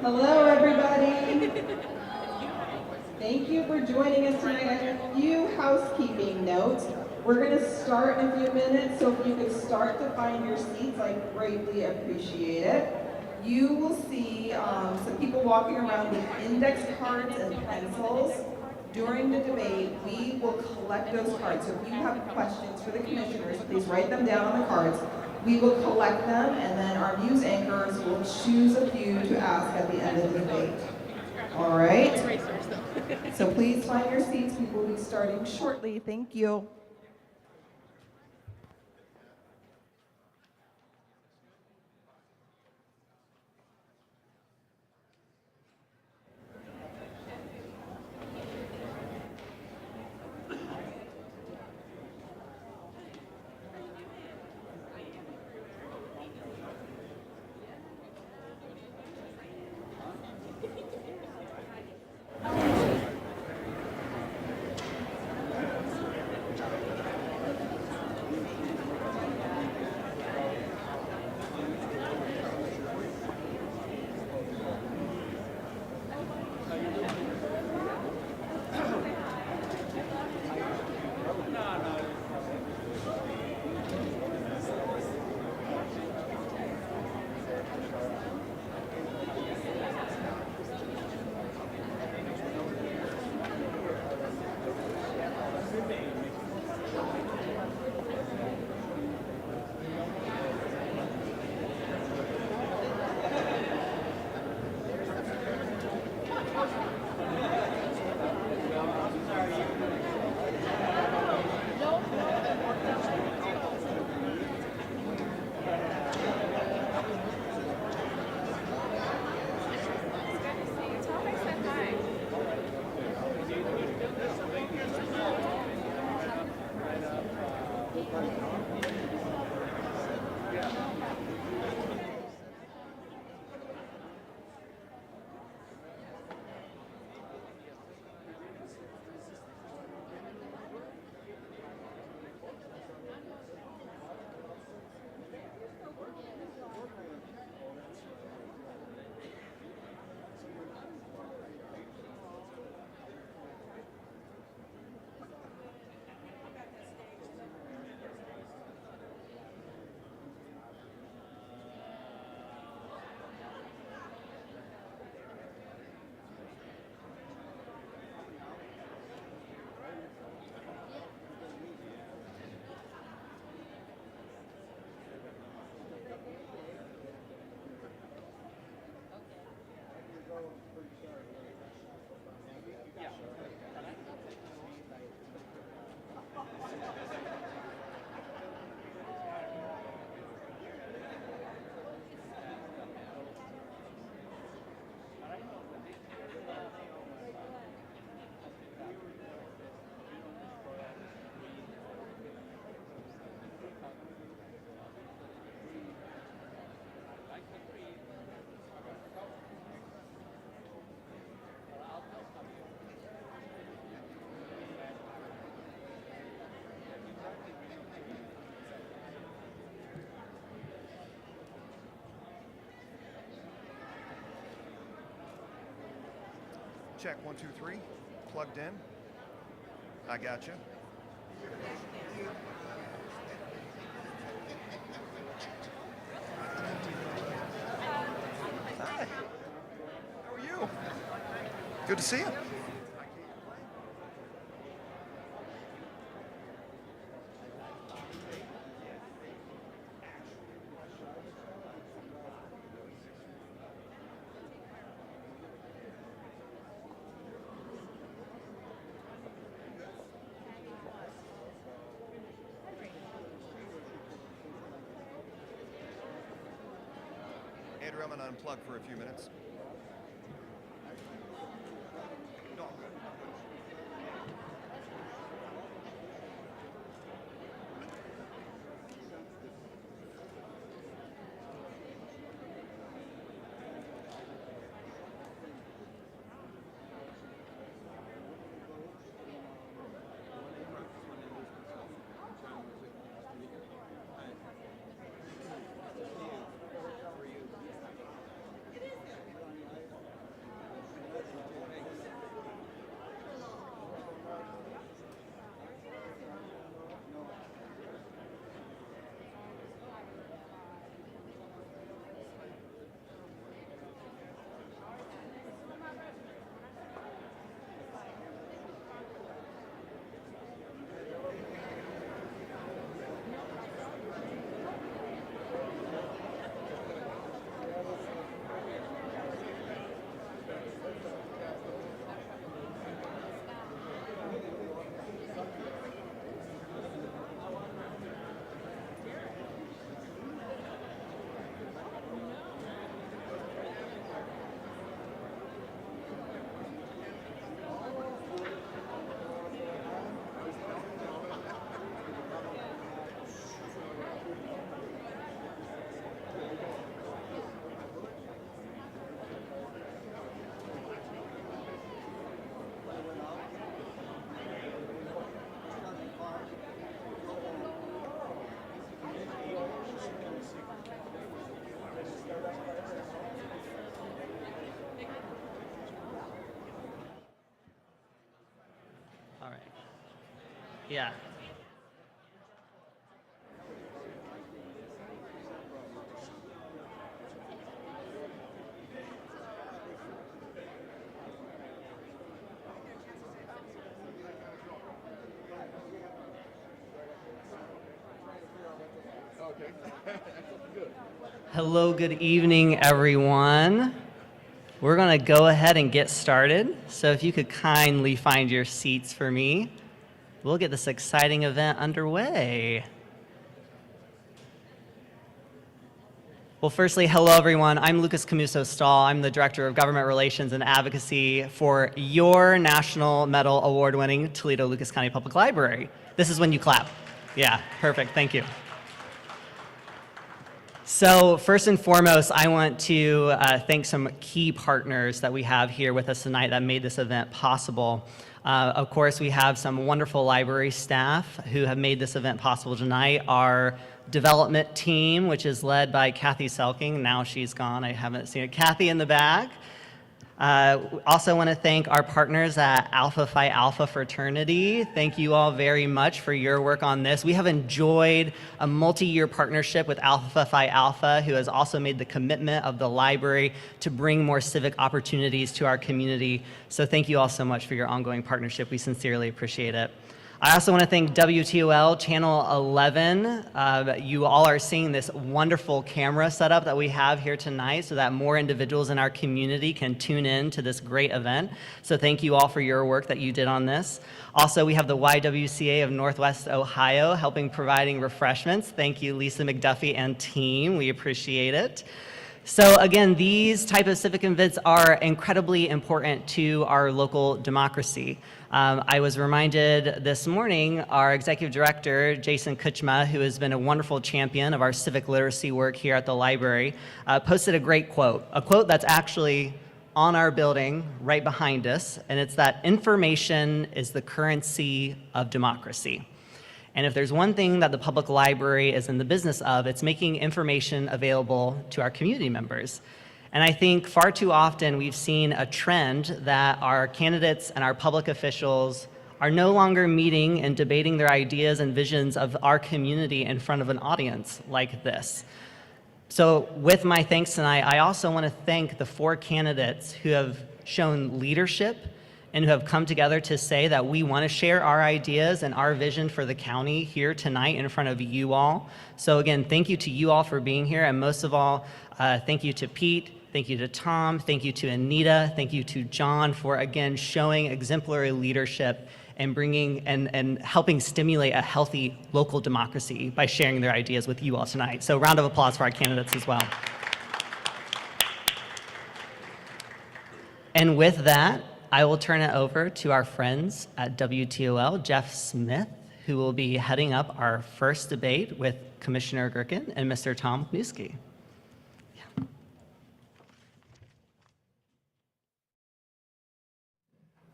Hello, everybody. Thank you for joining us tonight. I have a few housekeeping notes. We're going to start in a few minutes, so if you could start to find your seats, I greatly appreciate it. You will see some people walking around with index cards and pencils. During the debate, we will collect those cards. So if you have questions for the commissioners, please write them down on the cards. We will collect them, and then our news anchors will choose a few to ask at the end of the debate. All right? So please find your seats. We will be starting shortly. Thank you. Check 1, 2, 3. Plugged in. I got you. Hi. How are you? Good to see you. Andrew, I'm going to unplug for a few minutes. No, I'm good. All right. Yeah. Hello, good evening, everyone. We're going to go ahead and get started. So if you could kindly find your seats for me, we'll get this exciting event underway. Well, firstly, hello, everyone. I'm Lucas Camuso-Stahl. I'm the Director of Government Relations and Advocacy for your National Medal Award-winning Toledo Lucas County Public Library. This is when you clap. Yeah, perfect. Thank you. So first and foremost, I want to thank some key partners that we have here with us tonight that made this event possible. Of course, we have some wonderful library staff who have made this event possible tonight. Our development team, which is led by Kathy Selking. Now she's gone. I haven't seen it. Kathy in the back. Also want to thank our partners at Alpha Phi Alpha Fraternity. Thank you all very much for your work on this. We have enjoyed a multi-year partnership with Alpha Phi Alpha, who has also made the commitment of the library to bring more civic opportunities to our community. So thank you all so much for your ongoing partnership. We sincerely appreciate it. I also want to thank WTOL Channel 11. You all are seeing this wonderful camera setup that we have here tonight so that more individuals in our community can tune in to this great event. So thank you all for your work that you did on this. Also, we have the YWCA of Northwest Ohio helping providing refreshments. Thank you, Lisa McDuffie and team. We appreciate it. So again, these type of civic events are incredibly important to our local democracy. I was reminded this morning, our executive director, Jason Kuchma, who has been a wonderful champion of our civic literacy work here at the library, posted a great quote, a quote that's actually on our building right behind us, and it's that information is the currency of democracy. And if there's one thing that the public library is in the business of, it's making information available to our community members. And I think far too often we've seen a trend that our candidates and our public officials are no longer meeting and debating their ideas and visions of our community in front of an audience like this. So with my thanks tonight, I also want to thank the 4 candidates who have shown leadership and who have come together to say that we want to share our ideas and our vision for the county here tonight in front of you all. So again, thank you to you all for being here, and most of all, thank you to Pete, thank you to Tom, thank you to Anita, thank you to John for again showing exemplary leadership and bringing and helping stimulate a healthy local democracy by sharing their ideas with you all tonight. So round of applause for our candidates as well. And with that, I will turn it over to our friends at WTOL, Jeff Smith, who will be heading up our first debate with Commissioner Gerken and Mr. Tom Newski.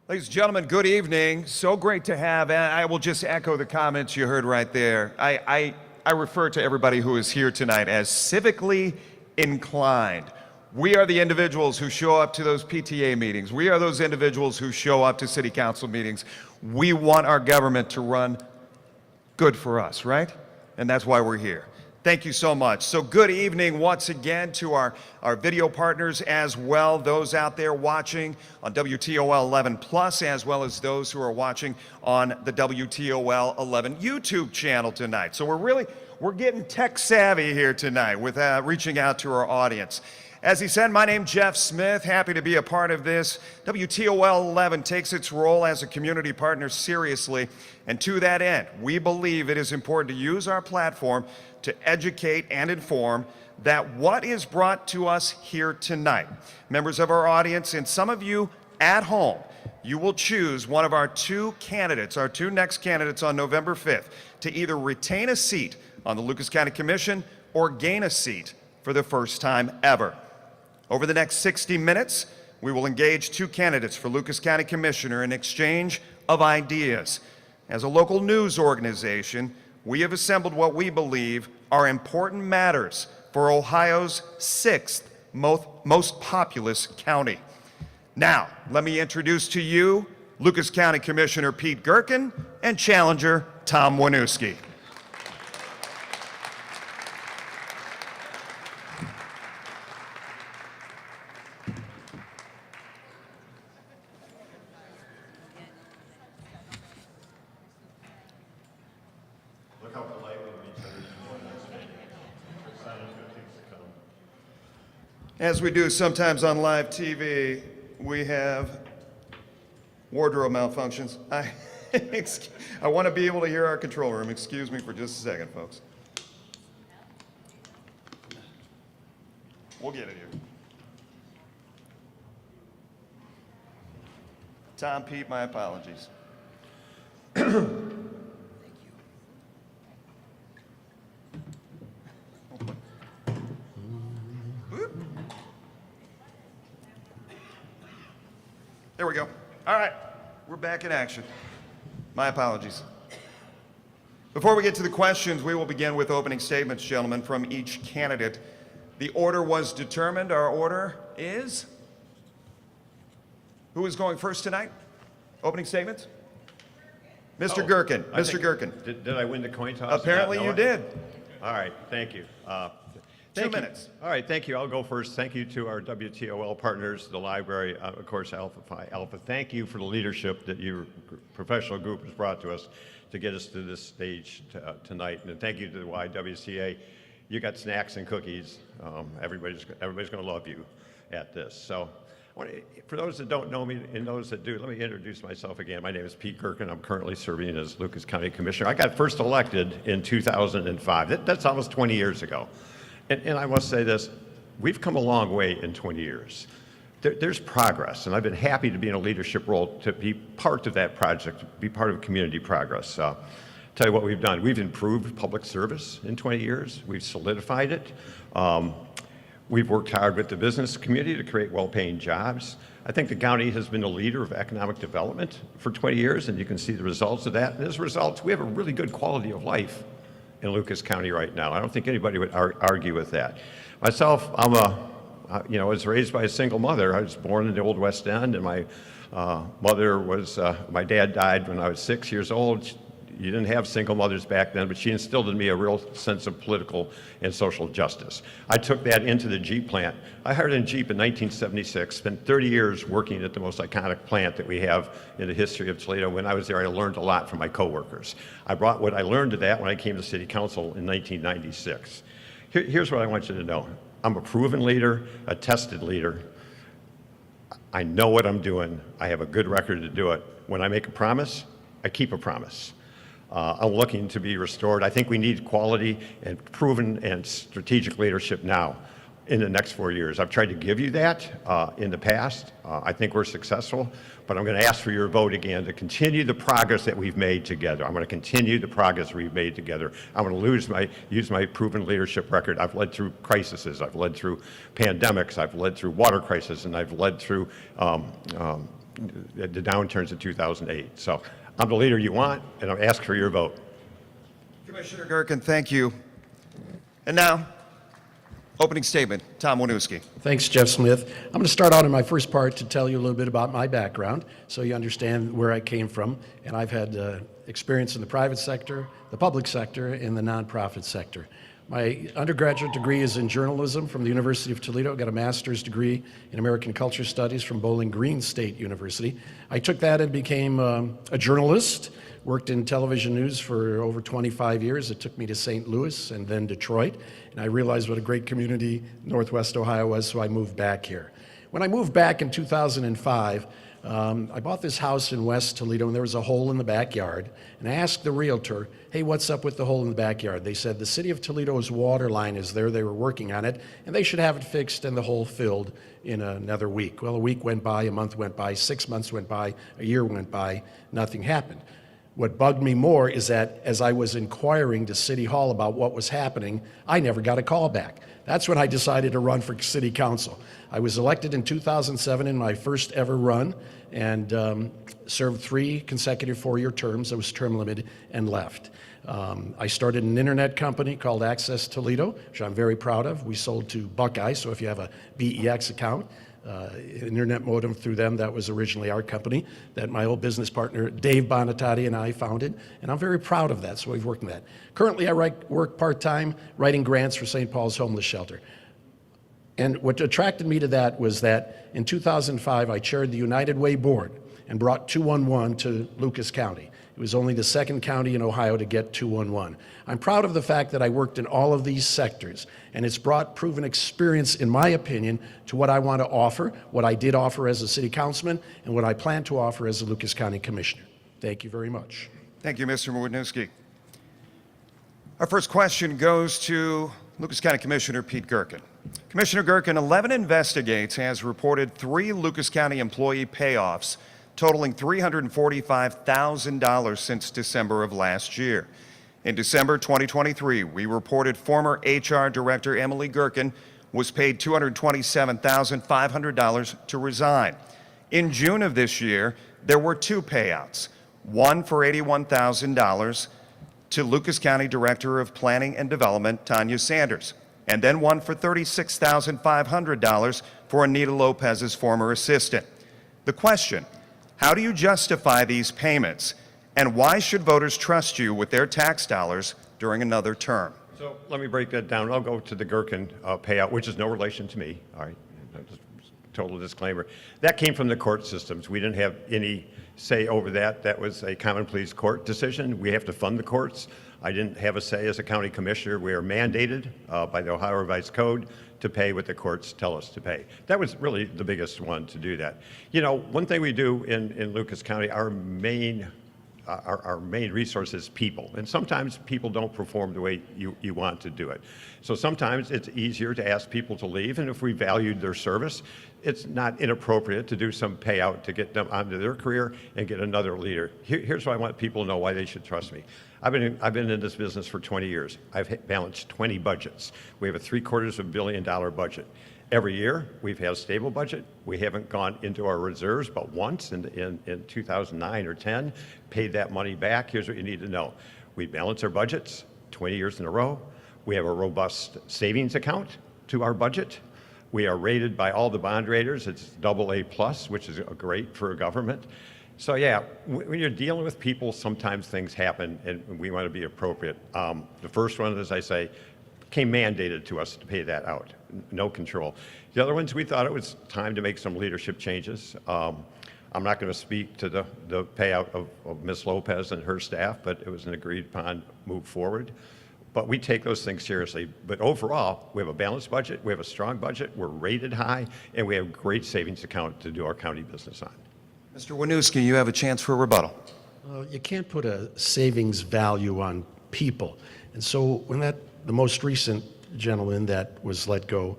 Ladies and gentlemen, good evening. So great to have, and I will just echo the comments you heard right there. I refer to everybody who is here tonight as civically inclined. We are the individuals who show up to those PTA meetings. We are those individuals who show up to city council meetings. We want our government to run good for us, right? And that's why we're here. Thank you so much. So good evening once again to our video partners as well, those out there watching on WTOL 11 Plus, as well as those who are watching on the WTOL 11 YouTube channel tonight. So we're getting tech savvy here tonight with reaching out to our audience. As he said, my name's Jeff Smith, happy to be a part of this. WTOL 11 takes its role as a community partner seriously, and to that end, we believe it is important to use our platform to educate and inform that what is brought to us here tonight. Members of our audience, and some of you at home, you will choose one of our 2 candidates, our 2 next candidates on November 5th, to either retain a seat on the Lucas County Commission or gain a seat for the first time ever. Over the next 60 minutes, we will engage 2 candidates for Lucas County Commissioner in exchange of ideas. As a local news organization, we have assembled what we believe are important matters for Ohio's 6th most populous county. Now, let me introduce to you Lucas County Commissioner Pete Gerken and challenger Tom Winooski. Look how politely we turn. As we do sometimes on live TV, we have wardrobe malfunctions. I want to be able to hear our control room. Excuse me for just a second, folks. We'll get it here. Tom, Pete, my apologies. There we go. All right, we're back in action. My apologies. Before we get to the questions, we will begin with opening statements, gentlemen, from each candidate. The order was determined. Our order is? Who is going first tonight? Opening statements? Mr. Gerken. Mr. Gerken. Did I win the coin toss? Apparently you did. All right, thank you. 2 minutes. All right, thank you. I'll go first. Thank you to our WTOL partners, the library, of course, Alpha Phi Alpha. Thank you for the leadership that your professional group has brought to us to get us to this stage tonight. And thank you to the YWCA. You got snacks and cookies. Everybody's going to love you at this. So, for those that don't know me and those that do, let me introduce myself again. My name is Pete Gerken. I'm currently serving as Lucas County Commissioner. I got first elected in 2005. That's almost 20 years ago. And I must say this, we've come a long way in 20 years. There's progress, and I've been happy to be in a leadership role, to be part of that project, be part of community progress. Tell you what we've done. We've improved public service in 20 years. We've solidified it. We've worked hard with the business community to create well-paying jobs. I think the county has been a leader of economic development for 20 years, and you can see the results of that. And as a result, we have a really good quality of life in Lucas County right now. I don't think anybody would argue with that. Myself, I was raised by a single mother. I was born in the Old West End, and my my dad died when I was 6 years old. You didn't have single mothers back then, but she instilled in me a real sense of political and social justice. I took that into the Jeep plant. I hired a Jeep in 1976, spent 30 years working at the most iconic plant that we have in the history of Toledo. When I was there, I learned a lot from my coworkers. I brought what I learned to that when I came to City Council in 1996. Here's what I want you to know. I'm a proven leader, a tested leader. I know what I'm doing. I have a good record to do it. When I make a promise, I keep a promise. I'm looking to be restored. I think we need quality and proven and strategic leadership now in the next 4 years. I've tried to give you that in the past. I think we're successful, but I'm going to ask for your vote again to continue the progress that we've made together. I'm going to continue the progress we've made together. I'm going to use my proven leadership record. I've led through crises. I've led through pandemics. I've led through water crisis, and I've led through the downturns of 2008. So I'm the leader you want, and I'm asking for your vote. Commissioner Gerken, thank you. And now, opening statement, Tom Winooski. Thanks, Jeff Smith. I'm going to start out in my first part to tell you a little bit about my background so you understand where I came from. And I've had experience in the private sector, the public sector, and the nonprofit sector. My undergraduate degree is in journalism from the University of Toledo. I got a master's degree in American Culture Studies from Bowling Green State University. I took that and became a journalist, worked in television news for over 25 years. It took me to St. Louis and then Detroit, and I realized what a great community Northwest Ohio was, so I moved back here. When I moved back in 2005, I bought this house in West Toledo, and there was a hole in the backyard. And I asked the realtor, hey, what's up with the hole in the backyard? They said the city of Toledo's water line is there. They were working on it, and they should have it fixed and the hole filled in another week. Well, a week went by, a month went by, 6 months went by, a year went by, nothing happened. What bugged me more is that as I was inquiring to City Hall about what was happening, I never got a call back. That's when I decided to run for City Council. I was elected in 2007 in my first ever run and served 3 consecutive 4-year terms. I was term limited and left. I started an internet company called Access Toledo, which I'm very proud of. We sold to Buckeye, so if you have a BEX account, internet modem through them. That was originally our company that my old business partner Dave Bonatati and I founded, and I'm very proud of that, so we've worked on that. Currently, I work part-time writing grants for St. Paul's Homeless Shelter. And what attracted me to that was that in 2005, I chaired the United Way Board and brought 211 to Lucas County. It was only the second county in Ohio to get 211. I'm proud of the fact that I worked in all of these sectors, and it's brought proven experience, in my opinion, to what I want to offer, what I did offer as a city councilman, and what I plan to offer as a Lucas County Commissioner. Thank you very much. Thank you, Mr. Wadniewski. Our first question goes to Lucas County Commissioner Pete Gerken. Commissioner Gerken, 11 Investigates has reported 3 Lucas County employee payoffs totaling $345,000 since December of last year. In December 2023, we reported former HR Director Emily Gerken was paid $227,500 to resign. In June of this year, there were 2 payouts, one for $81,000 to Lucas County Director of Planning and Development, Tanya Sanders, and then one for $36,500 for Anita Lopez's former assistant. The question, how do you justify these payments, and why should voters trust you with their tax dollars during another term? So let me break that down. I'll go to the Gerken payout, which is no relation to me. All right, just total disclaimer. That came from the court systems. We didn't have any say over that. That was a common pleas court decision. We have to fund the courts. I didn't have a say as a county commissioner. We are mandated by the Ohio Revised Code to pay what the courts tell us to pay. That was really the biggest one to do that. You know, one thing we do in Lucas County, our main resource is people. And sometimes people don't perform the way you want to do it. So sometimes it's easier to ask people to leave, and if we valued their service, it's not inappropriate to do some payout to get them onto their career and get another leader. Here's why I want people to know why they should trust me. I've been in this business for 20 years. I've balanced 20 budgets. We have a $750 million budget. Every year, we've had a stable budget. We haven't gone into our reserves but once in 2009 or 10, paid that money back. Here's what you need to know. We balance our budgets 20 years in a row. We have a robust savings account to our budget. We are rated by all the bond raters. It's AA+, which is great for a government. So yeah, when you're dealing with people, sometimes things happen, and we want to be appropriate. The first one, as I say, came mandated to us to pay that out. No control. The other ones, we thought it was time to make some leadership changes. I'm not going to speak to the payout of Ms. Lopez and her staff, but it was an agreed upon move forward. But we take those things seriously. But overall, we have a balanced budget, we have a strong budget, we're rated high, and we have a great savings account to do our county business on. Mr. Wadniewski, you have a chance for a rebuttal. Well, you can't put a savings value on people. And so when the most recent gentleman that was let go,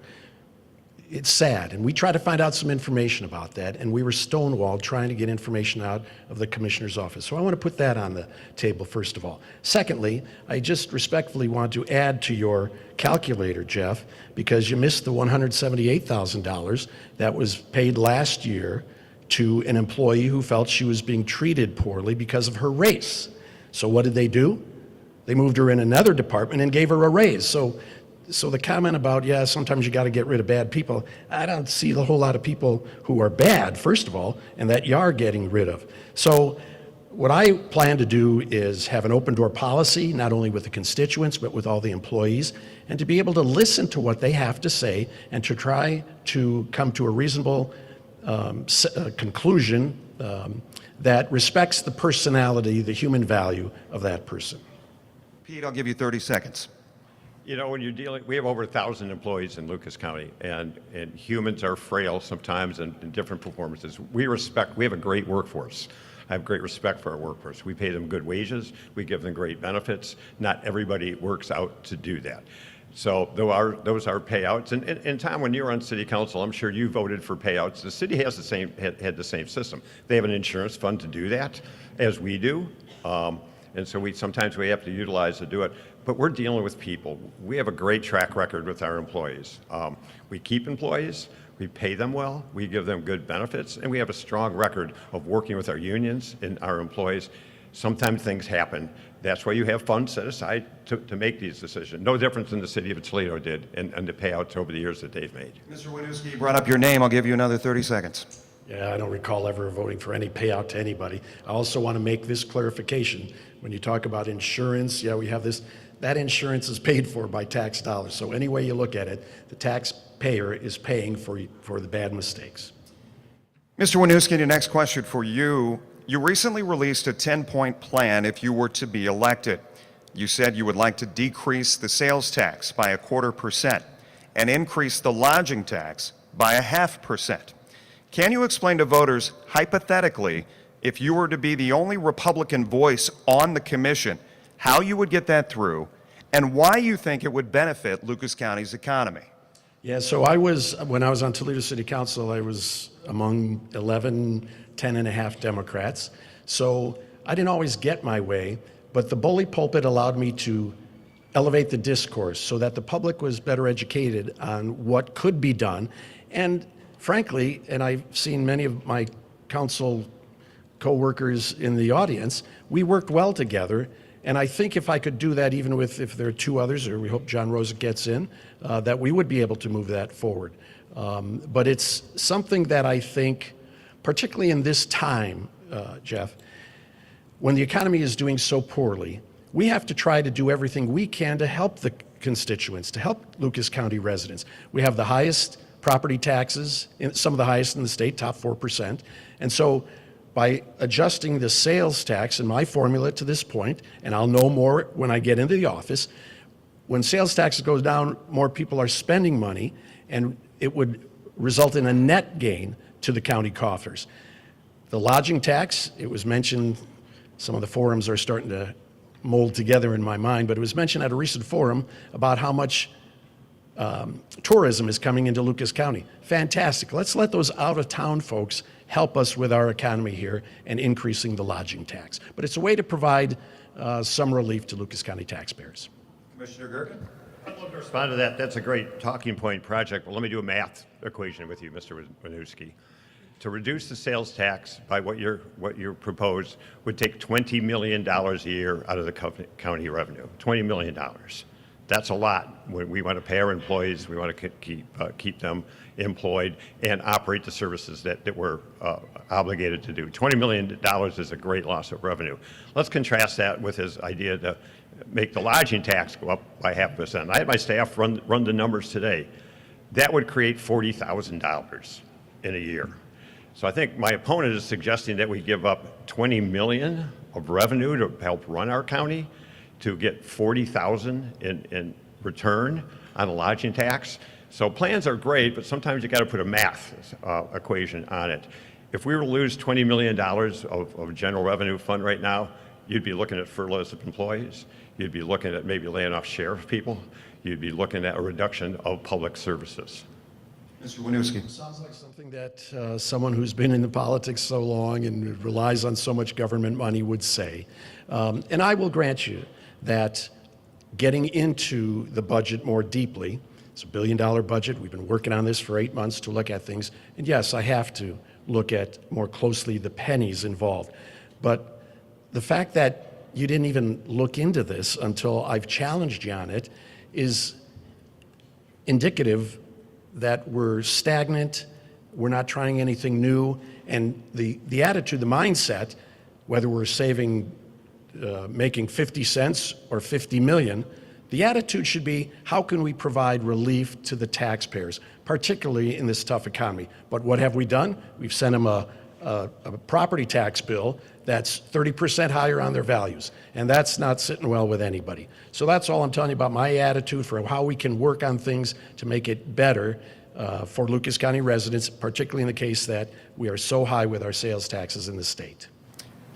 it's sad. And we tried to find out some information about that, and we were stonewalled trying to get information out of the commissioner's office. So I want to put that on the table, first of all. Secondly, I just respectfully want to add to your calculator, Jeff, because you missed the $178,000 that was paid last year to an employee who felt she was being treated poorly because of her race. So what did they do? They moved her in another department and gave her a raise. So the comment about, yeah, sometimes you got to get rid of bad people, I don't see a whole lot of people who are bad, first of all, and that you are getting rid of. So what I plan to do is have an open door policy, not only with the constituents, but with all the employees, and to be able to listen to what they have to say and to try to come to a reasonable conclusion that respects the personality, the human value of that person. Pete, I'll give you 30 seconds. You know, when you're dealing, we have over 1,000 employees in Lucas County, and humans are frail sometimes in different performances. We have a great workforce. I have great respect for our workforce. We pay them good wages. We give them great benefits. Not everybody works out to do that. So those are payouts. And Tom, when you were on city council, I'm sure you voted for payouts. The city has had the same system. They have an insurance fund to do that, as we do. And so sometimes we have to utilize to do it. But we're dealing with people. We have a great track record with our employees. We keep employees, we pay them well, we give them good benefits, and we have a strong record of working with our unions and our employees. Sometimes things happen. That's why you have funds set aside to make these decisions. No difference than the city of Toledo did and the payouts over the years that they've made. Mr. Winooski, you brought up your name. I'll give you another 30 seconds. Yeah, I don't recall ever voting for any payout to anybody. I also want to make this clarification. When you talk about insurance, yeah, we have this. That insurance is paid for by tax dollars. So any way you look at it, the taxpayer is paying for the bad mistakes. Mr. Winooski, the next question for you. You recently released a 10-point plan if you were to be elected. You said you would like to decrease the sales tax by 0.25% and increase the lodging tax by 0.5%. Can you explain to voters, hypothetically, if you were to be the only Republican voice on the commission, how you would get that through and why you think it would benefit Lucas County's economy? Yeah, so when I was on Toledo City Council, I was among 11, 10 and a half Democrats. So I didn't always get my way, but the bully pulpit allowed me to elevate the discourse so that the public was better educated on what could be done. And frankly, and I've seen many of my council co-workers in the audience, we worked well together. And I think if I could do that, even if there are two others, or we hope John Rosa gets in, that we would be able to move that forward. But it's something that I think, particularly in this time, Jeff, when the economy is doing so poorly, we have to try to do everything we can to help the constituents, to help Lucas County residents. We have the highest property taxes, some of the highest in the state, top 4%. And so by adjusting the sales tax in my formula to this point, and I'll know more when I get into the office, when sales tax goes down, more people are spending money, and it would result in a net gain to the county coffers. The lodging tax, it was mentioned, some of the forums are starting to mold together in my mind, but it was mentioned at a recent forum about how much tourism is coming into Lucas County. Fantastic. Let's let those out-of-town folks help us with our economy here and increasing the lodging tax. But it's a way to provide some relief to Lucas County taxpayers. Commissioner Gerken? I'd love to respond to that. That's a great talking point project. But let me do a math equation with you, Mr. Winooski. To reduce the sales tax by what you propose would take $20 million a year out of the county revenue. $20 million. That's a lot. We want to pay our employees. We want to keep them employed and operate the services that we're obligated to do. $20 million is a great loss of revenue. Let's contrast that with his idea to make the lodging tax go up by 0.5%. I had my staff run the numbers today. That would create $40,000 in a year. So I think my opponent is suggesting that we give up $20 million of revenue to help run our county to get $40,000 in return on a lodging tax. So plans are great, but sometimes you got to put a math equation on it. If we were to lose $20 million of general revenue fund right now, you'd be looking at furloughs of employees. You'd be looking at maybe laying off sheriff people. You'd be looking at a reduction of public services. Mr. Winooski. Sounds like something that someone who's been in the politics so long and relies on so much government money would say. And I will grant you that getting into the budget more deeply, it's a $1 billion budget. We've been working on this for 8 months to look at things. And yes, I have to look at more closely the pennies involved. But the fact that you didn't even look into this until I've challenged you on it is indicative that we're stagnant, we're not trying anything new, and the attitude, the mindset, whether we're making 50 cents or 50 million, the attitude should be, how can we provide relief to the taxpayers, particularly in this tough economy? But what have we done? We've sent them a property tax bill that's 30% higher on their values, and that's not sitting well with anybody. So that's all I'm telling you about my attitude for how we can work on things to make it better for Lucas County residents, particularly in the case that we are so high with our sales taxes in the state.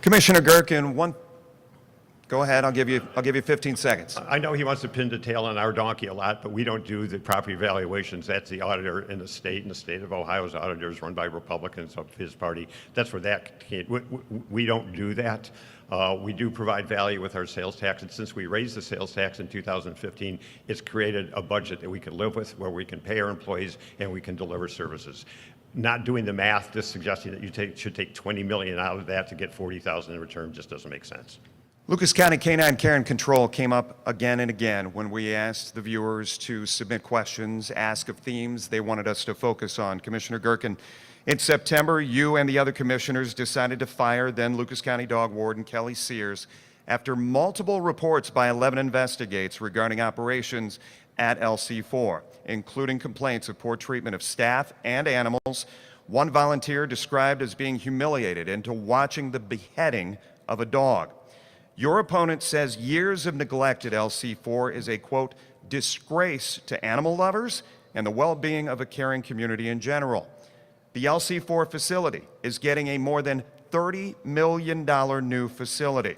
Commissioner Gerken, go ahead. I'll give you 15 seconds. I know he wants to pin the tail on our donkey a lot, but we don't do the property valuations. That's the auditor in the state, and the state of Ohio's auditor is run by Republicans of his party. That's where that came. We don't do that. We do provide value with our sales tax, and since we raised the sales tax in 2015, it's created a budget that we can live with, where we can pay our employees and we can deliver services. Not doing the math, just suggesting that you should take $20 million out of that to get $40,000 in return just doesn't make sense. Lucas County Canine Care and Control came up again and again when we asked the viewers to submit questions, ask of themes they wanted us to focus on. Commissioner Gerken, in September, you and the other commissioners decided to fire then Lucas County Dog Warden Kelly Sears after multiple reports by 11 investigates regarding operations at LC4, including complaints of poor treatment of staff and animals. One volunteer described as being humiliated into watching the beheading of a dog. Your opponent says years of neglect at LC4 is a, quote, disgrace to animal lovers and the well-being of a caring community in general. The LC4 facility is getting a more than $30 million new facility.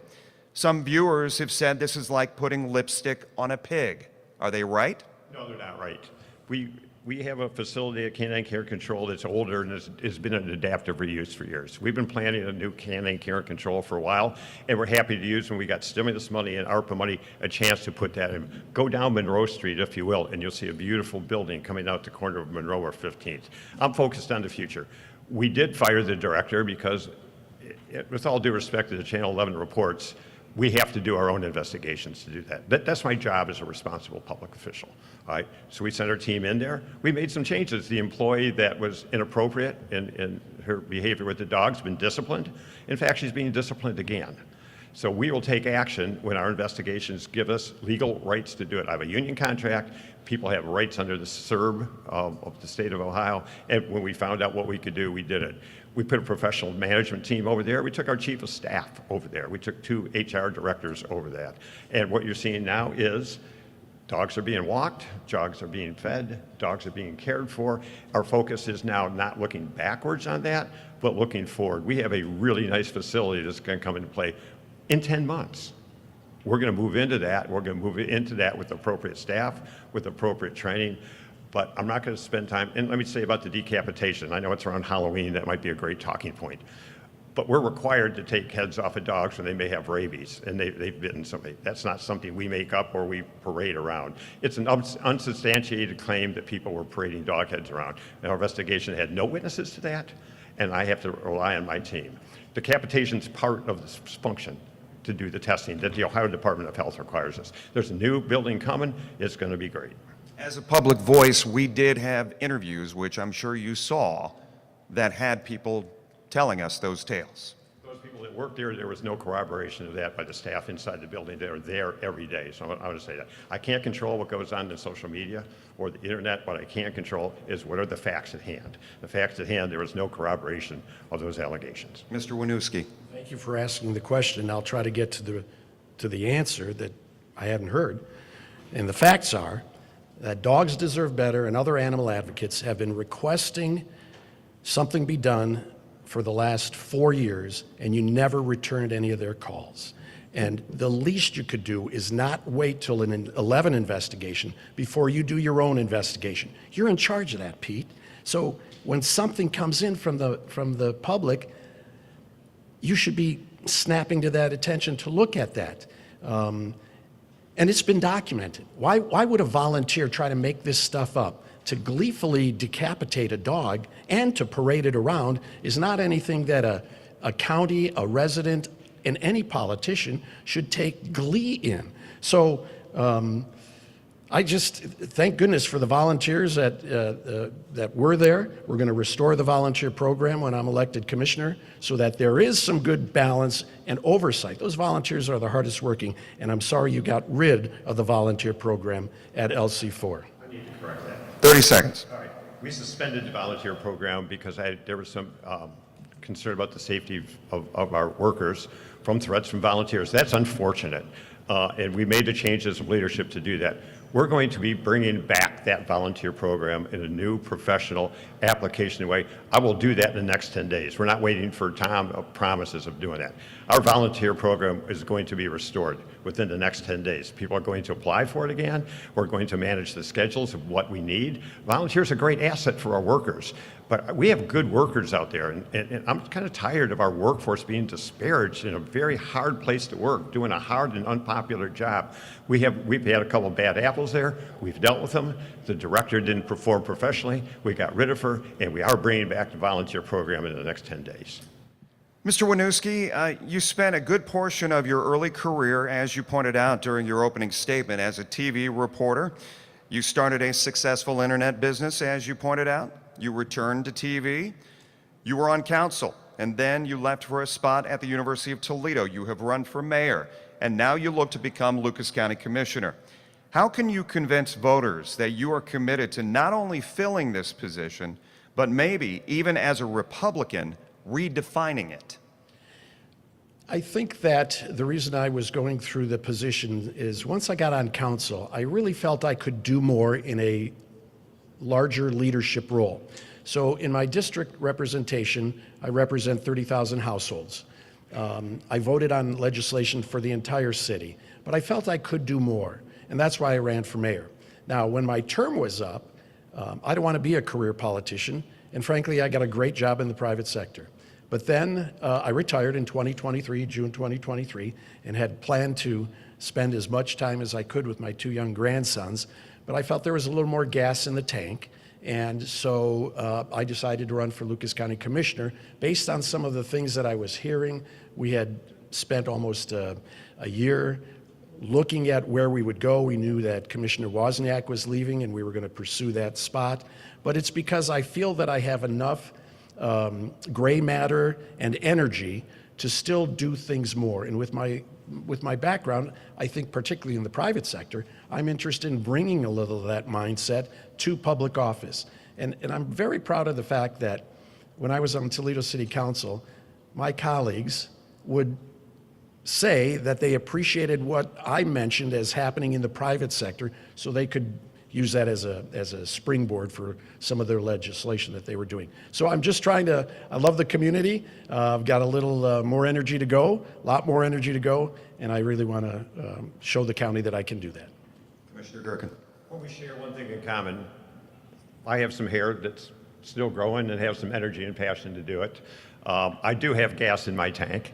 Some viewers have said this is like putting lipstick on a pig. Are they right? No, they're not right. We have a facility at Canine Care Control that's older and has been an adaptive reuse for years. We've been planning a new Canine Care and Control for a while, and we're happy to use, when we got stimulus money and ARPA money, a chance to put that in. Go down Monroe Street, if you will, and you'll see a beautiful building coming out the corner of Monroe or 15th. I'm focused on the future. We did fire the director because, with all due respect to the Channel 11 reports, we have to do our own investigations to do that. That's my job as a responsible public official. All right? So we sent our team in there. We made some changes. The employee that was inappropriate in her behavior with the dog's been disciplined. In fact, she's being disciplined again. So we will take action when our investigations give us legal rights to do it. I have a union contract. People have rights under the CERB of the state of Ohio. And when we found out what we could do, we did it. We put a professional management team over there. We took our chief of staff over there. We took 2 HR directors over that. And what you're seeing now is dogs are being walked, dogs are being fed, dogs are being cared for. Our focus is now not looking backwards on that, but looking forward. We have a really nice facility that's going to come into play in 10 months. We're going to move into that. We're going to move into that with appropriate staff, with appropriate training. But I'm not going to spend time, and let me say about the decapitation. I know it's around Halloween, that might be a great talking point. But we're required to take heads off of dogs when they may have rabies and they've bitten somebody. That's not something we make up or we parade around. It's an unsubstantiated claim that people were parading dog heads around. And our investigation had no witnesses to that, and I have to rely on my team. Decapitation is part of this function to do the testing that the Ohio Department of Health requires us. There's a new building coming. It's going to be great. As a public voice, we did have interviews, which I'm sure you saw, that had people telling us those tales. Those people that worked there, there was no corroboration of that by the staff inside the building. They're there every day. So I want to say that. I can't control what goes on in social media or the internet. What I can control is what are the facts at hand. The facts at hand, there was no corroboration of those allegations. Mr. Winooski. Thank you for asking the question. I'll try to get to the answer that I hadn't heard. And the facts are that Dogs Deserve Better and other animal advocates have been requesting something be done for the last 4 years, and you never returned any of their calls. And the least you could do is not wait till an 11 investigation before you do your own investigation. You're in charge of that, Pete. So when something comes in from the public, you should be snapping to that attention to look at that. And it's been documented. Why would a volunteer try to make this stuff up? To gleefully decapitate a dog and to parade it around is not anything that a county, a resident, and any politician should take glee in. So I just thank goodness for the volunteers that were there. We're going to restore the volunteer program when I'm elected commissioner so that there is some good balance and oversight. Those volunteers are the hardest working, and I'm sorry you got rid of the volunteer program at LC4. I need to correct that. 30 seconds. All right. We suspended the volunteer program because there was some concern about the safety of our workers from threats from volunteers. That's unfortunate. And we made the changes of leadership to do that. We're going to be bringing back that volunteer program in a new professional application way. I will do that in the next 10 days. We're not waiting for promises of doing that. Our volunteer program is going to be restored within the next 10 days. People are going to apply for it again. We're going to manage the schedules of what we need. Volunteers are a great asset for our workers, but we have good workers out there, and I'm kind of tired of our workforce being disparaged in a very hard place to work, doing a hard and unpopular job. We've had a couple of bad apples there. We've dealt with them. The director didn't perform professionally. We got rid of her, and we are bringing back the volunteer program in the next 10 days. Mr. Winooski, you spent a good portion of your early career, as you pointed out during your opening statement, as a TV reporter. You started a successful internet business, as you pointed out. You returned to TV. You were on council, and then you left for a spot at the University of Toledo. You have run for mayor, and now you look to become Lucas County Commissioner. How can you convince voters that you are committed to not only filling this position, but maybe, even as a Republican, redefining it? I think that the reason I was going through the position is once I got on council, I really felt I could do more in a larger leadership role. So in my district representation, I represent 30,000 households. I voted on legislation for the entire city, but I felt I could do more, and that's why I ran for mayor. Now, when my term was up, I don't want to be a career politician, and frankly, I got a great job in the private sector. But then I retired in 2023, June 2023, and had planned to spend as much time as I could with my 2 young grandsons, but I felt there was a little more gas in the tank, and so I decided to run for Lucas County Commissioner based on some of the things that I was hearing. We had spent almost a year looking at where we would go. We knew that Commissioner Wozniak was leaving, and we were going to pursue that spot, but it's because I feel that I have enough gray matter and energy to still do things more. And with my background, I think particularly in the private sector, I'm interested in bringing a little of that mindset to public office. And I'm very proud of the fact that when I was on Toledo City Council, my colleagues would say that they appreciated what I mentioned as happening in the private sector, so they could use that as a springboard for some of their legislation that they were doing. So I'm just trying to, I love the community. I've got a little more energy to go, a lot more energy to go, and I really want to show the county that I can do that. Commissioner Gerken. Well, we share one thing in common. I have some hair that's still growing and have some energy and passion to do it. I do have gas in my tank.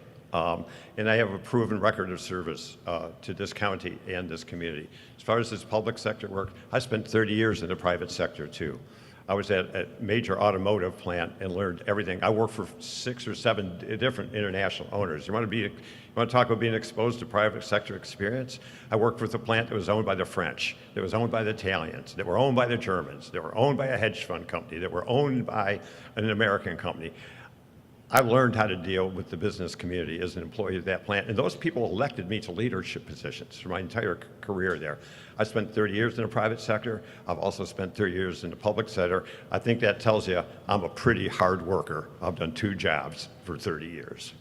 And I have a proven record of service to this county and this community. As far as this public sector work, I spent 30 years in the private sector too. I was at a major automotive plant and learned everything. I worked for 6 or 7 different international owners. You want to talk about being exposed to private sector experience? I worked with a plant that was owned by the French, that was owned by the Italians, that were owned by the Germans, that were owned by a hedge fund company, that were owned by an American company. I learned how to deal with the business community as an employee of that plant, and those people elected me to leadership positions for my entire career there. I spent 30 years in the private sector. I've also spent 30 years in the public sector. I think that tells you I'm a pretty hard worker. I've done 2 jobs for 30 years.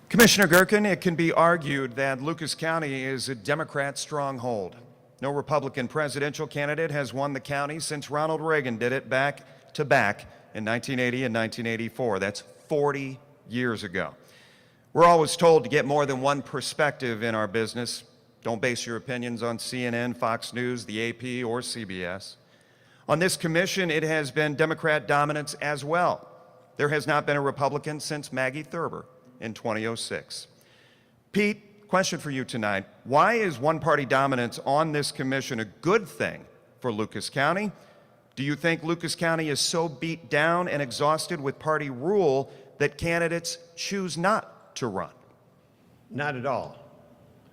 Commissioner Gerken, it can be argued that Lucas County is a Democrat stronghold. No Republican presidential candidate has won the county since Ronald Reagan did it back to back in 1980 and 1984. That's 40 years ago. We're always told to get more than one perspective in our business. Don't base your opinions on CNN, Fox News, the AP, or CBS. On this commission, it has been Democrat dominance as well. There has not been a Republican since Maggie Thurber in 2006. Pete, question for you tonight. Why is one-party dominance on this commission a good thing for Lucas County? Do you think Lucas County is so beat down and exhausted with party rule that candidates choose not to run? Not at all.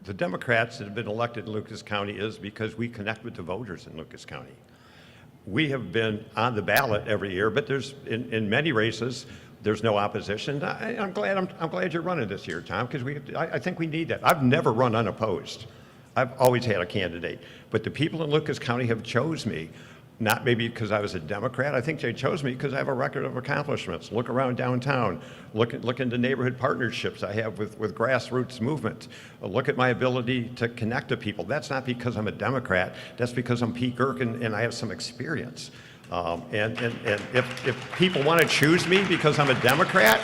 The Democrats that have been elected in Lucas County is because we connect with the voters in Lucas County. We have been on the ballot every year, but there's in many races there's no opposition. I'm glad you're running this year, Tom, because I think we need that. I've never run unopposed. I've always had a candidate, but the people in Lucas County have chose me. Not maybe because I was a Democrat. I think they chose me because I have a record of accomplishments. Look around downtown. Look into neighborhood partnerships I have with grassroots movement. Look at my ability to connect to people. That's not because I'm a Democrat. That's because I'm Pete Gerken and I have some experience. And if people want to choose me because I'm a Democrat,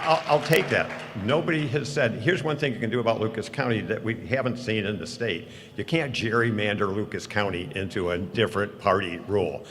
I'll take that. Nobody has said, here's one thing you can do about Lucas County that we haven't seen in the state. You can't gerrymander Lucas County into a different party rule.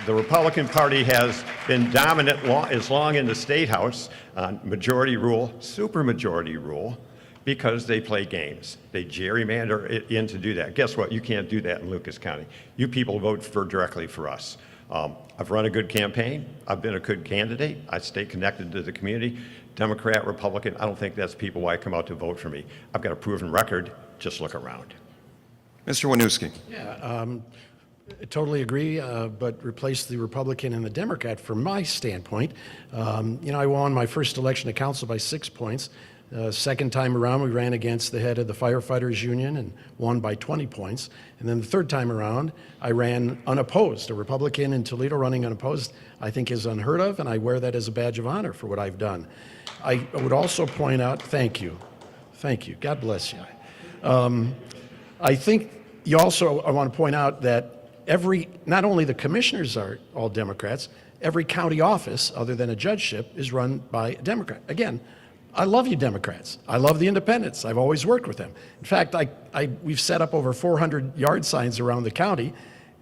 The Republican Party has been dominant as long in the State House on majority rule, supermajority rule, because they play games. They gerrymander it in to do that. Guess what? You can't do that in Lucas County. You people vote directly for us. I've run a good campaign. I've been a good candidate. I stay connected to the community. Democrat, Republican, I don't think that's people why come out to vote for me. I've got a proven record. Just look around. Mr. Winooski. Yeah, I totally agree, but replace the Republican and the Democrat from my standpoint. I won my first election to council by 6 points. Second time around, we ran against the head of the firefighters union and won by 20 points. And then the third time around, I ran unopposed. A Republican in Toledo running unopposed, I think, is unheard of, and I wear that as a badge of honor for what I've done. I would also point out, thank you, God bless you. I think I want to point out that not only the commissioners are all Democrats, every county office, other than a judgeship, is run by a Democrat. Again, I love you Democrats. I love the independents. I've always worked with them. In fact, we've set up over 400 yard signs around the county,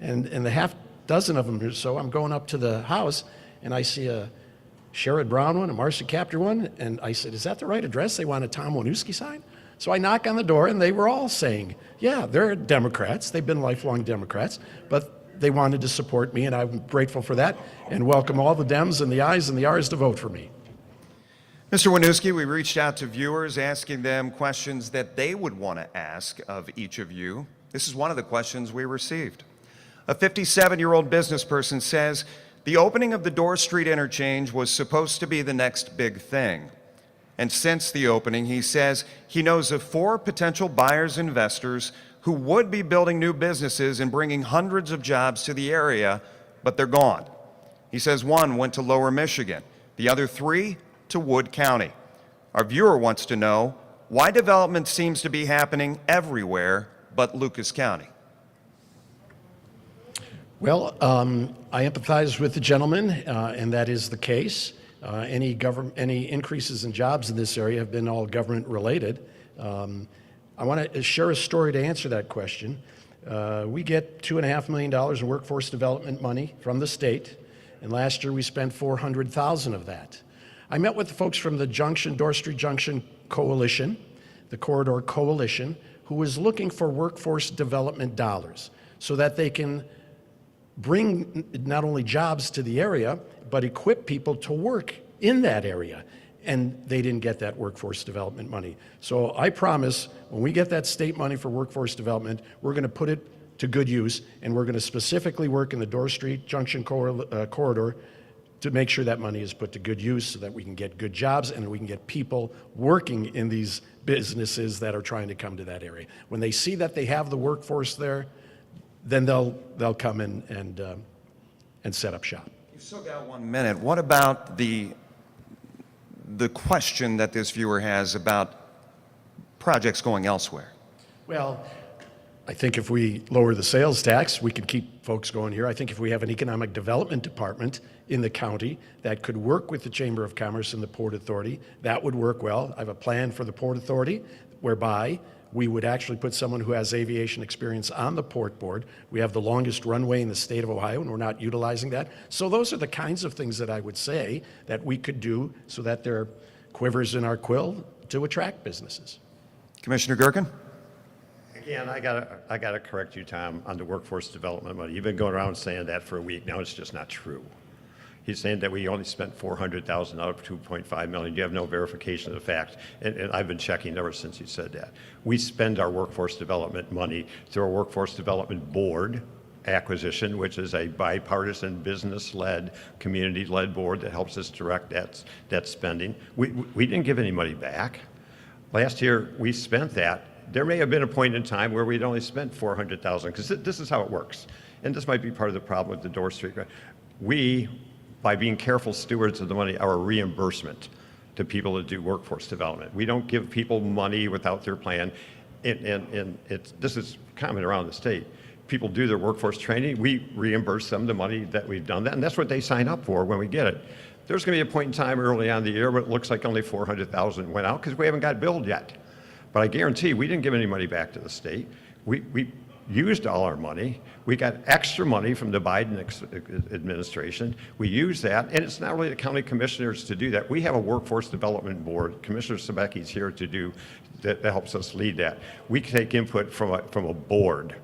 and the half dozen of them or so, I'm going up to the house, and I see a Sherrod Brown one, a Marcia Captor one, and I said, is that the right address? They want a Tom Winooski sign? So I knock on the door, and they were all saying, yeah, they're Democrats. They've been lifelong Democrats, but they wanted to support me, and I'm grateful for that, and welcome all the Dems and the I's and the R's to vote for me. Mr. Winooski, we reached out to viewers asking them questions that they would want to ask of each of you. This is one of the questions we received. A 57-year-old business person says, the opening of the Dorr Street interchange was supposed to be the next big thing. And since the opening, he says he knows of 4 potential buyers and investors who would be building new businesses and bringing hundreds of jobs to the area, but they're gone. He says 1 went to Lower Michigan, the other 3 to Wood County. Our viewer wants to know why development seems to be happening everywhere but Lucas County. Well, I empathize with the gentleman, and that is the case. Any increases in jobs in this area have been all government related. I want to share a story to answer that question. We get $2.5 million in workforce development money from the state, and last year we spent $400,000 of that. I met with the folks from the Dorr Street Junction Coalition, the Corridor Coalition, who was looking for workforce development dollars so that they can bring not only jobs to the area, but equip people to work in that area. And they didn't get that workforce development money. So I promise when we get that state money for workforce development, we're going to put it to good use, and we're going to specifically work in the Dorr Street Junction corridor to make sure that money is put to good use so that we can get good jobs and we can get people working in these businesses that are trying to come to that area. When they see that they have the workforce there, then they'll come in and set up shop. You've still got 1 minute. What about the question that this viewer has about projects going elsewhere? Well, I think if we lower the sales tax, we can keep folks going here. I think if we have an economic development department in the county that could work with the Chamber of Commerce and the Port Authority, that would work well. I have a plan for the Port Authority whereby we would actually put someone who has aviation experience on the port board. We have the longest runway in the state of Ohio, and we're not utilizing that. So those are the kinds of things that I would say that we could do so that there are quivers in our quill to attract businesses. Commissioner Gerken? Again, I gotta correct you, Tom, on the workforce development money. You've been going around saying that for a week. Now it's just not true. He's saying that we only spent $400,000 out of $2.5 million. You have no verification of the fact, and I've been checking ever since he said that. We spend our workforce development money through our workforce development board acquisition, which is a bipartisan, business-led, community-led board that helps us direct that spending. We didn't give any money back. Last year, we spent that. There may have been a point in time where we'd only spent $400,000, because this is how it works. And this might be part of the problem with the Dorr Street. We, by being careful stewards of the money, are a reimbursement to people that do workforce development. We don't give people money without their plan. And this is common around the state. People do their workforce training, we reimburse them the money that we've done that, and that's what they sign up for when we get it. There's going to be a point in time early on in the year where it looks like only $400,000 went out because we haven't got billed yet. But I guarantee we didn't give any money back to the state. We used all our money. We got extra money from the Biden administration. We used that, and it's not really the county commissioners to do that. We have a workforce development board. Commissioner Sebecki's here to do that helps us lead that. We take input from a board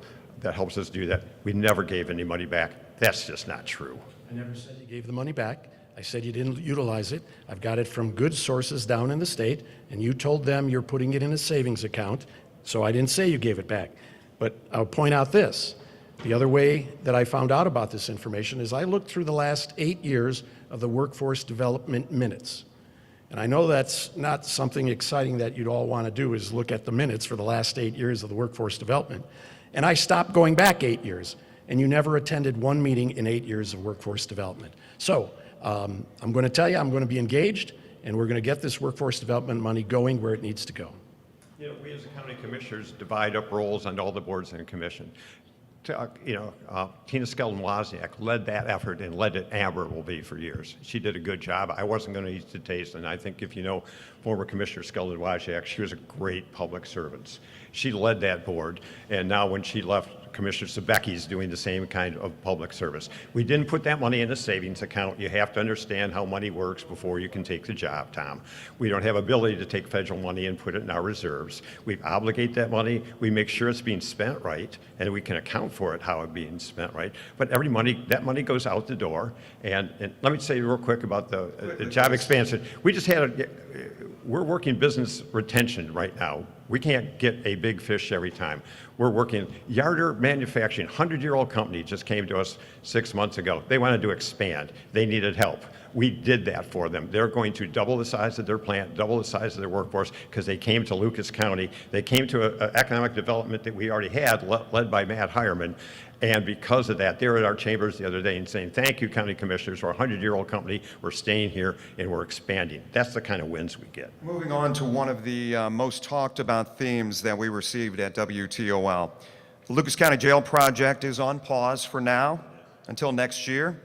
that helps us do that. We never gave any money back. That's just not true. I never said you gave the money back. I said you didn't utilize it. I've got it from good sources down in the state, and you told them you're putting it in a savings account, so I didn't say you gave it back. But I'll point out this. The other way that I found out about this information is I looked through the last 8 years of the workforce development minutes. And I know that's not something exciting that you'd all want to do, is look at the minutes for the last 8 years of the workforce development. And I stopped going back 8 years, and you never attended one meeting in 8 years of workforce development. So I'm going to tell you, I'm going to be engaged, and we're going to get this workforce development money going where it needs to go. You know, we as county commissioners divide up roles on all the boards and commission. Tina Skelton-Wozniak led that effort and led it admirably for years. She did a good job. I wasn't going to eat the taste, and I think if you know former Commissioner Skelton-Wozniak, she was a great public servant. She led that board, and now when she left, Commissioner Sebecki's doing the same kind of public service. We didn't put that money in a savings account. You have to understand how money works before you can take the job, Tom. We don't have ability to take federal money and put it in our reserves. We obligate that money. We make sure it's being spent right, and we can account for it, how it's being spent right. But that money goes out the door. And let me say real quick about the job expansion. We just had we're working business retention right now. We can't get a big fish every time. We're working Yarder Manufacturing, 100-year-old company, just came to us 6 months ago. They wanted to expand. They needed help. We did that for them. They're going to double the size of their plant, double the size of their workforce, because they came to Lucas County. They came to an economic development that we already had, led by Matt Hireman. And because of that, they were at our chambers the other day and saying, thank you, county commissioners. We're a 100-year-old company. We're staying here, and we're expanding. That's the kind of wins we get. Moving on to one of the most talked about themes that we received at WTOL. The Lucas County Jail project is on pause for now until next year.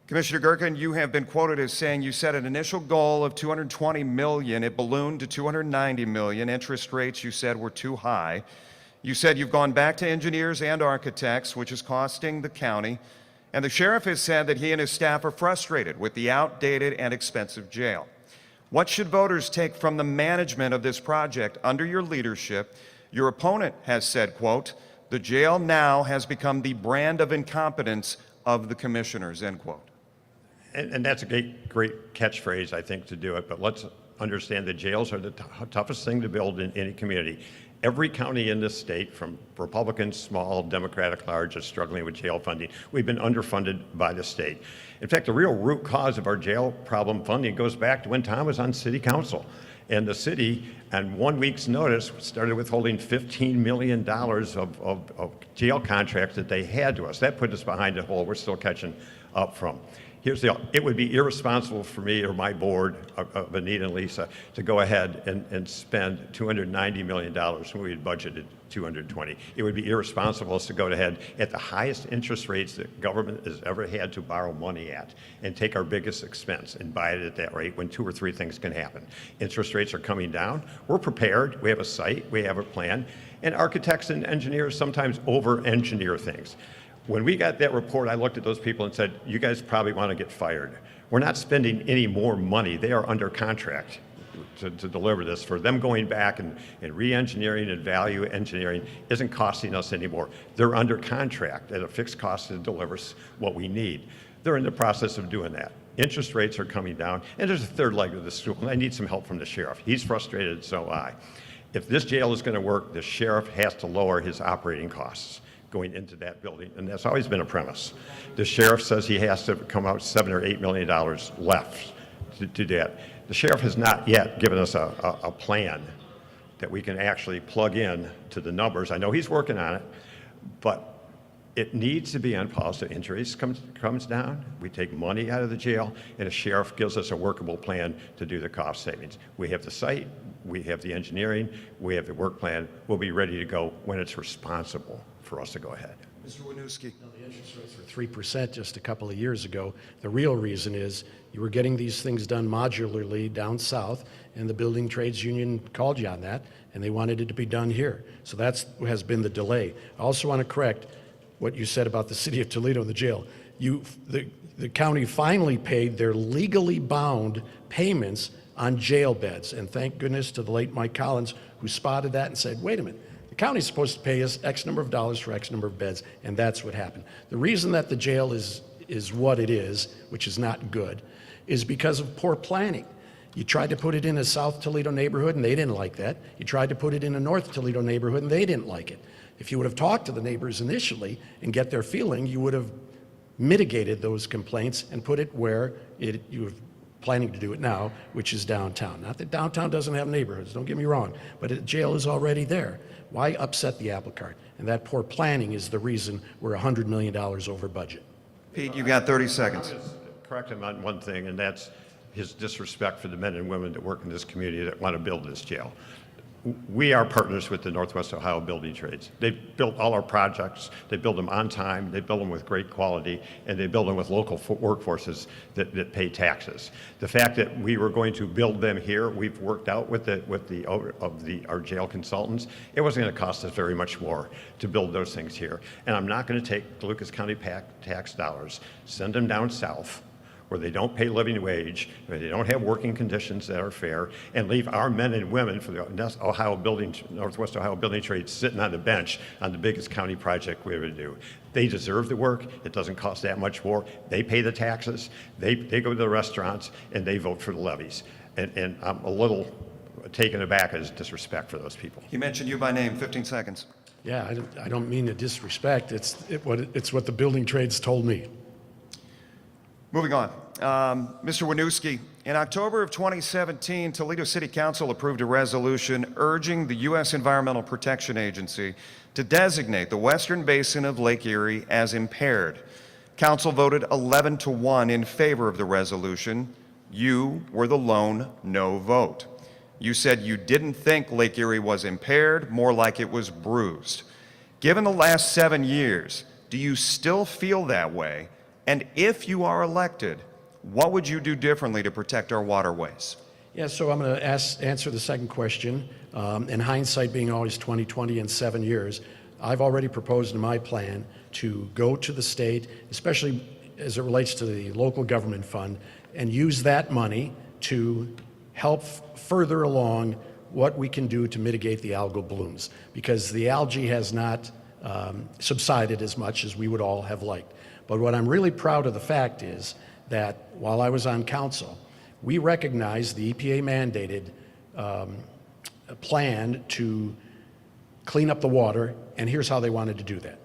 Commissioner Gerken, you have been quoted as saying you set an initial goal of $220 million. It ballooned to $290 million. Interest rates, you said, were too high. You said you've gone back to engineers and architects, which is costing the county. And the sheriff has said that he and his staff are frustrated with the outdated and expensive jail. What should voters take from the management of this project under your leadership? Your opponent has said, quote, the jail now has become the brand of incompetence of the commissioners, end quote. And that's a great catchphrase, I think, to do it. But let's understand that jails are the toughest thing to build in any community. Every county in this state, from Republican, small, Democratic, large, is struggling with jail funding. We've been underfunded by the state. In fact, the real root cause of our jail problem funding goes back to when Tom was on city council. And the city, on 1 week's notice, started withholding $15 million of jail contracts that they had to us. That put us behind the hole we're still catching up from. Here's the deal. It would be irresponsible for me or my board of Anita and Lisa to go ahead and spend $290 million when we had budgeted $220. It would be irresponsible to go ahead at the highest interest rates that government has ever had to borrow money at and take our biggest expense and buy it at that rate when 2 or 3 things can happen. Interest rates are coming down. We're prepared. We have a site. We have a plan. And architects and engineers sometimes over-engineer things. When we got that report, I looked at those people and said, you guys probably want to get fired. We're not spending any more money. They are under contract to deliver this. For them going back and re-engineering and value engineering isn't costing us anymore. They're under contract at a fixed cost to deliver us what we need. They're in the process of doing that. Interest rates are coming down, and there's a third leg of the stool, and I need some help from the sheriff. He's frustrated, so am I. If this jail is going to work, the sheriff has to lower his operating costs going into that building, and that's always been a premise. The sheriff says he has to come out $7 or $8 million left to do that. The sheriff has not yet given us a plan that we can actually plug in to the numbers. I know he's working on it, but it needs to be on pause till injuries comes down. We take money out of the jail, and the sheriff gives us a workable plan to do the cost savings. We have the site, we have the engineering, we have the work plan. We'll be ready to go when it's responsible for us to go ahead. Mr. Winooski. The interest rates were 3% just a couple of years ago. The real reason is you were getting these things done modularly down south, and the building trades union called you on that, and they wanted it to be done here. So that has been the delay. I also want to correct what you said about the city of Toledo and the jail. The county finally paid their legally bound payments on jail beds, and thank goodness to the late Mike Collins, who spotted that and said, wait a minute, The county's supposed to pay us X number of dollars for X number of beds, and that's what happened. The reason that the jail is what it is, which is not good, is because of poor planning. You tried to put it in a South Toledo neighborhood, and they didn't like that. You tried to put it in a North Toledo neighborhood, and they didn't like it. If you would have talked to the neighbors initially and get their feeling, you would have mitigated those complaints and put it where you were planning to do it now, which is downtown. Not that downtown doesn't have neighborhoods, don't get me wrong, but a jail is already there. Why upset the apple cart? And that poor planning is the reason we're $100 million over budget. Pete, you got 30 seconds. Correct him on one thing, and that's his disrespect for the men and women that work in this community that want to build this jail. We are partners with the Northwest Ohio Building Trades. They've built all our projects. They build them on time. They build them with great quality, and they build them with local workforces that pay taxes. The fact that we were going to build them here, we've worked out with our jail consultants. It wasn't going to cost us very much more to build those things here. And I'm not going to take Lucas County tax dollars, send them down south, where they don't pay living wage, where they don't have working conditions that are fair, and leave our men and women for the Northwest Ohio Building Trades sitting on the bench on the biggest county project we ever do. They deserve the work. It doesn't cost that much more. They pay the taxes. They go to the restaurants, and they vote for the levies. And I'm a little taken aback at his disrespect for those people. He mentioned you by name, 15 seconds. Yeah, I don't mean to disrespect. It's what the building trades told me. Moving on. Mr. Winooski, in October of 2017, Toledo City Council approved a resolution urging the U.S. Environmental Protection Agency to designate the western basin of Lake Erie as impaired. Council voted 11-1 in favor of the resolution. You were the lone no vote. You said you didn't think Lake Erie was impaired, more like it was bruised. Given the last 7 years, do you still feel that way? And if you are elected, what would you do differently to protect our waterways? Yeah, so I'm going to answer the second question. In hindsight being always 20/20 in 7 years, I've already proposed in my plan to go to the state, especially as it relates to the local government fund, and use that money to help further along what we can do to mitigate the algal blooms, because the algae has not subsided as much as we would all have liked. But what I'm really proud of the fact is that while I was on council, we recognized the EPA mandated plan to clean up the water, and here's how they wanted to do that.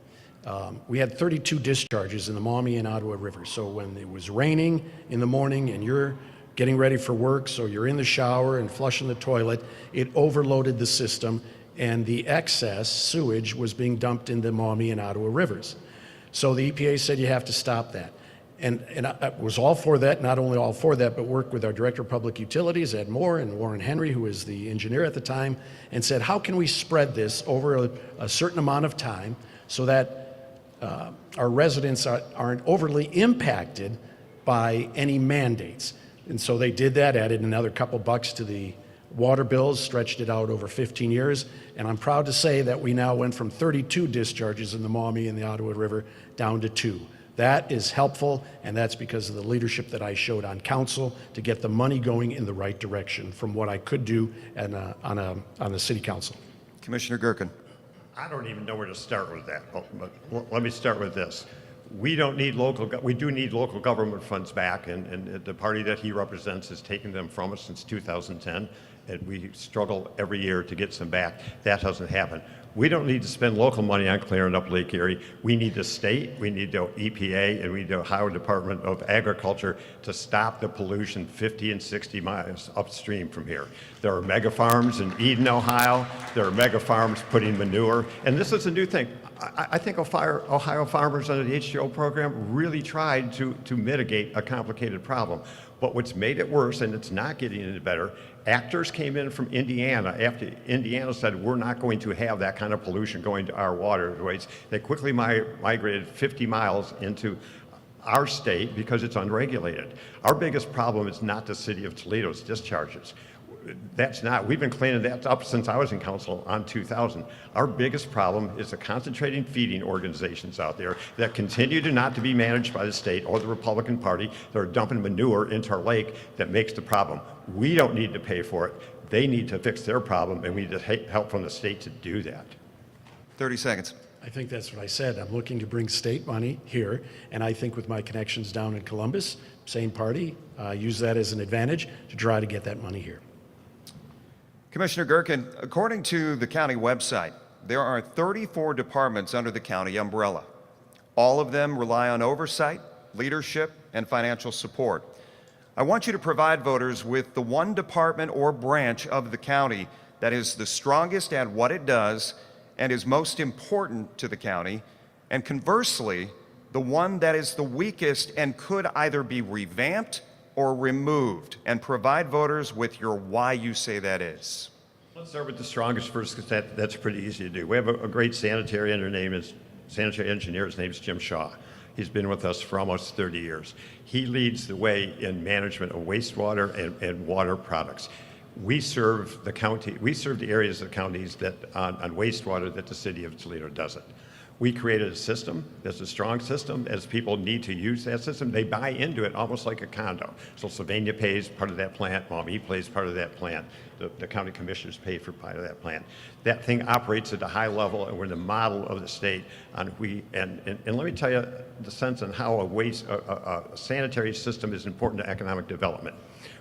We had 32 discharges in the Maumee and Ottawa River. So when it was raining in the morning and you're getting ready for work, so you're in the shower and flushing the toilet, it overloaded the system, and the excess sewage was being dumped into Maumee and Ottawa rivers. So the EPA said you have to stop that. And I was all for that, not only all for that, but worked with our Director of Public Utilities, Ed Moore, and Warren Henry, who was the engineer at the time, and said, how can we spread this over a certain amount of time so that our residents aren't overly impacted by any mandates? And so they did that, added another couple bucks to the water bills, stretched it out over 15 years, and I'm proud to say that we now went from 32 discharges in the Maumee and the Ottawa River down to 2. That is helpful, and that's because of the leadership that I showed on council to get the money going in the right direction from what I could do on the city council. Commissioner Gerken. I don't even know where to start with that, but let me start with this. We do need local government funds back, and the party that he represents has taken them from us since 2010, and we struggle every year to get some back. That doesn't happen. We don't need to spend local money on clearing up Lake Erie. We need the state, we need the EPA, and we need the Ohio Department of Agriculture to stop the pollution 50 and 60 miles upstream from here. There are mega farms in Eden, Ohio. There are mega farms putting manure, and this is a new thing. I think Ohio farmers under the H2O program really tried to mitigate a complicated problem. But what's made it worse, and it's not getting any better, actors came in from Indiana after Indiana said we're not going to have that kind of pollution going to our waterways. They quickly migrated 50 miles into our state because it's unregulated. Our biggest problem is not the city of Toledo's discharges. We've been cleaning that up since I was in council on 2000. Our biggest problem is the concentrating feeding organizations out there that continue to not to be managed by the state or the Republican Party. They're dumping manure into our lake that makes the problem. We don't need to pay for it. They need to fix their problem, and we need help from the state to do that. 30 seconds. I think that's what I said. I'm looking to bring state money here, and I think with my connections down in Columbus, same party, use that as an advantage to try to get that money here. Commissioner Gerken, according to the county website, there are 34 departments under the county umbrella. All of them rely on oversight, leadership, and financial support. I want you to provide voters with the one department or branch of the county that is the strongest at what it does and is most important to the county, and conversely, the one that is the weakest and could either be revamped or removed, and provide voters with your why you say that is. Let's start with the strongest first, because that's pretty easy to do. We have a great sanitary engineer. His name's Jim Shaw. He's been with us for almost 30 years. He leads the way in management of wastewater and water products. We serve the county, we serve the areas of the counties that on wastewater that the city of Toledo doesn't. We created a system that's a strong system. As people need to use that system, they buy into it almost like a condo. So Sylvania pays part of that plant, Maumee pays part of that plant, the county commissioners pay for part of that plant. That thing operates at a high level, and we're the model of the state. And let me tell you the sense on how a sanitary system is important to economic development.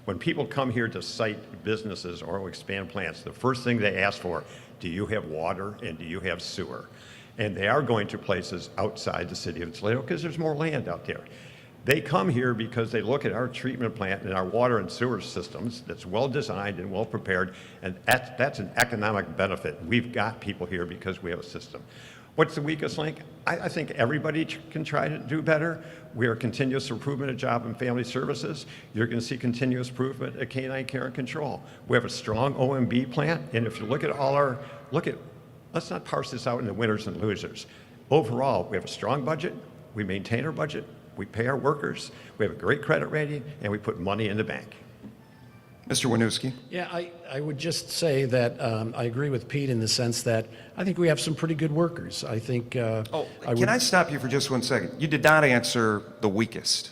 When people come here to site businesses or expand plants, the first thing they ask for, do you have water and do you have sewer? And they are going to places outside the city of Toledo because there's more land out there. They come here because they look at our treatment plant and our water and sewer systems that's well designed and well prepared, and that's an economic benefit. We've got people here because we have a system. What's the weakest link? I think everybody can try to do better. We are continuous improvement at Job and Family Services. You're going to see continuous improvement at Canine Care and Control. We have a strong OMB plant, and if you look at let's not parse this out into winners and losers. Overall, we have a strong budget, we maintain our budget, we pay our workers, we have a great credit rating, and we put money in the bank. Mr. Winooski. Yeah, I would just say that I agree with Pete in the sense that I think we have some pretty good workers. I think. Can I stop you for just 1 second? You did not answer the weakest.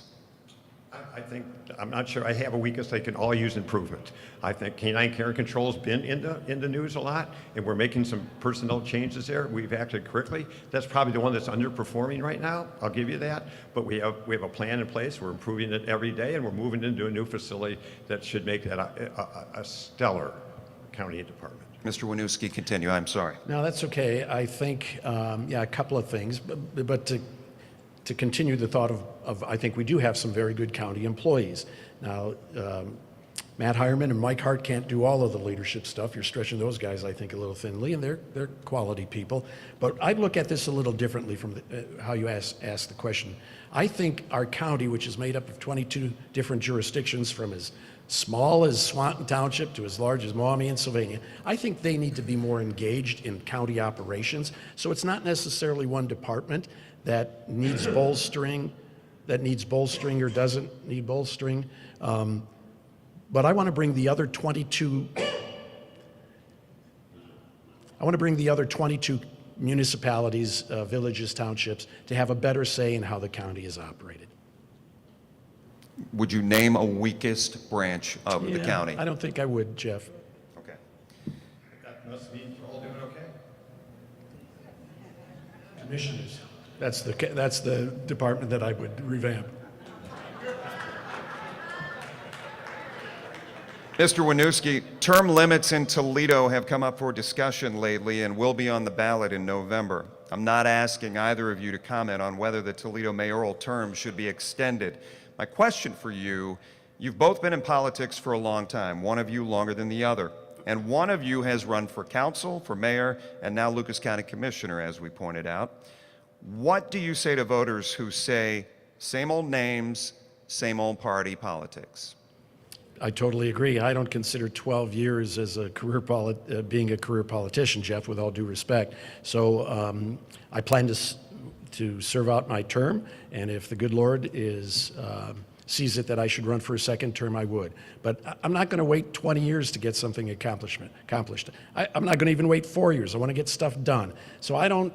I'm not sure I have a weakness. They can all use improvement. I think Canine Care and Control has been in the news a lot, and we're making some personnel changes there. We've acted quickly. That's probably the one that's underperforming right now. I'll give you that. But we have a plan in place. We're improving it every day, and we're moving into a new facility that should make that a stellar county department. Mr. Winooski, continue. I'm sorry. No, that's okay. I think, a couple of things, but to continue the thought of I think we do have some very good county employees. Now, Matt Hireman and Mike Hart can't do all of the leadership stuff. You're stretching those guys, I think, a little thinly, and they're quality people. But I'd look at this a little differently from how you asked the question. I think our county, which is made up of 22 different jurisdictions, from as small as Swanton Township to as large as Maumee and Sylvania, I think they need to be more engaged in county operations. So it's not necessarily one department that needs bolstering, or doesn't need bolstering. But I want to bring the other 22. I want to bring the other 22 municipalities, villages, townships to have a better say in how the county is operated. Would you name a weakest branch of the county? I don't think I would, Jeff. Okay. That must mean we're all doing okay. Commissioners. That's the department that I would revamp. Mr. Winooski, term limits in Toledo have come up for discussion lately and will be on the ballot in November. I'm not asking either of you to comment on whether the Toledo mayoral term should be extended. My question for you, you've both been in politics for a long time, one of you longer than the other, and one of you has run for council, for mayor, and now Lucas County Commissioner, as we pointed out. What do you say to voters who say, same old names, same old party politics? I totally agree. I don't consider 12 years as a being a career politician, Jeff, with all due respect. So I plan to serve out my term, and if the good Lord sees it that I should run for a second term, I would. But I'm not going to wait 20 years to get something accomplished. I'm not going to even wait 4 years. I want to get stuff done. So I don't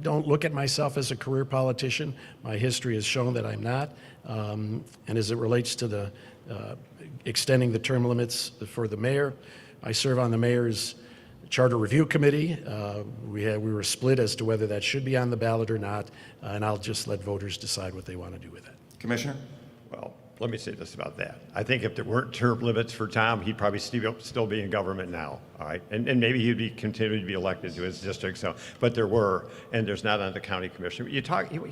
look at myself as a career politician. My history has shown that I'm not. And as it relates to the extending the term limits for the mayor, I serve on the mayor's Charter Review Committee. We were split as to whether that should be on the ballot or not, and I'll just let voters decide what they want to do with it. Commissioner? Well, let me say this about that. I think if there weren't term limits for Tom, he'd probably still be in government now, all right? And maybe he'd be continuing to be elected to his district, so, but there were, and there's not on the county commission. He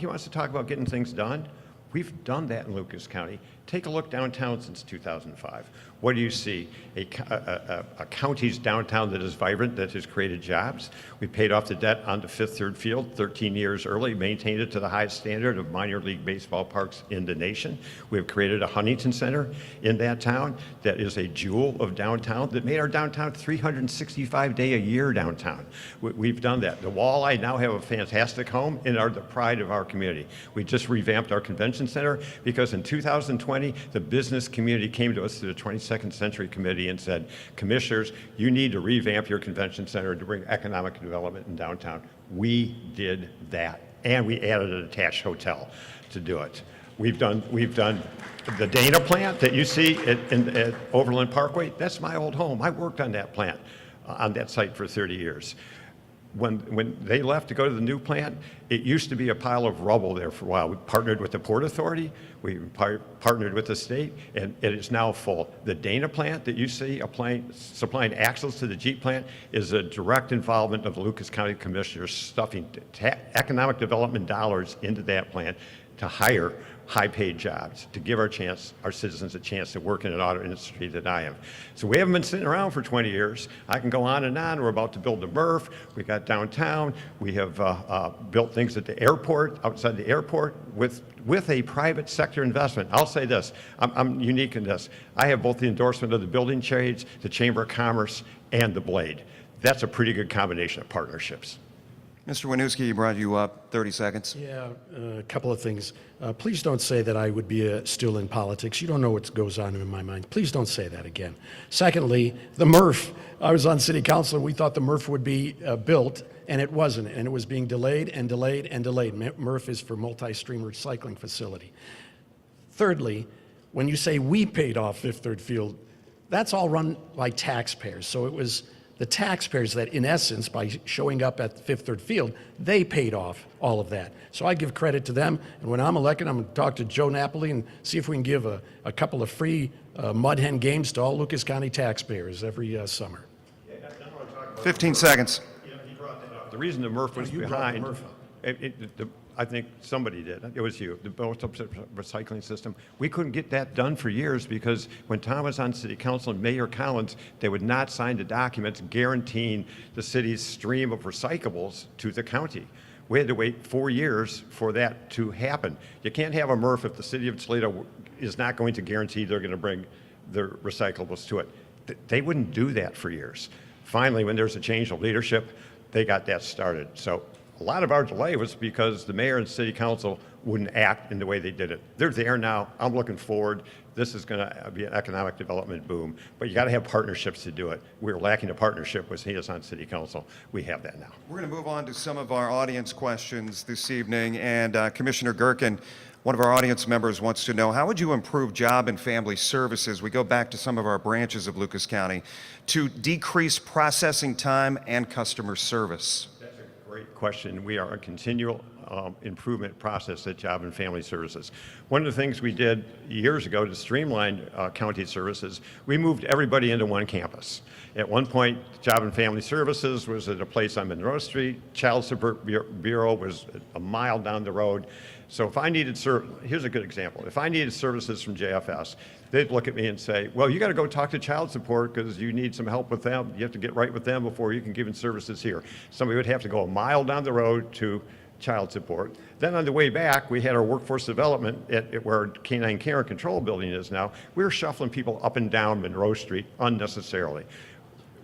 wants to talk about getting things done. We've done that in Lucas County. Take a look downtown since 2005. What do you see? A county's downtown that is vibrant, that has created jobs. We paid off the debt on the Fifth Third Field 13 years early, maintained it to the highest standard of minor league baseball parks in the nation. We have created a Huntington Center in that town that is a jewel of downtown that made our downtown 365-day-a-year downtown. We've done that. The Walleye now have a fantastic home and are the pride of our community. We just revamped our convention center because in 2020, the business community came to us through the 22nd Century Committee and said, Commissioners, you need to revamp your convention center to bring economic development in downtown. We did that, and we added an attached hotel to do it. We've done the Dana plant that you see at Overland Parkway. That's my old home. I worked on that plant, on that site for 30 years. When they left to go to the new plant, it used to be a pile of rubble there for a while. We partnered with the Port Authority, we partnered with the state, and it is now full. The Dana plant that you see supplying axles to the Jeep plant is a direct involvement of the Lucas County Commissioners stuffing economic development dollars into that plant to hire high-paid jobs, to give our citizens a chance to work in an auto industry that I am. So we haven't been sitting around for 20 years. I can go on and on. We're about to build the MRF. We got downtown. We have built things at the airport, outside the airport, with a private sector investment. I'll say this, I'm unique in this. I have both the endorsement of the building trades, the Chamber of Commerce, and the Blade. That's a pretty good combination of partnerships. Mr. Winooski brought you up. 30 seconds. Yeah, a couple of things. Please don't say that I would be still in politics. You don't know what goes on in my mind. Please don't say that again. Secondly, the MRF. I was on city council and we thought the MRF would be built, and it wasn't, and it was being delayed and delayed and delayed. MRF is for multi-stream recycling facility. Thirdly, when you say we paid off Fifth Third Field, that's all run by taxpayers. So it was the taxpayers that, in essence, by showing up at Fifth Third Field, they paid off all of that. So I give credit to them, and when I'm elected, I'm going to talk to Joe Napoli and see if we can give a couple of free mud hen games to all Lucas County taxpayers every summer. 15 seconds. You know, he brought that up. The reason the MRF was You brought behind, the MRF up. I think somebody did. It was you, the recycling system. We couldn't get that done for years because when Tom was on city council and Mayor Collins, they would not sign the documents guaranteeing the city's stream of recyclables to the county. We had to wait 4 years for that to happen. You can't have a MRF if the city of Toledo is not going to guarantee they're going to bring their recyclables to it. They wouldn't do that for years. Finally, when there's a change of leadership, they got that started. So a lot of our delay was because the mayor and city council wouldn't act in the way they did it. They're there now. I'm looking forward. This is going to be an economic development boom, but you got to have partnerships to do it. We were lacking a partnership with he is on city council. We have that now. We're going to move on to some of our audience questions this evening, and Commissioner Gerken, one of our audience members wants to know, how would you improve job and family services? We go back to some of our branches of Lucas County to decrease processing time and customer service. Great question. We are a continual improvement process at Job and Family Services. One of the things we did years ago to streamline county services, we moved everybody into one campus. At one point, Job and Family Services was at a place on Monroe Street. Child Support Bureau was a mile down the road. So if I needed here's a good example. If I needed services from JFS, they'd look at me and say, well, you got to go talk to child support because you need some help with them. You have to get right with them before you can give them services here. Somebody would have to go a mile down the road to child support. Then on the way back, we had our workforce development at where Canine Care and Control building is now. We were shuffling people up and down Monroe Street unnecessarily.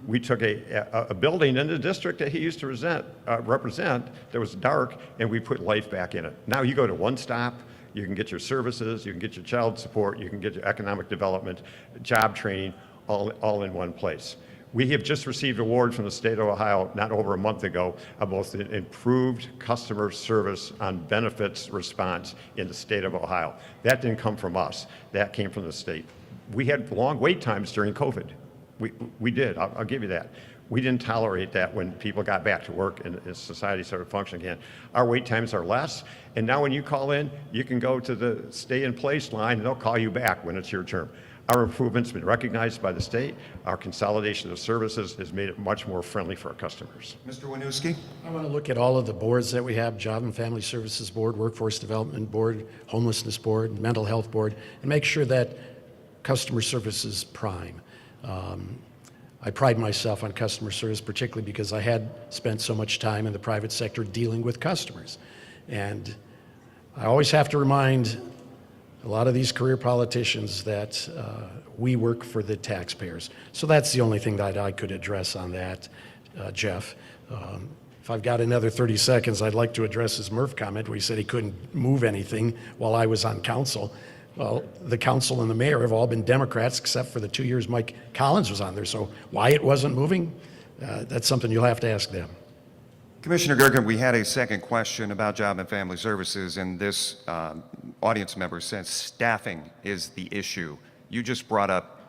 We took a building in the district that he used to represent that was dark, and we put life back in it. Now you go to one stop, you can get your services, you can get your child support, you can get your economic development, job training, all in one place. We have just received awards from the state of Ohio not over a month ago about the improved customer service on benefits response in the state of Ohio. That didn't come from us, that came from the state. We had long wait times during COVID. We did, I'll give you that. We didn't tolerate that when people got back to work and society started functioning again. Our wait times are less, and now when you call in, you can go to the stay in place line and they'll call you back when it's your turn. Our improvement's been recognized by the state. Our consolidation of services has made it much more friendly for our customers. Mr. Winooski? I want to look at all of the boards that we have, Job and Family Services Board, Workforce Development Board, Homelessness Board, Mental Health Board, and make sure that customer service is prime. I pride myself on customer service, particularly because I had spent so much time in the private sector dealing with customers. And I always have to remind a lot of these career politicians that we work for the taxpayers. So that's the only thing that I could address on that, Jeff. If I've got another 30 seconds, I'd like to address his Murph comment where he said he couldn't move anything while I was on council. Well, the council and the mayor have all been Democrats except for the 2 years Mike Collins was on there. So why it wasn't moving, that's something you'll have to ask them. Commissioner Gergen, we had a second question about Job and Family Services, and this audience member says staffing is the issue. You just brought up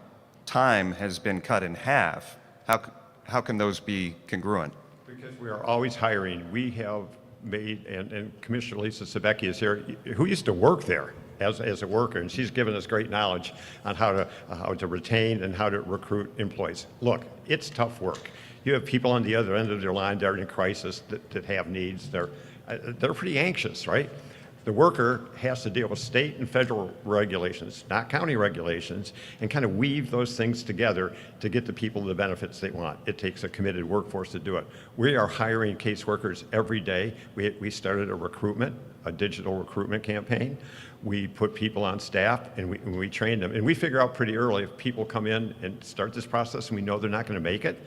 time has been cut in half. How can those be congruent? Because we are always hiring. We have made, and Commissioner Lisa Sebecki is here, who used to work there as a worker, and she's given us great knowledge on how to retain and how to recruit employees. Look, it's tough work. You have people on the other end of their line that are in crisis that have needs. They're pretty anxious, right? The worker has to deal with state and federal regulations, not county regulations, and kind of weave those things together to get the people the benefits they want. It takes a committed workforce to do it. We are hiring caseworkers every day. We started a digital recruitment campaign. We put people on staff and we train them. And we figure out pretty early if people come in and start this process and we know they're not going to make it,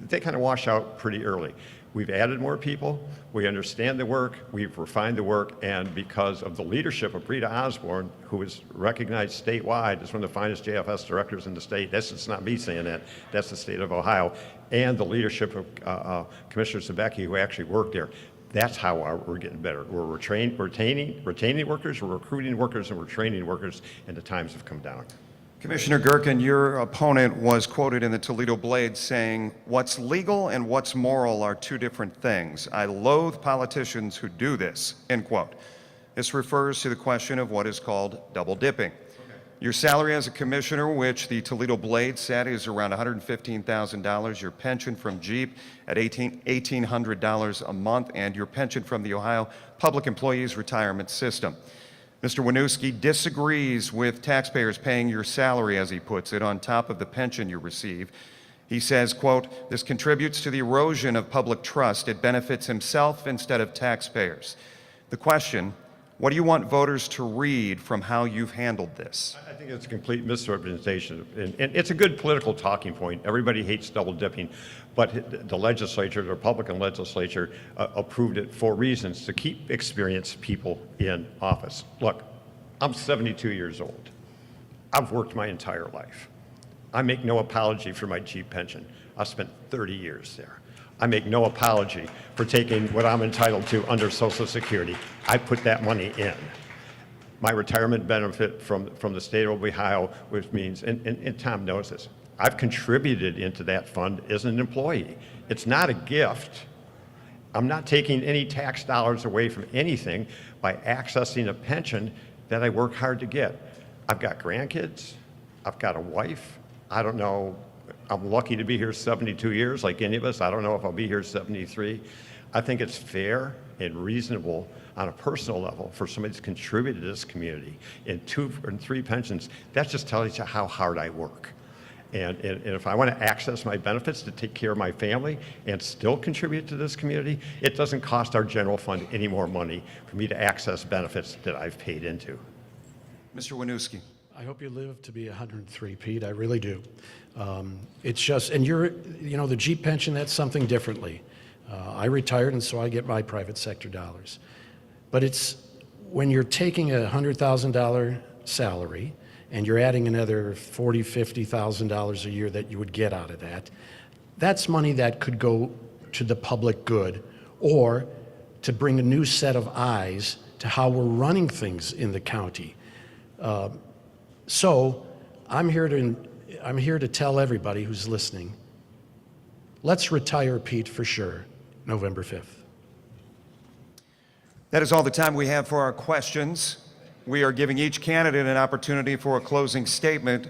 they kind of wash out pretty early. We've added more people, we understand the work, we've refined the work, and because of the leadership of Brita Osborne, who is recognized statewide as one of the finest JFS directors in the state, that's just not me saying that, that's the state of Ohio, and the leadership of Commissioner Sebecki, who actually worked there, that's how we're getting better. We're retaining workers, we're recruiting workers, and we're training workers, and the times have come down. Commissioner Gerken, your opponent was quoted in the Toledo Blade saying, "What's legal and what's moral are two different things. I loathe politicians who do this," end quote. This refers to the question of what is called double dipping. Your salary as a commissioner, which the Toledo Blade said is around $115,000, your pension from Jeep at $1,800 a month, and your pension from the Ohio Public Employees Retirement System. Mr. Winooski disagrees with taxpayers paying your salary, as he puts it, on top of the pension you receive. He says, quote, "This contributes to the erosion of public trust. It benefits himself instead of taxpayers." The question, what do you want voters to read from how you've handled this? I think it's a complete misrepresentation, and it's a good political talking point. Everybody hates double dipping, but the legislature, the Republican legislature, approved it for reasons to keep experienced people in office. Look, I'm 72 years old. I've worked my entire life. I make no apology for my Jeep pension. I spent 30 years there. I make no apology for taking what I'm entitled to under Social Security. I put that money in. My retirement benefit from the state of Ohio, which means, and Tom knows this, I've contributed into that fund as an employee. It's not a gift. I'm not taking any tax dollars away from anything by accessing a pension that I work hard to get. I've got grandkids. I've got a wife. I don't know. I'm lucky to be here 72 years, like any of us. I don't know if I'll be here 73. I think it's fair and reasonable on a personal level for somebody that's contributed to this community in 2 and 3 pensions. That just tells you how hard I work. And if I want to access my benefits to take care of my family and still contribute to this community, it doesn't cost our general fund any more money for me to access benefits that I've paid into. Mr. Winooski. I hope you live to be 103, Pete. I really do. It's just, and the Jeep pension, that's something differently. I retired, and so I get my private sector dollars. But it's when you're taking a $100,000 salary and you're adding another $40,000, $50,000 a year that you would get out of that, that's money that could go to the public good or to bring a new set of eyes to how we're running things in the county. So I'm here to tell everybody who's listening, Let's retire Pete for sure, November 5th. That is all the time we have for our questions. We are giving each candidate an opportunity for a closing statement.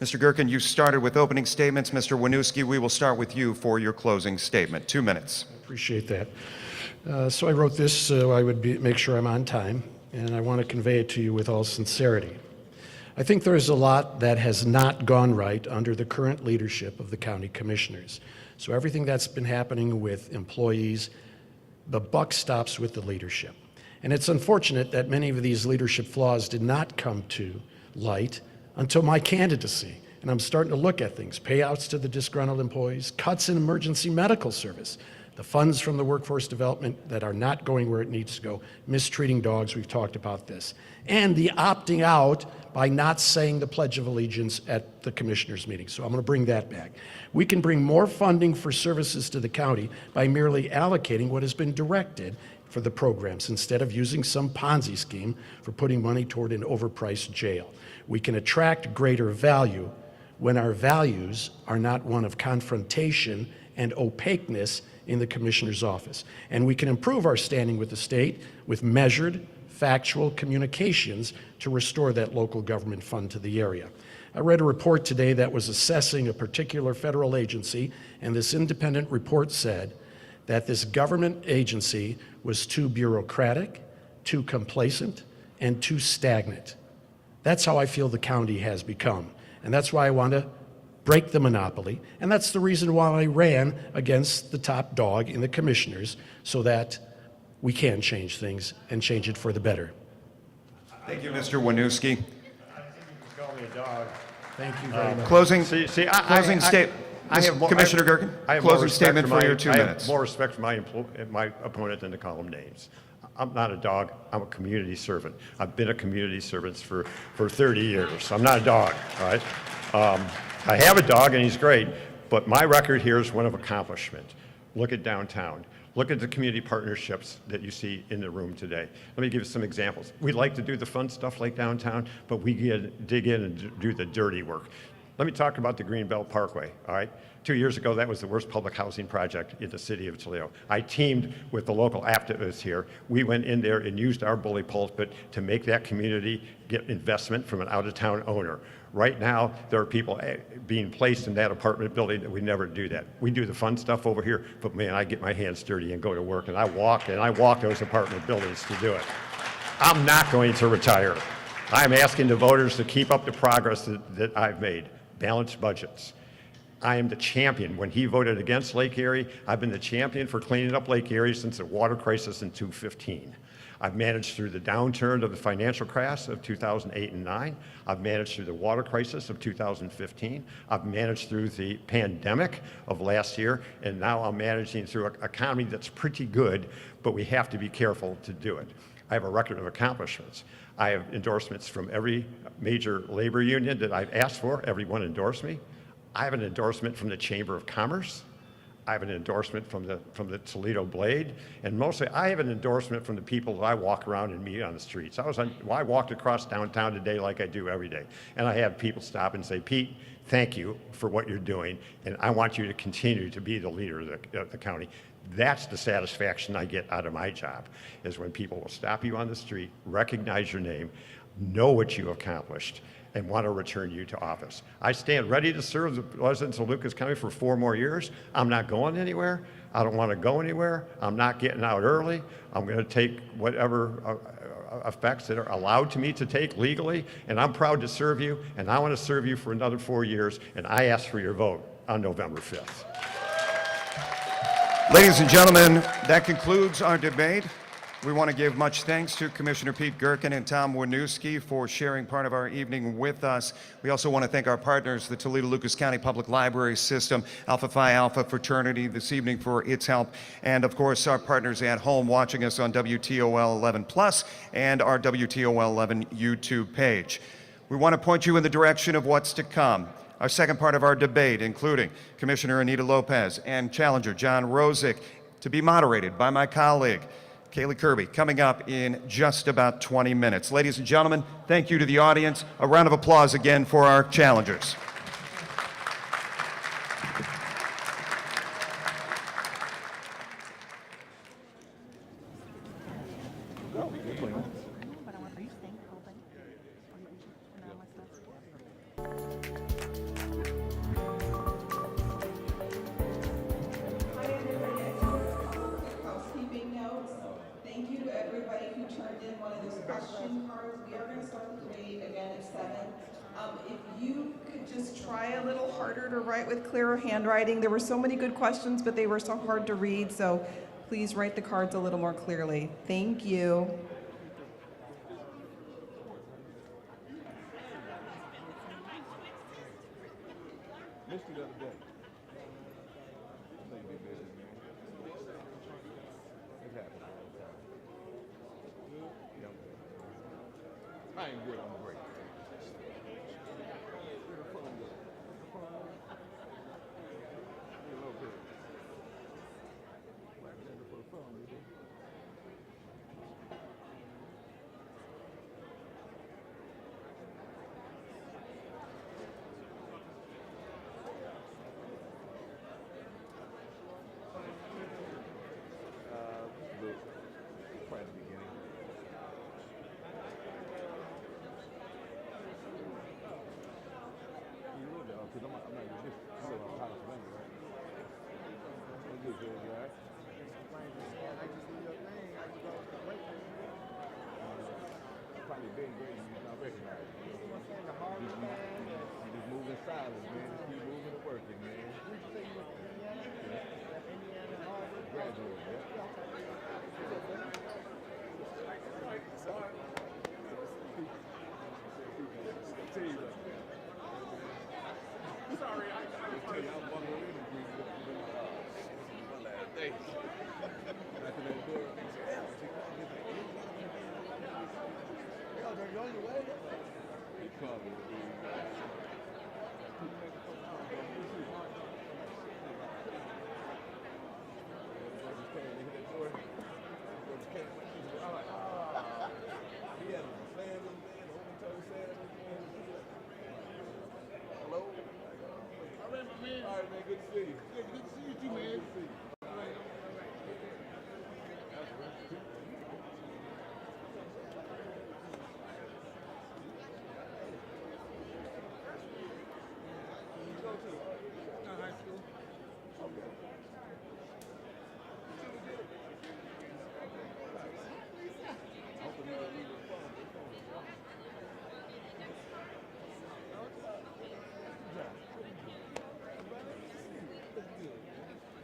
Mr. Gerken, you started with opening statements. Mr. Winooski, we will start with you for your closing statement. 2 minutes. Appreciate that. So I wrote this so I would make sure I'm on time, and I want to convey it to you with all sincerity. I think there is a lot that has not gone right under the current leadership of the county commissioners. So everything that's been happening with employees, the buck stops with the leadership. And it's unfortunate that many of these leadership flaws did not come to light until my candidacy. And I'm starting to look at things, payouts to the disgruntled employees, cuts in emergency medical service, the funds from the workforce development that are not going where it needs to go, mistreating dogs, we've talked about this, and the opting out by not saying the Pledge of Allegiance at the commissioners' meeting. So I'm going to bring that back. We can bring more funding for services to the county by merely allocating what has been directed for the programs instead of using some Ponzi scheme for putting money toward an overpriced jail. We can attract greater value when our values are not one of confrontation and opaqueness in the commissioner's office. And we can improve our standing with the state with measured, factual communications to restore that local government fund to the area. I read a report today that was assessing a particular federal agency, and this independent report said that this government agency was too bureaucratic, too complacent, and too stagnant. That's how I feel the county has become. And that's why I want to break the monopoly. And that's the reason why I ran against the top dog in the commissioners, so that we can change things and change it for the better. Thank you, Mr. Winooski. Call me a dog. Thank you very much. Closing I statement. Commissioner Gerken, I have more closing respect statement for your 2 I minutes. have more respect for my opponent than to call him names. I'm not a dog. I'm a community servant. I've been a community servant for 30 years. I'm not a dog, all right? I have a dog, and he's great, but my record here is one of accomplishment. Look at downtown. Look at the community partnerships that you see in the room today. Let me give you some examples. We like to do the fun stuff like downtown, but we dig in and do the dirty work. Let me talk about the Greenbelt Parkway, all right? 2 years ago, that was the worst public housing project in the city of Toledo. I teamed with the local activists here. We went in there and used our bully pulpit to make that community get investment from an out-of-town owner. Right now, there are people being placed in that apartment building that we never do that. We do the fun stuff over here, but man, I get my hands dirty and go to work, and I walk those apartment buildings to do it. I'm not going to retire. I'm asking the voters to keep up the progress that I've made. Balanced budgets. I am the champion. When he voted against Lake Erie, I've been the champion for cleaning up Lake Erie since the water crisis in 2015. I've managed through the downturn of the financial crash of 2008 and 9. I've managed through the water crisis of 2015. I've managed through the pandemic of last year, and now I'm managing through an economy that's pretty good, but we have to be careful to do it. I have a record of accomplishments. I have endorsements from every major labor union that I've asked for. Everyone endorsed me. I have an endorsement from the Chamber of Commerce. I have an endorsement from the Toledo Blade, and mostly I have an endorsement from the people that I walk around and meet on the streets. I walked across downtown today like I do every day, and I have people stop and say, Pete, thank you for what you're doing, and I want you to continue to be the leader of the county. That's the satisfaction I get out of my job, is when people will stop you on the street, recognize your name, know what you accomplished, and want to return you to office. I stand ready to serve the residents of Lucas County for 4 more years. I'm not going anywhere. I don't want to go anywhere. I'm not getting out early. I'm going to take whatever effects that are allowed to me to take legally, and I'm proud to serve you, and I want to serve you for another 4 years, and I ask for your vote on November 5th. Ladies and gentlemen, that concludes our debate. We want to give much thanks to Commissioner Pete Gerken and Tom Winooski for sharing part of our evening with us. We also want to thank our partners, the Toledo-Lucas County Public Library System, Alpha Phi Alpha Fraternity this evening for its help, and of course our partners at home watching us on WTOL 11 Plus and our WTOL 11 YouTube page. We want to point you in the direction of what's to come. Our second part of our debate, including Commissioner Anita Lopez and Challenger John Rosick, to be moderated by my colleague, Caylee Kirby, coming up in just about 20 minutes. Ladies and gentlemen, thank you to the audience. A round of applause again for our challengers. If you could just try a little harder to write with clearer handwriting. There were so many good questions, but they were so hard to read, so please write the cards a little more clearly. Thank you. Missed you the other day. I know you be busy, man. It happens all the time. Yeah, I'm good. I ain't good, I'm great. Where the phone go? The phone? You know, good. Like, never put a phone, did you? Look, right at the beginning. You know that, because I'm not even this. I'm still on College Money, right? What's good, Kirby, all right? Probably been great, you not recognize it. You just moving silence, man. Just keep moving and working, man. Graduate, yeah. Sorry, I tell you, I'm one more interview. One last day. After that door, you're on your way? He called me. He had a sandals, man, open-toe sandals, man. Hello? All right, my man. All right, man, good to see you. Yeah, good to see you too, man. Good to see you. All right. That's right. You go to high school? Okay.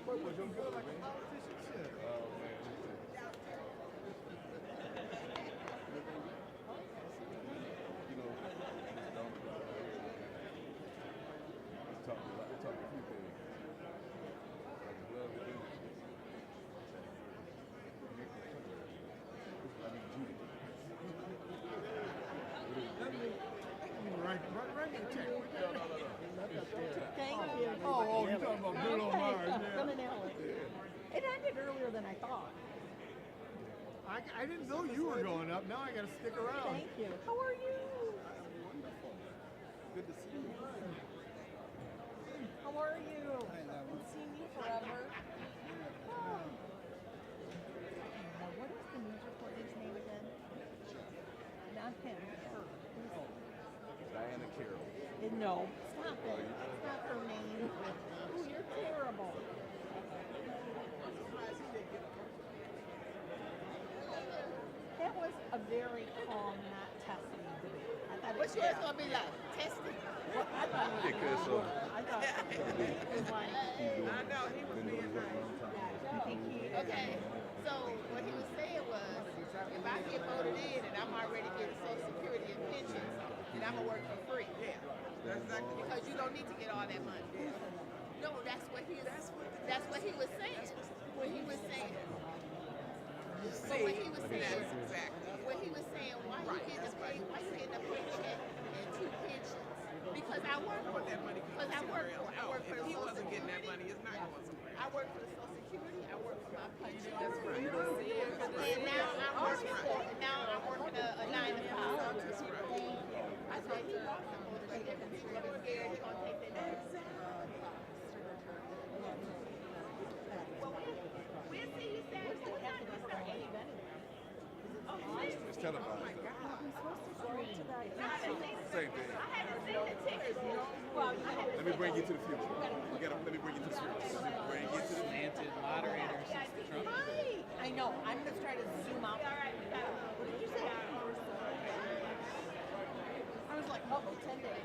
What was your good like a politician shit? Oh man. You know, don't talk a few things. I love to do. Right in the check. Thank you. Oh, you're talking about good on Mars. It ended earlier than I thought. I didn't know you were going up. Now I got to stick around. Thank you. How are you? Good to see you. How are you? Haven't seen you forever. Oh. Now, what is the news reporter's name again? Not him. Her. Diana Carroll. No, stop it. It's not her name. Oh, you're terrible. That was a very calm, not testing debate. I thought What's yours gonna be like? Testing? I thought it Because it was like, I know he was being nice. Okay, so what he was saying was, if I get voted in and I'm already getting Social Security and pensions, then I'm gonna work for free. Yeah, that's exactly. Because you don't need to get all that money. No, that's what he was saying. What he was saying. So what he was saying, what he was saying, why you getting a paycheck and 2 pensions? Because I work for that money. Because I work for the Social Security. Getting that money, it's not going somewhere. I work for the Social Security. I work for my pension. That's right. And now I'm working a 9 to 5. That's right. I said he walked on both like different people that are scared he gonna take their next. Well, we'll see you Saturday. What time do we start eating? Just tell them about it. Same thing. I haven't seen the tickets. Let me bring you to the future. Let me bring you to the future. Bring you to the Planted moderators since the Trump. hi. I know. I'm going to try to zoom out. What did you say? I was like, 10 days.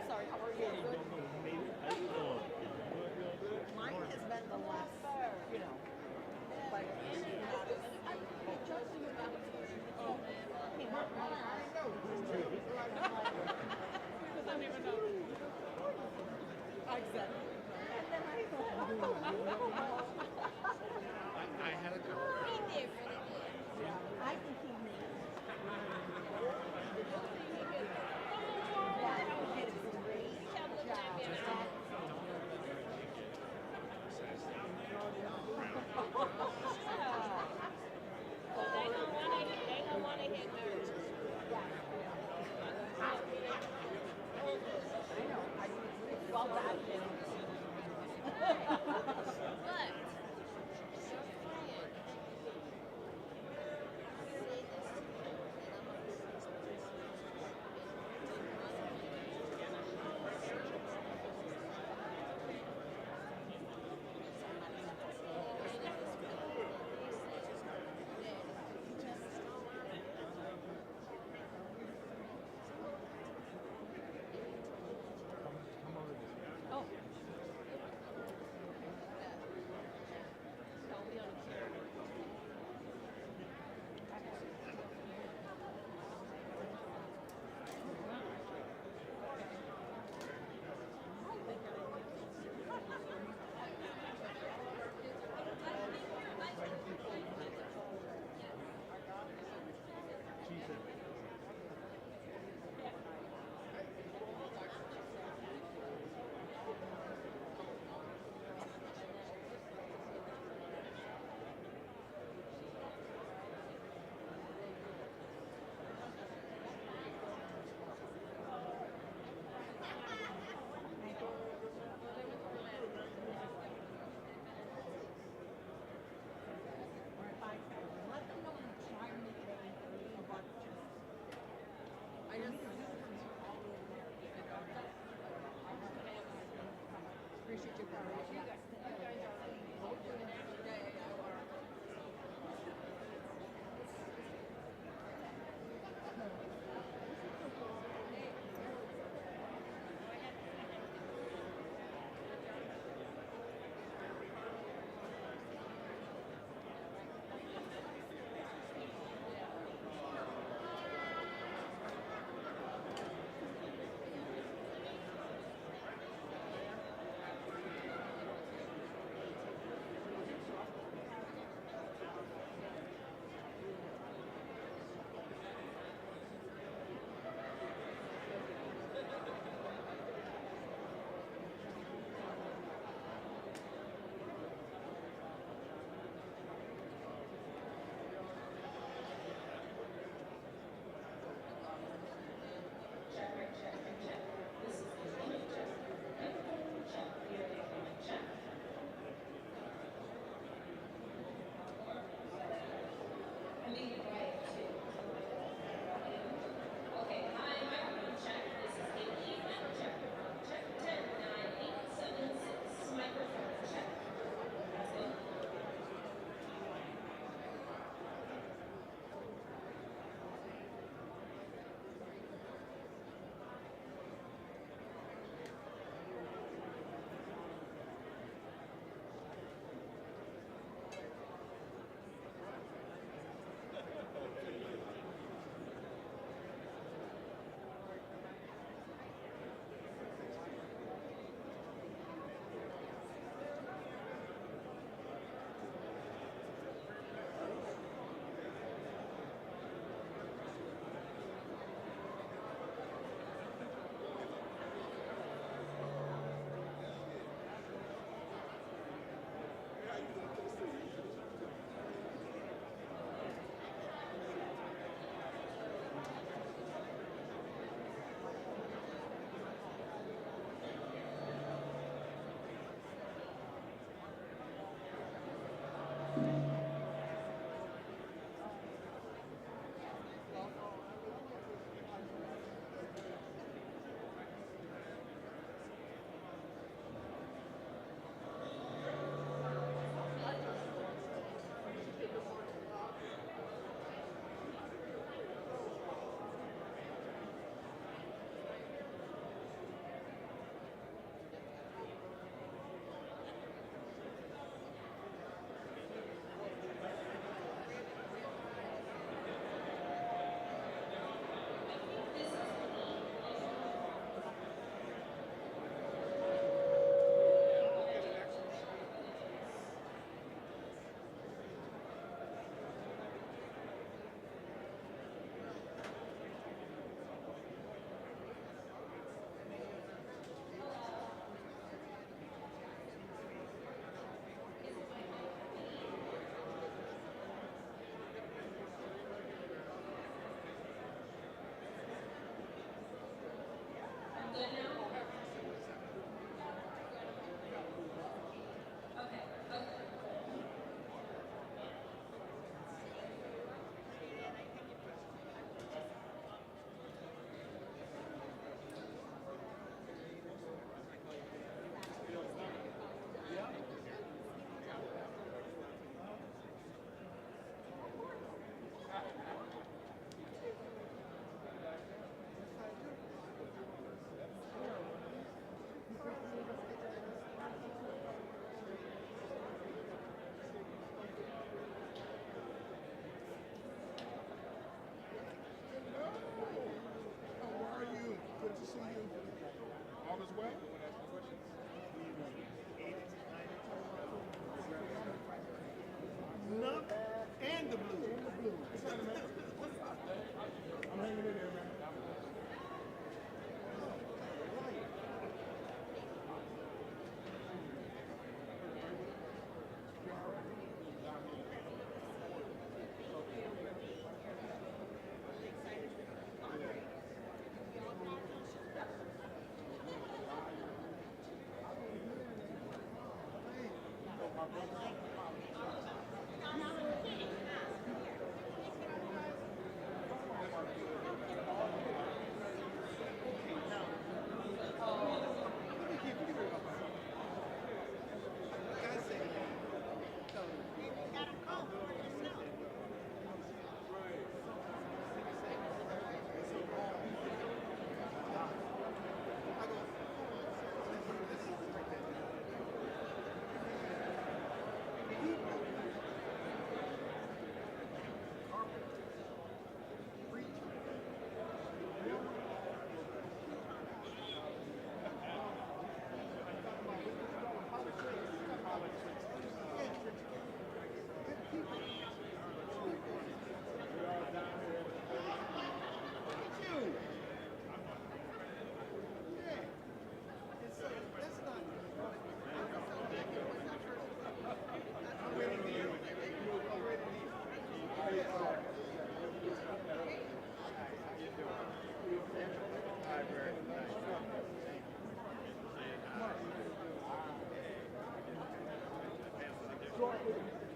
Sorry, how are you? Mine has been the last, you know, like, not as. Exactly. And then I thought, I had a couple. I think he needs. They don't want to hit nerves. Well, that But appreciate your courage.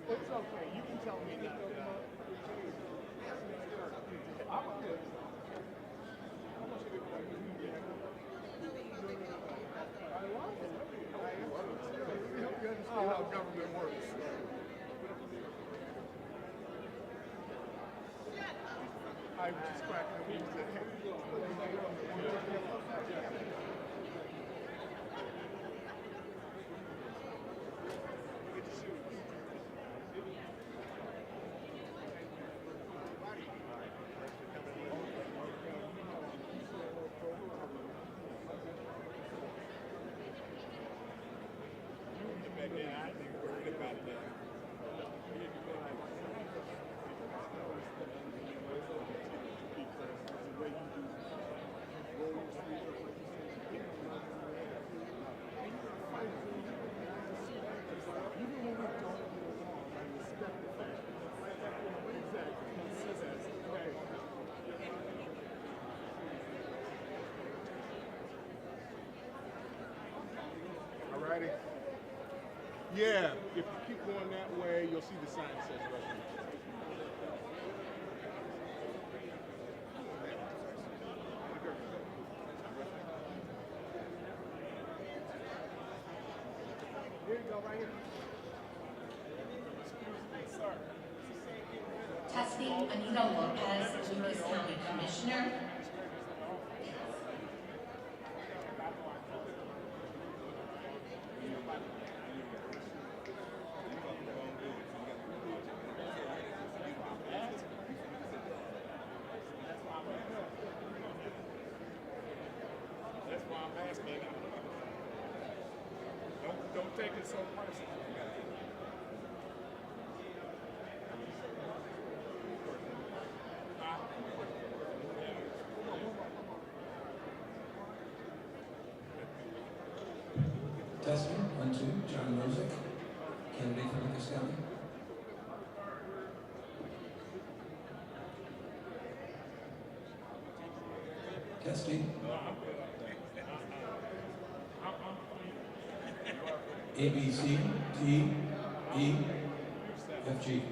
It's okay. You can tell me that. I'm good. You understand how government works. I'm just cracking the music. Alrighty. Yeah, if you keep going that way, you'll see the sign that says restaurant. Here you go, right here. Excuse me, sir. Testing, Anita Lopez, Lucas County Commissioner. That's why I'm asking. Don't take it so personal. Testing, 1, 2, John Mosick, candidate for Lucas County. Testing. A, B, C, D, E, F, G.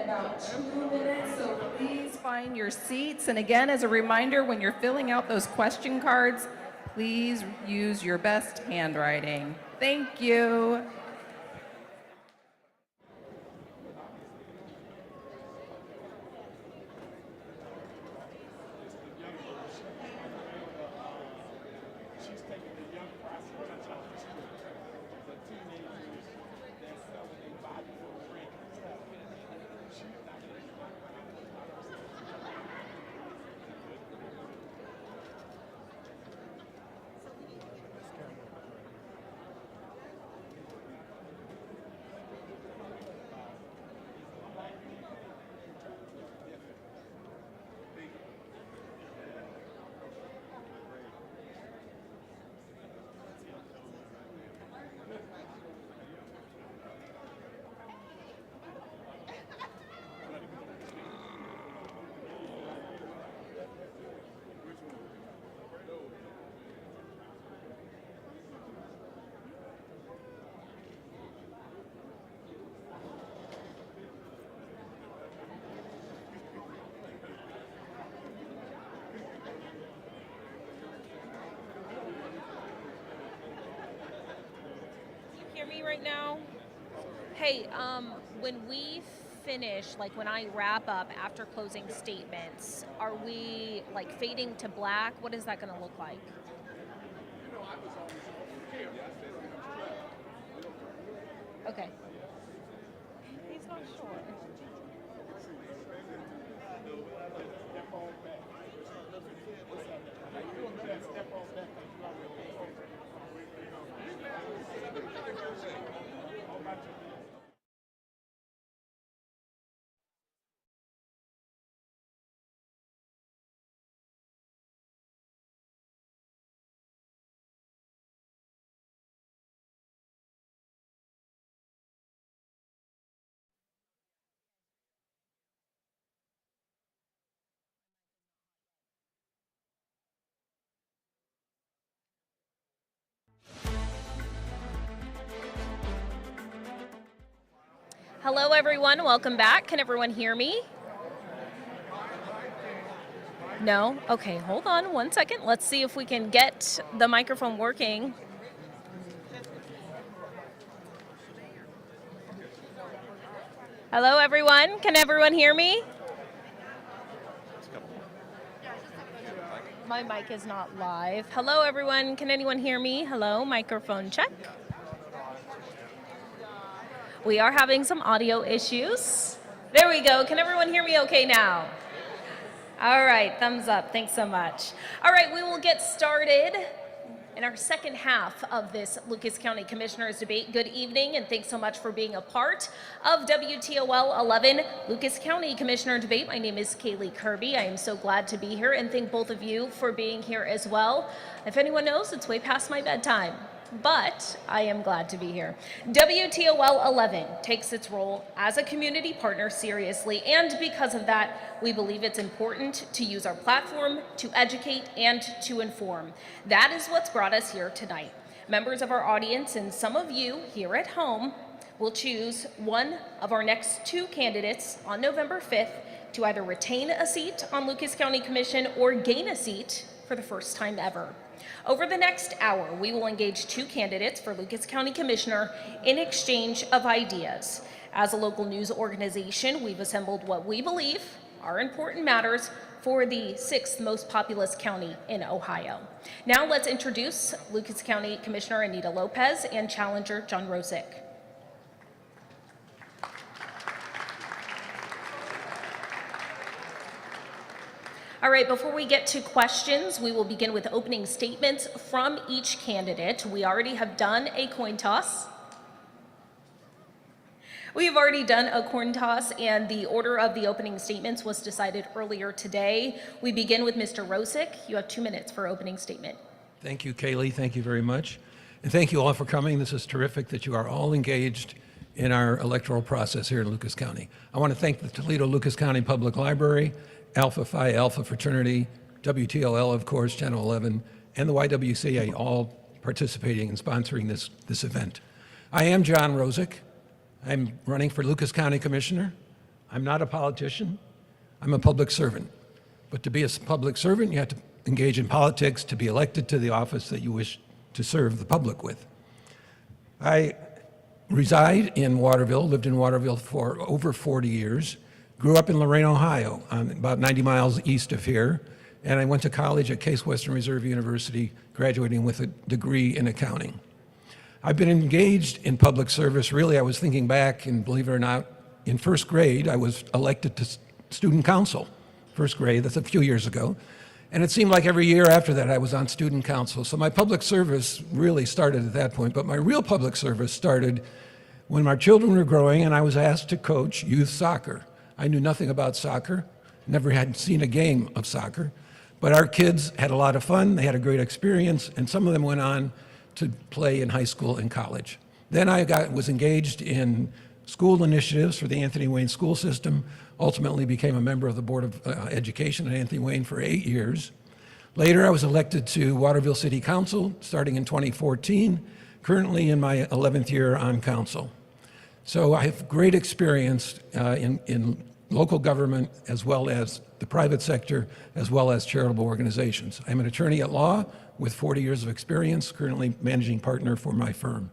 about 2 minutes, so please find your seats. And again, as a reminder, when you're filling out those question cards, please use your best handwriting. Thank you. Hear me right now? Hey, when we finish, like when I wrap up after closing statements, are we like fading to black? What is that going to look like? Okay. He's not sure. Hello, everyone. Welcome back. Can everyone hear me? No? Okay, hold on one second. Let's see if we can get the microphone working. Hello, everyone. Can everyone hear me? My mic is not live. Hello, everyone. Can anyone hear me? Hello, microphone check. We are having some audio issues. There we go. Can everyone hear me okay now? All right, thumbs up. Thanks so much. All right, we will get started in our second half of this Lucas County Commissioners Debate. Good evening, and thanks so much for being a part of WTOL 11 Lucas County Commissioner Debate. My name is Caylee Kirby. I am so glad to be here, and thank both of you for being here as well. If anyone knows, it's way past my bedtime, but I am glad to be here. WTOL 11 takes its role as a community partner seriously, and because of that, we believe it's important to use our platform to educate and to inform. That is what's brought us here tonight. Members of our audience and some of you here at home will choose one of our next two candidates on November 5th to either retain a seat on Lucas County Commission or gain a seat for the first time ever. Over the next hour, we will engage two candidates for Lucas County Commissioner in exchange of ideas. As a local news organization, we've assembled what we believe are important matters for the 6th most populous county in Ohio. Now let's introduce Lucas County Commissioner Anita Lopez and challenger John Rosick. All right, before we get to questions, we will begin with opening statements from each candidate. We already have done a coin toss. We have already done a coin toss, and the order of the opening statements was decided earlier today. We begin with Mr. Rosick. You have 2 minutes for opening statement. Thank you, Caylee. Thank you very much. And thank you all for coming. This is terrific that you are all engaged in our electoral process here in Lucas County. I want to thank the Toledo Lucas County Public Library, Alpha Phi Alpha Fraternity, WTOL, of course, Channel 11, and the YWCA, all participating and sponsoring this event. I am John Rosick. I'm running for Lucas County Commissioner. I'm not a politician. I'm a public servant. But to be a public servant, you have to engage in politics to be elected to the office that you wish to serve the public with. I reside in Waterville, lived in Waterville for over 40 years, grew up in Lorain, Ohio, about 90 miles east of here, and I went to college at Case Western Reserve University, graduating with a degree in accounting. I've been engaged in public service. Really, I was thinking back, and believe it or not, in first grade, I was elected to student council. First grade, that's a few years ago. And it seemed like every year after that I was on student council. So my public service really started at that point. But my real public service started when my children were growing and I was asked to coach youth soccer. I knew nothing about soccer, never had seen a game of soccer. But our kids had a lot of fun, they had a great experience, and some of them went on to play in high school and college. Then I was engaged in school initiatives for the Anthony Wayne school system, ultimately became a member of the Board of Education at Anthony Wayne for 8 years. Later, I was elected to Waterville City Council starting in 2014, currently in my 11th year on council. So I have great experience in local government as well as the private sector, as well as charitable organizations. I'm an attorney at law with 40 years of experience, currently managing partner for my firm.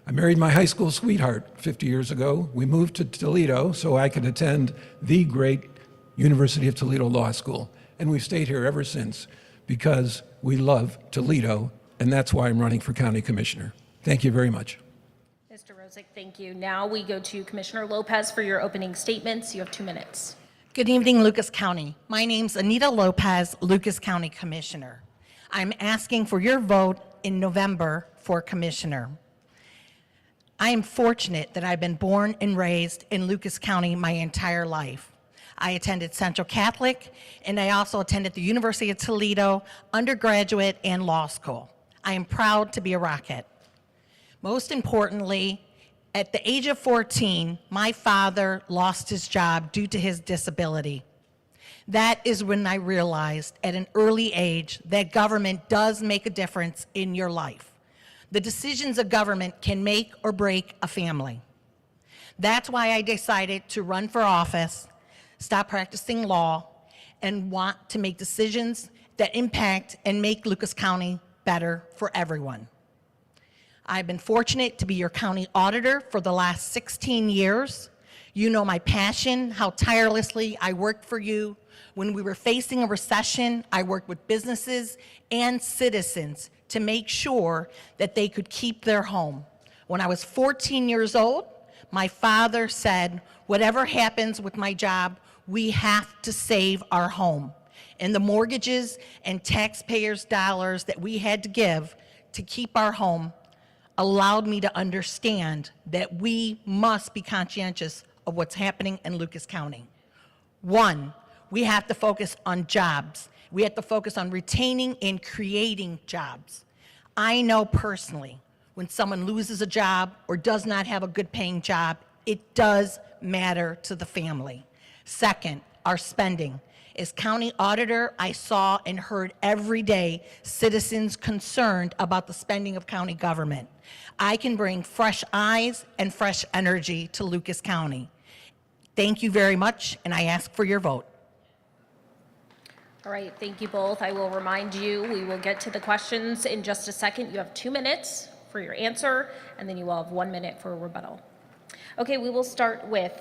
I married my high school sweetheart 50 years ago. We moved to Toledo so I could attend the great University of Toledo Law School. And we've stayed here ever since because we love Toledo, and that's why I'm running for county commissioner. Thank you very much. Mr. Rosick, thank you. Now we go to Commissioner Lopez for your opening statements. You have 2 minutes. Good evening, Lucas County. My name's Anita Lopez, Lucas County Commissioner. I'm asking for your vote in November for Commissioner. I am fortunate that I've been born and raised in Lucas County my entire life. I attended Central Catholic, and I also attended the University of Toledo undergraduate and law school. I am proud to be a Rocket. Most importantly, at the age of 14, my father lost his job due to his disability. That is when I realized at an early age that government does make a difference in your life. The decisions of government can make or break a family. That's why I decided to run for office, stop practicing law, and want to make decisions that impact and make Lucas County better for everyone. I've been fortunate to be your county auditor for the last 16 years. You know my passion, how tirelessly I worked for you. When we were facing a recession, I worked with businesses and citizens to make sure that they could keep their home. When I was 14 years old, my father said, whatever happens with my job, we have to save our home. And the mortgages and taxpayers' dollars that we had to give to keep our home allowed me to understand that we must be conscientious of what's happening in Lucas County. One, we have to focus on jobs. We have to focus on retaining and creating jobs. I know personally, when someone loses a job or does not have a good paying job, it does matter to the family. Second, our spending. As county auditor, I saw and heard every day citizens concerned about the spending of county government. I can bring fresh eyes and fresh energy to Lucas County. Thank you very much, and I ask for your vote. All right, thank you both. I will remind you, we will get to the questions in just a second. You have 2 minutes for your answer, and then you will have 1 minute for a rebuttal. Okay, we will start with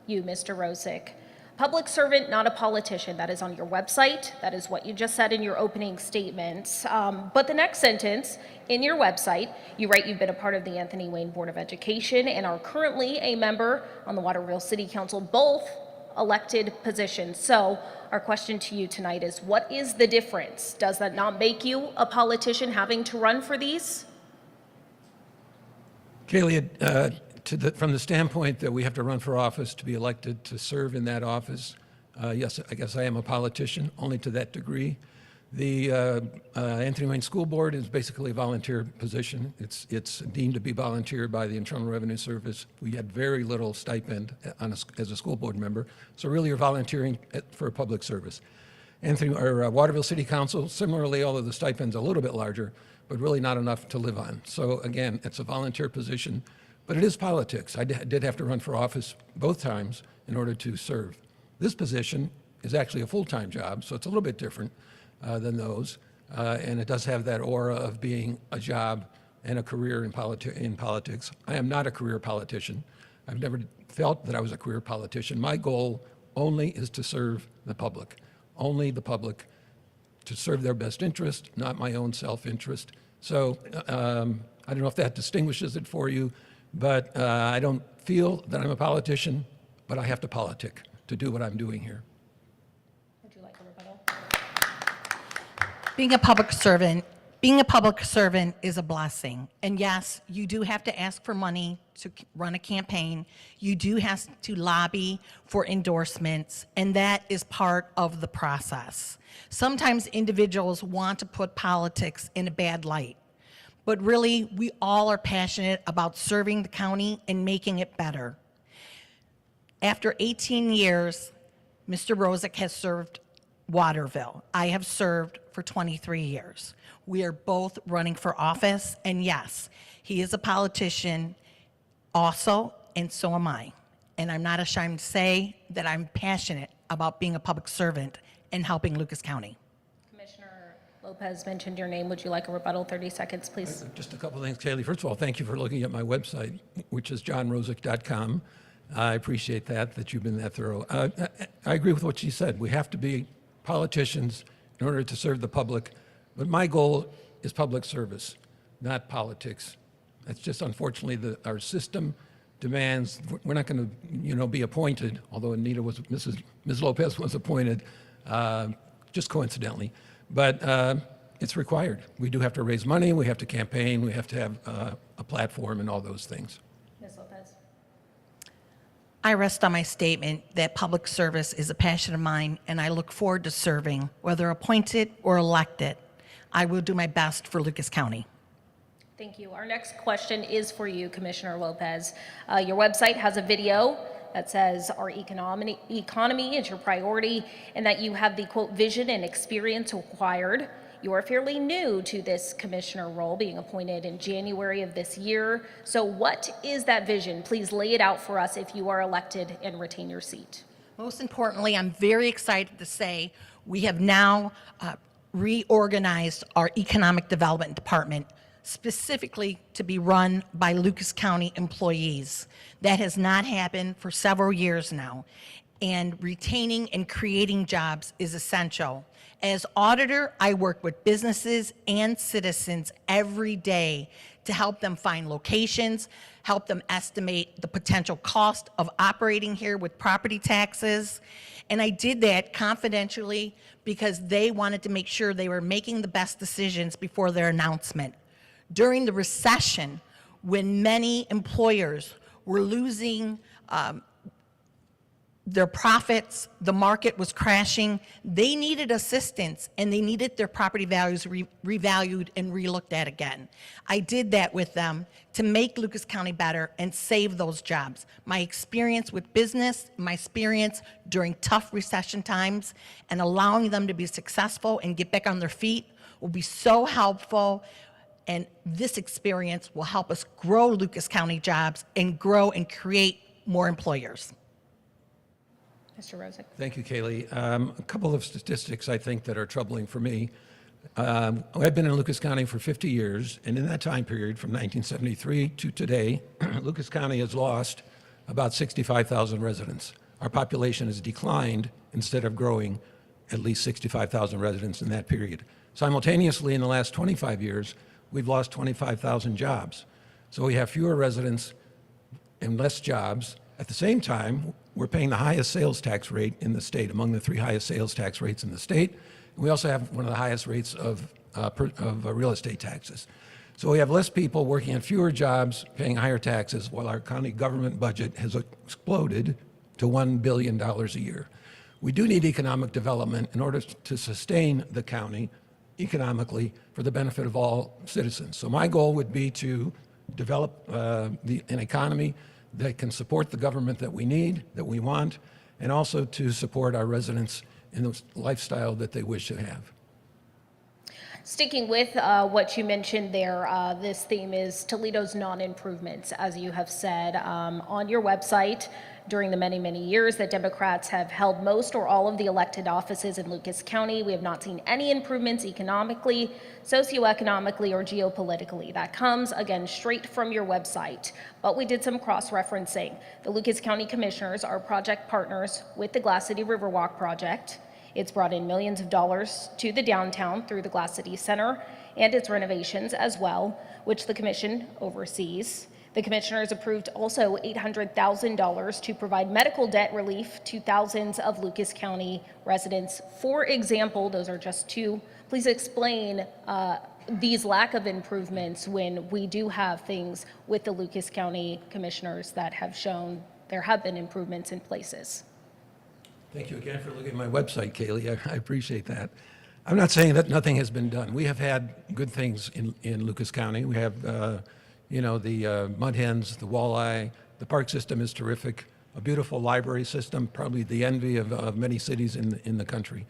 you, Mr. Rosick. Public servant, not a politician. That is on your website. That is what you just said in your opening statement. But the next sentence in your website, you write you've been a part of the Anthony Wayne Board of Education and are currently a member on the Waterville City Council, both elected positions. So our question to you tonight is, what is the difference? Does that not make you a politician having to run for these? Caylee, from the standpoint that we have to run for office to be elected to serve in that office, yes, I guess I am a politician, only to that degree. The Anthony Wayne School Board is basically a volunteer position. It's deemed to be volunteer by the Internal Revenue Service. We had very little stipend as a school board member, so really you're volunteering for a public service. Waterville City Council, similarly, although the stipend's a little bit larger, but really not enough to live on. So again, it's a volunteer position, But it is politics. I did have to run for office both times in order to serve. This position is actually a full-time job, so it's a little bit different than those. And it does have that aura of being a job and a career in politics. I am not a career politician. I've never felt that I was a career politician. My goal only is to serve the public, only the public, to serve their best interest, not my own self-interest. So I don't know if that distinguishes it for you, but I don't feel that I'm a politician, but I have to politic to do what I'm doing here. Would you like a rebuttal? Being a public servant is a blessing. And yes, you do have to ask for money to run a campaign. You do have to lobby for endorsements, and that is part of the process. Sometimes individuals want to put politics in a bad light, but really, we all are passionate about serving the county and making it better. After 18 years, Mr. Rosick has served Waterville. I have served for 23 years. We are both running for office, and yes, he is a politician also, and so am I. And I'm not ashamed to say that I'm passionate about being a public servant and helping Lucas County. Commissioner Lopez mentioned your name. Would you like a rebuttal? 30 seconds, please. Just a couple of things, Caylee. First of all, thank you for looking at my website, which is johnrosick.com. I appreciate that you've been that thorough. I agree with what she said. We have to be politicians in order to serve the public, but my goal is public service, not politics. That's just unfortunately our system demands. We're not going to, be appointed, although Ms. Lopez was appointed, just coincidentally, but it's required. We do have to raise money, we have to campaign, we have to have a platform and all those things. Ms. Lopez. I rest on my statement that public service is a passion of mine, and I look forward to serving, whether appointed or elected. I will do my best for Lucas County. Thank you. Our next question is for you, Commissioner Lopez. Your website has a video that says our economy is your priority and that you have the, quote, vision and experience required. You are fairly new to this commissioner role, being appointed in January of this year. So what is that vision? Please lay it out for us if you are elected and retain your seat. Most importantly, I'm very excited to say we have now reorganized our economic development department specifically to be run by Lucas County employees. That has not happened for several years now, and retaining and creating jobs is essential. As auditor, I work with businesses and citizens every day to help them find locations, help them estimate the potential cost of operating here with property taxes. And I did that confidentially because they wanted to make sure they were making the best decisions before their announcement. During the recession, when many employers were losing their profits, the market was crashing, they needed assistance and they needed their property values revalued and relooked at again. I did that with them to make Lucas County better and save those jobs. My experience with business, my experience during tough recession times, and allowing them to be successful and get back on their feet will be so helpful. And this experience will help us grow Lucas County jobs and grow and create more employers. Mr. Rosick. Thank you, Caylee. A couple of statistics I think that are troubling for me. I've been in Lucas County for 50 years, and in that time period, from 1973 to today, Lucas County has lost about 65,000 residents. Our population has declined instead of growing at least 65,000 residents in that period. Simultaneously, in the last 25 years, we've lost 25,000 jobs. So we have fewer residents and less jobs. At the same time, we're paying the highest sales tax rate in the state, among the 3 highest sales tax rates in the state. And we also have one of the highest rates of real estate taxes. So we have less people working at fewer jobs, paying higher taxes, while our county government budget has exploded to $1 billion a year. We do need economic development in order to sustain the county economically for the benefit of all citizens. So my goal would be to develop an economy that can support the government that we need, that we want, and also to support our residents in the lifestyle that they wish to have. Sticking with what you mentioned there, this theme is Toledo's non-improvements, as you have said on your website. During the many, many years that Democrats have held most or all of the elected offices in Lucas County, we have not seen any improvements economically, socioeconomically, or geopolitically. That comes, again, straight from your website. But we did some cross-referencing. The Lucas County Commissioners are project partners with the Glass City Riverwalk project. It's brought in millions of dollars to the downtown through the Glass City Center and its renovations as well, which the commission oversees. The commissioners approved also $800,000 to provide medical debt relief to thousands of Lucas County residents. For example, those are just two. Please explain these lack of improvements when we do have things with the Lucas County commissioners that have shown there have been improvements in places. Thank you again for looking at my website, Caylee. I appreciate that. I'm not saying that nothing has been done. We have had good things in Lucas County. We have, the mud hens, the walleye, the park system is terrific, a beautiful library system, probably the envy of many cities in the country.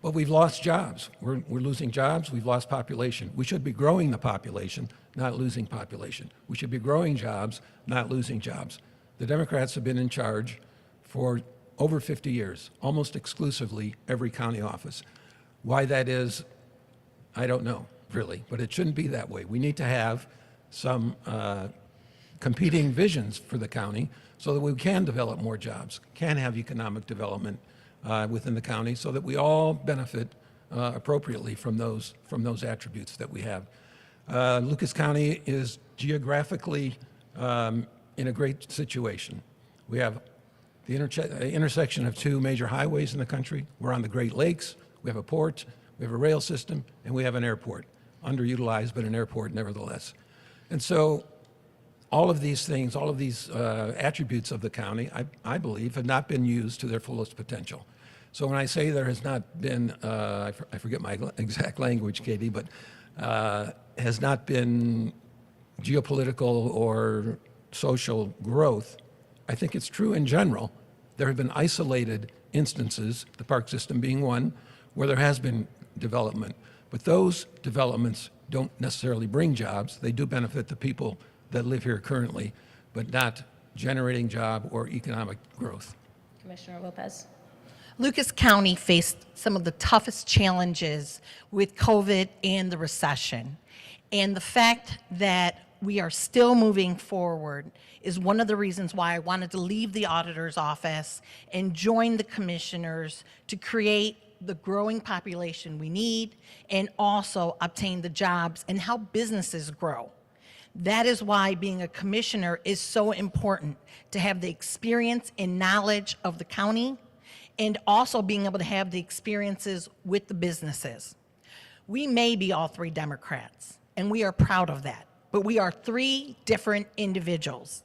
But we've lost jobs. We're losing jobs. We've lost population. We should be growing the population, not losing population. We should be growing jobs, not losing jobs. The Democrats have been in charge for over 50 years, almost exclusively every county office. Why that is, I don't know, really, but it shouldn't be that way. We need to have some competing visions for the county so that we can develop more jobs, can have economic development within the county so that we all benefit appropriately from those attributes that we have. Lucas County is geographically in a great situation. We have the intersection of two major highways in the country. We're on the Great Lakes. We have a port. We have a rail system, and we have an airport. Underutilized, but an airport nevertheless. And so all of these things, all of these attributes of the county, I believe, have not been used to their fullest potential. So when I say there has not been, I forget my exact language, Katie, but has not been geopolitical or social growth, I think it's true in general. There have been isolated instances, the park system being one, where there has been development. But those developments don't necessarily bring jobs. They do benefit the people that live here currently, but not generating job or economic growth. Commissioner Lopez. Lucas County faced some of the toughest challenges with COVID and the recession. And the fact that we are still moving forward is one of the reasons why I wanted to leave the auditor's office and join the commissioners to create the growing population we need and also obtain the jobs and help businesses grow. That is why being a commissioner is so important, to have the experience and knowledge of the county and also being able to have the experiences with the businesses. We may be all three Democrats, and we are proud of that, but we are three different individuals.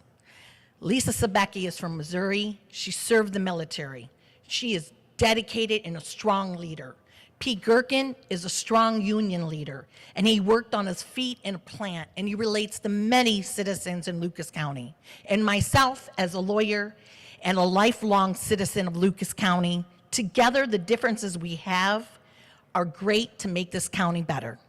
Lisa Sebecki is from Missouri. She served the military. She is dedicated and a strong leader. Pete Gherkin is a strong union leader, and he worked on his feet in a plant, and he relates to many citizens in Lucas County. And myself, as a lawyer and a lifelong citizen of Lucas County, together the differences we have are great to make this county better.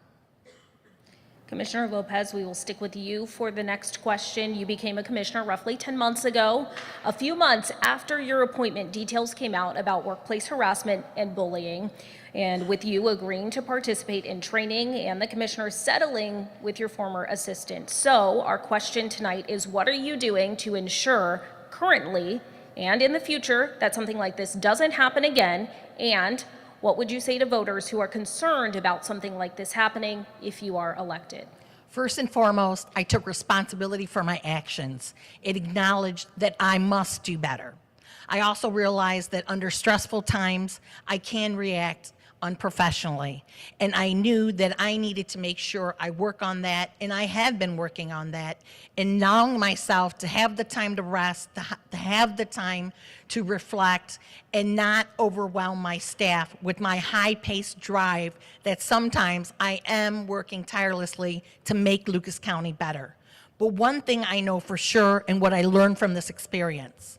Commissioner Lopez, we will stick with you for the next question. You became a commissioner roughly 10 months ago. A few months after your appointment, details came out about workplace harassment and bullying, and with you agreeing to participate in training and the commissioner settling with your former assistant. So our question tonight is, what are you doing to ensure currently and in the future that something like this doesn't happen again? And what would you say to voters who are concerned about something like this happening if you are elected? First and foremost, I took responsibility for my actions. It acknowledged that I must do better. I also realized that under stressful times, I can react unprofessionally. And I knew that I needed to make sure I work on that, and I have been working on that, and allowing myself to have the time to rest, to have the time to reflect, and not overwhelm my staff with my high-paced drive that sometimes I am working tirelessly to make Lucas County better. But one thing I know for sure, and what I learned from this experience,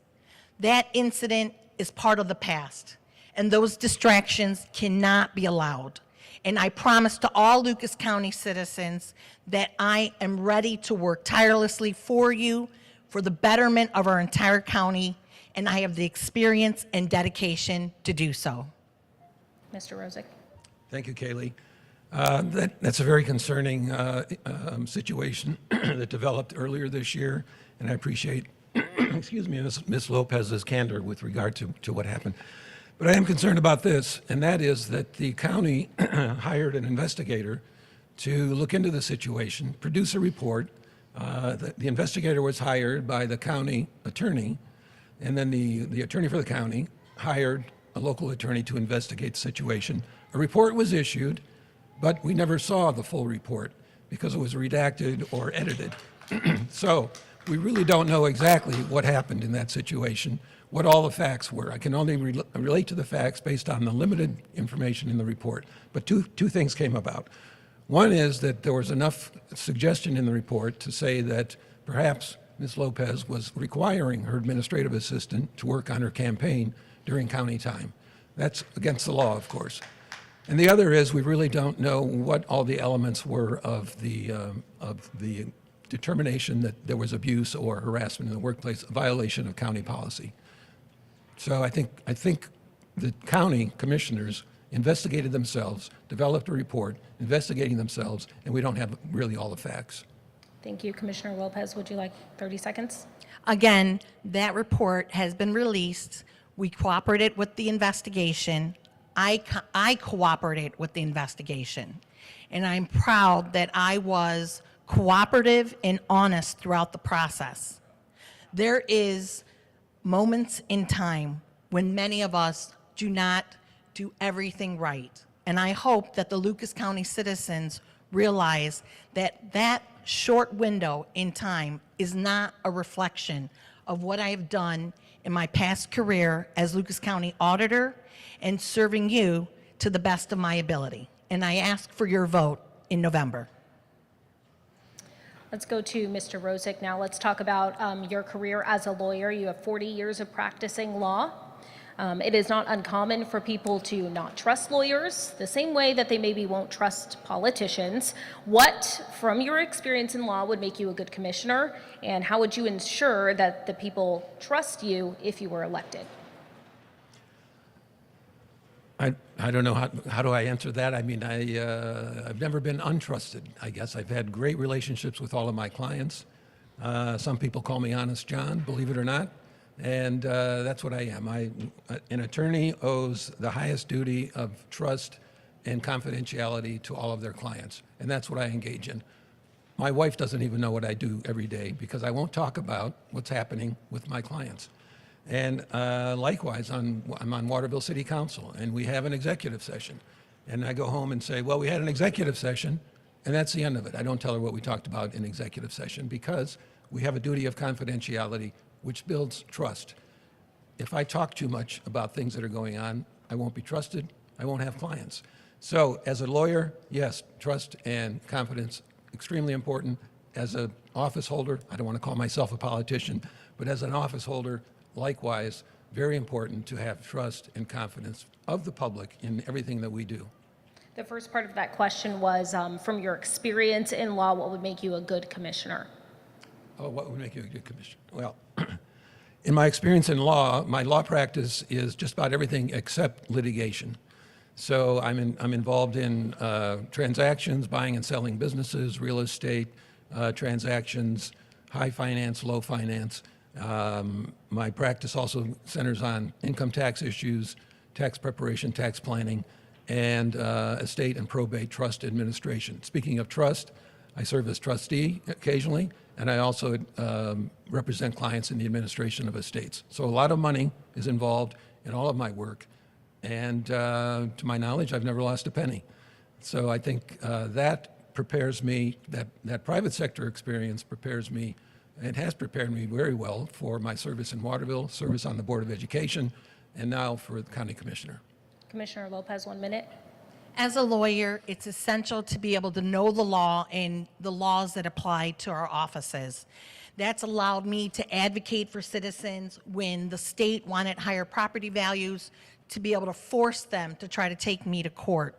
that incident is part of the past. And those distractions cannot be allowed. And I promise to all Lucas County citizens that I am ready to work tirelessly for you, for the betterment of our entire county, and I have the experience and dedication to do so. Mr. Rosick. Thank you, Caylee. That's a very concerning situation that developed earlier this year, and I appreciate, excuse me, Ms. Lopez's candor with regard to what happened. But I am concerned about this, and that is that the county hired an investigator to look into the situation, produce a report. The investigator was hired by the county attorney, and then the attorney for the county hired a local attorney to investigate the situation. A report was issued, but we never saw the full report because it was redacted or edited. So we really don't know exactly what happened in that situation, what all the facts were. I can only relate to the facts based on the limited information in the report. But two things came about. One is that there was enough suggestion in the report to say that perhaps Ms. Lopez was requiring her administrative assistant to work on her campaign during county time. That's against the law, of course. And the other is we really don't know what all the elements were of the determination that there was abuse or harassment in the workplace, a violation of county policy. So I think the county commissioners investigated themselves, developed a report investigating themselves, and we don't have really all the facts. Thank you. Commissioner Lopez, would you like 30 seconds? Again, that report has been released. We cooperated with the investigation. I cooperated with the investigation, and I'm proud that I was cooperative and honest throughout the process. There is moments in time when many of us do not do everything right, and I hope that the Lucas County citizens realize that that short window in time is not a reflection of what I have done in my past career as Lucas County Auditor and serving you to the best of my ability. And I ask for your vote in November. Let's go to Mr. Rosick now. Let's talk about your career as a lawyer. You have 40 years of practicing law. It is not uncommon for people to not trust lawyers the same way that they maybe won't trust politicians. What, from your experience in law, would make you a good commissioner, and how would you ensure that the people trust you if you were elected? I don't know, how do I answer that? I mean, I've never been untrusted, I guess. I've had great relationships with all of my clients. Some people call me Honest John, believe it or not. And that's what I am. An attorney owes the highest duty of trust and confidentiality to all of their clients, and that's what I engage in. My wife doesn't even know what I do every day because I won't talk about what's happening with my clients. And likewise, I'm on Waterville City Council, and we have an executive session. And I go home and say, well, we had an executive session, and that's the end of it. I don't tell her what we talked about in executive session because we have a duty of confidentiality, which builds trust. If I talk too much about things that are going on, I won't be trusted, I won't have clients. So as a lawyer, yes, trust and confidence, extremely important. As an office holder, I don't want to call myself a politician, but as an office holder, likewise, very important to have trust and confidence of the public in everything that we do. The first part of that question was, from your experience in law, what would make you a good commissioner? Oh, what would make you a good commissioner? Well, in my experience in law, my law practice is just about everything except litigation. So I'm involved in transactions, buying and selling businesses, real estate transactions, high finance, low finance. My practice also centers on income tax issues, tax preparation, tax planning, and estate and probate trust administration. Speaking of trust, I serve as trustee occasionally, and I also represent clients in the administration of estates. So a lot of money is involved in all of my work, and to my knowledge, I've never lost a penny. So I think that prepares me, that private sector experience prepares me. It has prepared me very well for my service in Waterville, service on the Board of Education, and now for the County Commissioner. Commissioner Lopez, 1 minute. As a lawyer, it's essential to be able to know the law and the laws that apply to our offices. That's allowed me to advocate for citizens when the state wanted higher property values, to be able to force them to try to take me to court.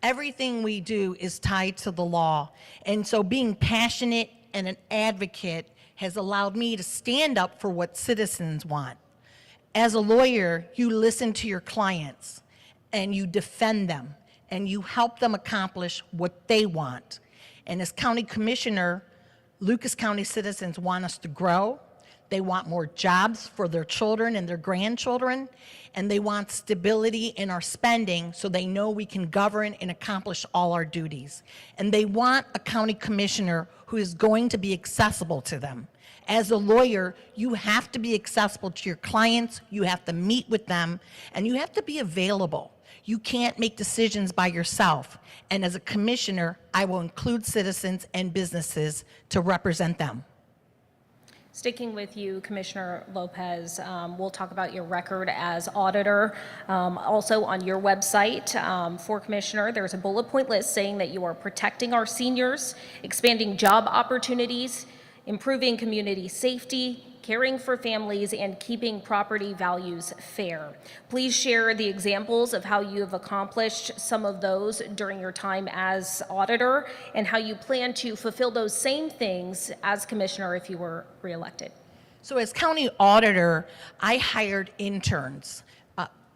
everything we do is tied to the law. And so being passionate and an advocate has allowed me to stand up for what citizens want. As a lawyer, you listen to your clients and you defend them and you help them accomplish what they want. And as county commissioner, Lucas County citizens want us to grow. They want more jobs for their children and their grandchildren, and they want stability in our spending so they know we can govern and accomplish all our duties. And they want a county commissioner who is going to be accessible to them. As a lawyer, you have to be accessible to your clients, you have to meet with them, and you have to be available. You can't make decisions by yourself. And as a commissioner, I will include citizens and businesses to represent them. Sticking with you, Commissioner Lopez, we'll talk about your record as auditor. Also on your website for Commissioner, there's a bullet point list saying that you are protecting our seniors, expanding job opportunities, improving community safety, caring for families, and keeping property values fair. Please share the examples of how you have accomplished some of those during your time as auditor and how you plan to fulfill those same things as commissioner if you were reelected. So as county auditor, I hired interns,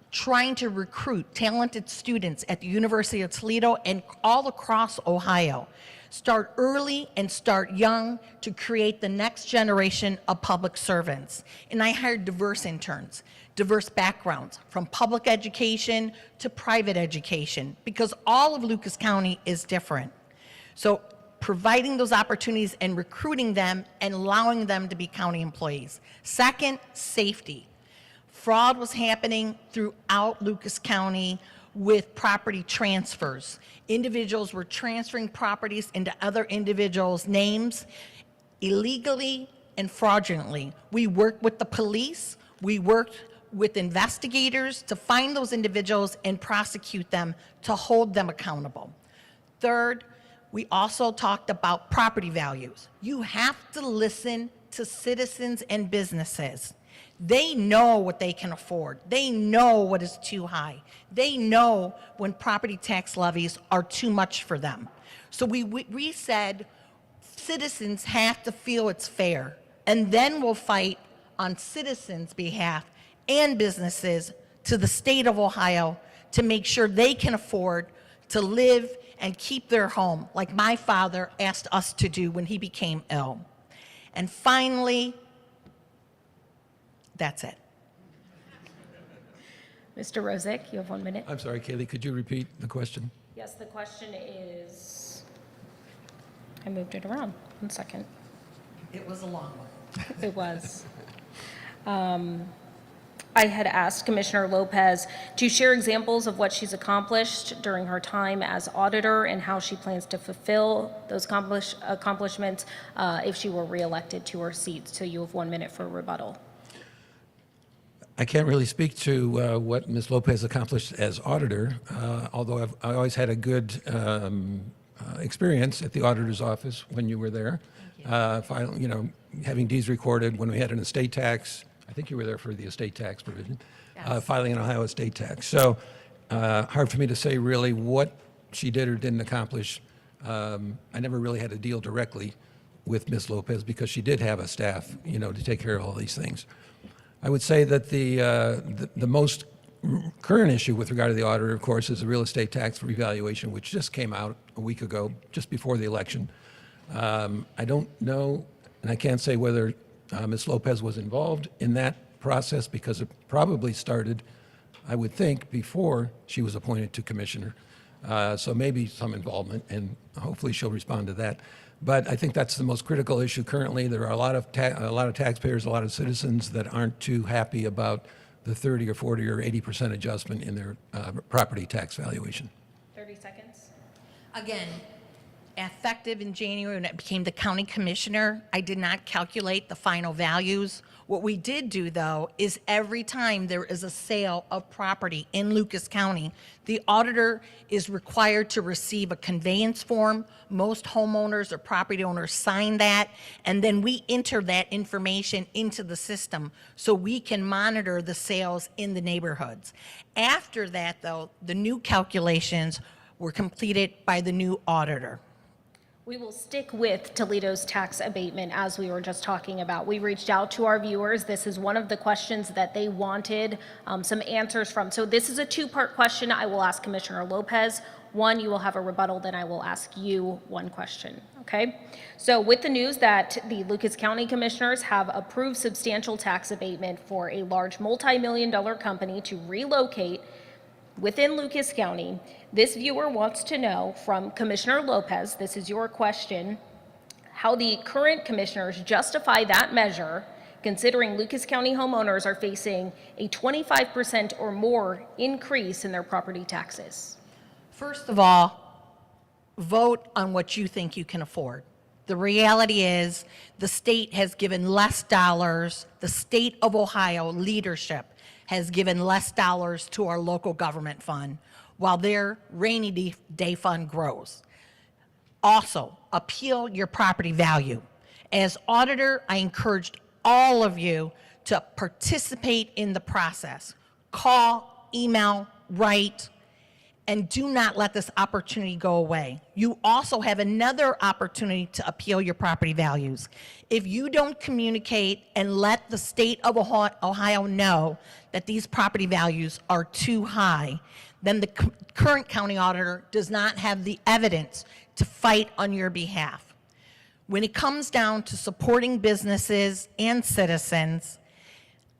trying to recruit talented students at the University of Toledo and all across Ohio. Start early and start young to create the next generation of public servants. And I hired diverse interns, diverse backgrounds, from public education to private education, because all of Lucas County is different. So providing those opportunities and recruiting them and allowing them to be county employees. Second, safety. Fraud was happening throughout Lucas County with property transfers. Individuals were transferring properties into other individuals' names illegally and fraudulently. We worked with the police, we worked with investigators to find those individuals and prosecute them to hold them accountable. Third, we also talked about property values. You have to listen to citizens and businesses. They know what they can afford. They know what is too high. They know when property tax levies are too much for them. So we said citizens have to feel it's fair, and then we'll fight on citizens' behalf and businesses to the state of Ohio to make sure they can afford to live and keep their home like my father asked us to do when he became ill. And finally, that's it. Mr. Rosick, you have 1 minute. I'm sorry, Caylee, could you repeat the question? Yes, the question is, I moved it around. 1 second. It was a long one. It was. I had asked Commissioner Lopez to share examples of what she's accomplished during her time as auditor and how she plans to fulfill those accomplishments if she were reelected to her seat. So you have 1 minute for a rebuttal. I can't really speak to what Ms. Lopez accomplished as auditor, although I always had a good experience at the auditor's office when you were there. Having deeds recorded when we had an estate tax. I think you were there for the estate tax provision, Yes. filing an Ohio estate tax. So hard for me to say really what she did or didn't accomplish. I never really had to deal directly with Ms. Lopez because she did have a staff, to take care of all these things. I would say that the most current issue with regard to the auditor, of course, is the real estate tax revaluation, which just came out a week ago, just before the election. I don't know, and I can't say whether Ms. Lopez was involved in that process because it probably started, I would think, before she was appointed to commissioner. So maybe some involvement, and hopefully she'll respond to that. But I think that's the most critical issue currently. There are a lot of taxpayers, a lot of citizens that aren't too happy about the 30 or 40 or 80% adjustment in their property tax valuation. 30 seconds. Again, effective in January when I became the county commissioner, I did not calculate the final values. What we did do, though, is every time there is a sale of property in Lucas County, the auditor is required to receive a conveyance form. Most homeowners or property owners sign that, and then we enter that information into the system so we can monitor the sales in the neighborhoods. After that, though, the new calculations were completed by the new auditor. We will stick with Toledo's tax abatement as we were just talking about. We reached out to our viewers. This is one of the questions that they wanted some answers from. So this is a two-part question. I will ask Commissioner Lopez one, you will have a rebuttal, then I will ask you one question, okay? So with the news that the Lucas County Commissioners have approved substantial tax abatement for a large multi-million-dollar company to relocate within Lucas County, this viewer wants to know from Commissioner Lopez, this is your question, how the current commissioners justify that measure considering Lucas County homeowners are facing a 25% or more increase in their property taxes. First of all, vote on what you think you can afford. The reality is the state has given less dollars, the state of Ohio leadership has given less dollars to our local government fund while their rainy day fund grows. Also, appeal your property value. As auditor, I encouraged all of you to participate in the process. Call, email, write, and do not let this opportunity go away. You also have another opportunity to appeal your property values. If you don't communicate and let the state of Ohio know that these property values are too high, then the current county auditor does not have the evidence to fight on your behalf. When it comes down to supporting businesses and citizens,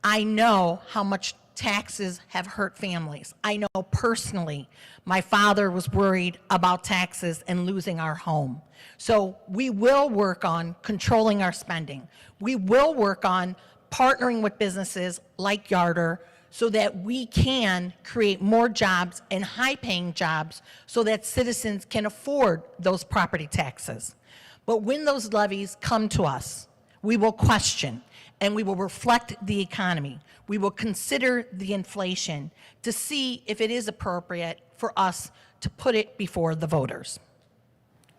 I know how much taxes have hurt families. I know personally, my father was worried about taxes and losing our home. So we will work on controlling our spending. We will work on partnering with businesses like Yarder so that we can create more jobs and high-paying jobs so that citizens can afford those property taxes. But when those levies come to us, we will question and we will reflect the economy. We will consider the inflation to see if it is appropriate for us to put it before the voters.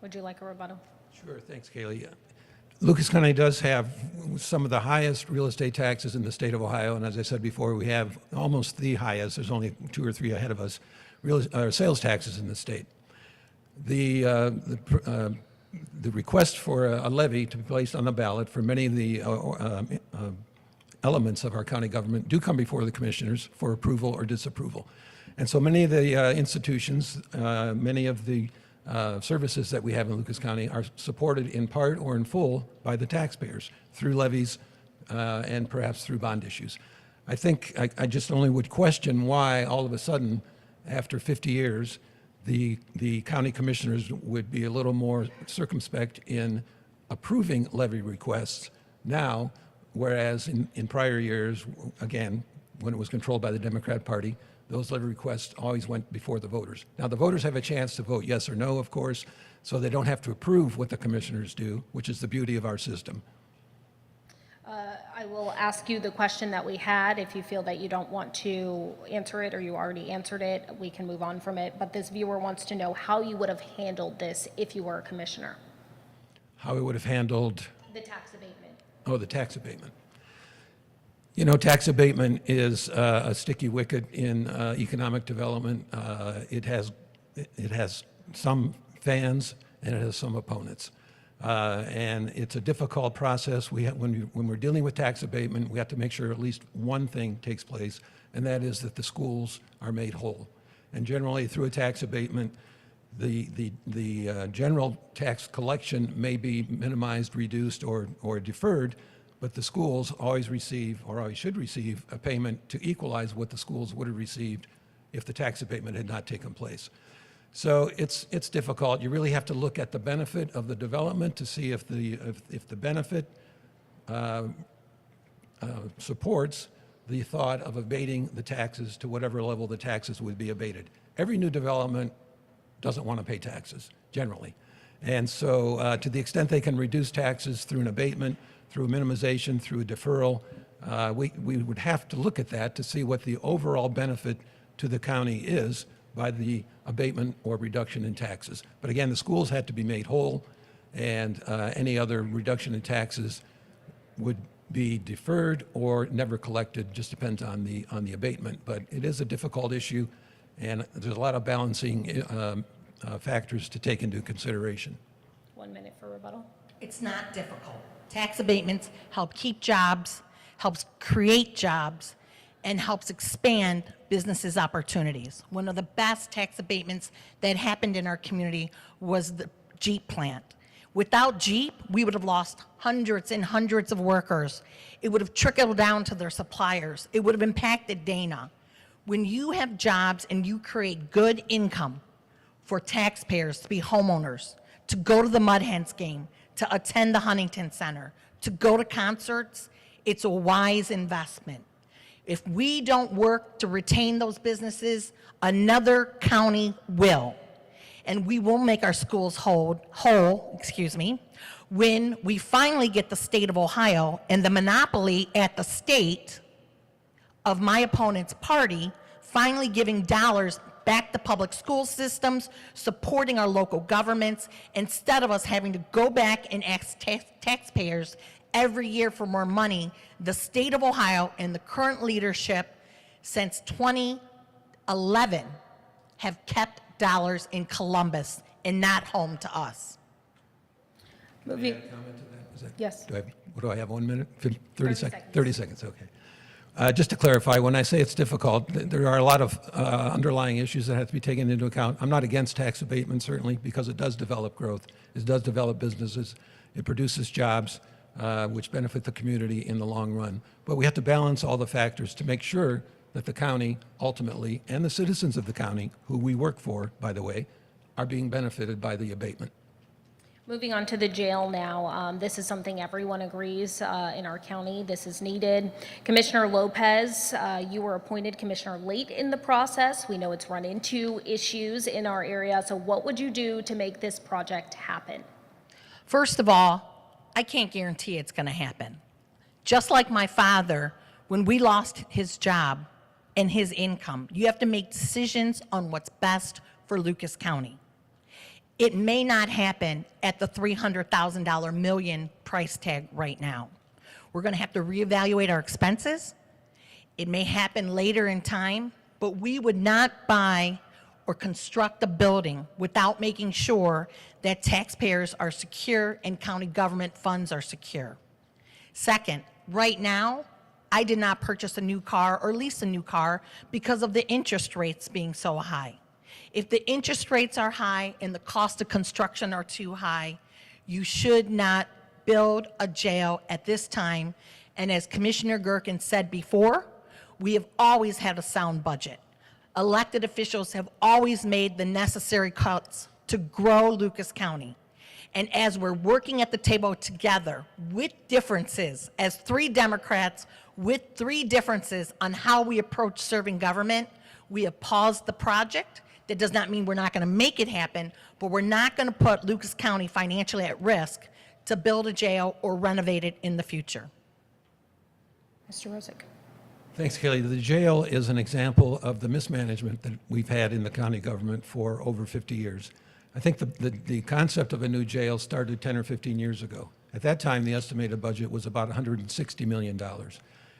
Would you like a rebuttal? Sure, thanks, Caylee. Lucas County does have some of the highest real estate taxes in the state of Ohio, and as I said before, we have almost the highest, there's only 2 or 3 ahead of us, sales taxes in the state. The request for a levy to be placed on the ballot for many of the elements of our county government do come before the commissioners for approval or disapproval. And so many of the institutions, many of the services that we have in Lucas County are supported in part or in full by the taxpayers through levies and perhaps through bond issues. I think I just only would question why all of a sudden, after 50 years, the county commissioners would be a little more circumspect in approving levy requests now, whereas in prior years, again, when it was controlled by the Democrat Party, those levy requests always went before the voters. Now, the voters have a chance to vote yes or no, of course, so they don't have to approve what the commissioners do, which is the beauty of our system. I will ask you the question that we had. If you feel that you don't want to answer it or you already answered it, we can move on from it. But this viewer wants to know how you would have handled this if you were a commissioner. How we would have handled The tax abatement. Oh, the tax abatement. You know, tax abatement is a sticky wicket in economic development. It has some fans and it has some opponents. And it's a difficult process. When we're dealing with tax abatement, we have to make sure at least one thing takes place, and that is that the schools are made whole. And generally, through a tax abatement, the general tax collection may be minimized, reduced, or deferred, but the schools always receive, or always should receive, a payment to equalize what the schools would have received if the tax abatement had not taken place. So it's difficult. You really have to look at the benefit of the development to see if the benefit supports the thought of abating the taxes to whatever level the taxes would be abated. Every new development doesn't want to pay taxes, generally. And so to the extent they can reduce taxes through an abatement, through a minimization, through a deferral, we would have to look at that to see what the overall benefit to the county is by the abatement or reduction in taxes. But again, the schools had to be made whole, and any other reduction in taxes would be deferred or never collected, just depends on the abatement. But it is a difficult issue, and there's a lot of balancing factors to take into consideration. 1 minute for rebuttal. It's not difficult. Tax abatements help keep jobs, helps create jobs, and helps expand businesses' opportunities. One of the best tax abatements that happened in our community was the Jeep plant. Without Jeep, we would have lost hundreds and hundreds of workers. It would have trickled down to their suppliers. It would have impacted Dana. When you have jobs and you create good income for taxpayers to be homeowners, to go to the Mud Hens game, to attend the Huntington Center, to go to concerts, it's a wise investment. If we don't work to retain those businesses, another county will. And we will make our schools whole, when we finally get the state of Ohio and the monopoly at the state of my opponent's party finally giving dollars back to public school systems, supporting our local governments, instead of us having to go back and ask taxpayers every year for more money. The state of Ohio and the current leadership since 2011 have kept dollars in Columbus and not home to us. Moving. Is that- Yes. What do I have, 1 minute? 30 seconds? seconds. 30 seconds, okay. Just to clarify, when I say it's difficult, there are a lot of underlying issues that have to be taken into account. I'm not against tax abatement, certainly, because it does develop growth. It does develop businesses. It produces jobs, which benefit the community in the long run. But we have to balance all the factors to make sure that the county ultimately, and the citizens of the county, who we work for, by the way, are being benefited by the abatement. Moving on to the jail now. This is something everyone agrees in our county. This is needed. Commissioner Lopez, you were appointed commissioner late in the process. We know it's run into issues in our area. So what would you do to make this project happen? First of all, I can't guarantee it's going to happen. Just like my father, when we lost his job and his income, you have to make decisions on what's best for Lucas County. It may not happen at the $300,000 million price tag right now. We're going to have to reevaluate our expenses. It may happen later in time, but we would not buy or construct a building without making sure that taxpayers are secure and county government funds are secure. Second, right now, I did not purchase a new car or lease a new car because of the interest rates being so high. If the interest rates are high and the cost of construction are too high, you should not build a jail at this time. And as Commissioner Gerken said before, we have always had a sound budget. Elected officials have always made the necessary cuts to grow Lucas County. And as we're working at the table together with differences, as three Democrats with three differences on how we approach serving government, we have paused the project. That does not mean we're not going to make it happen, but we're not going to put Lucas County financially at risk to build a jail or renovate it in the future. Mr. Rosick. Thanks, Caylee. The jail is an example of the mismanagement that we've had in the county government for over 50 years. I think the concept of a new jail started 10 or 15 years ago. At that time, the estimated budget was about $160 million.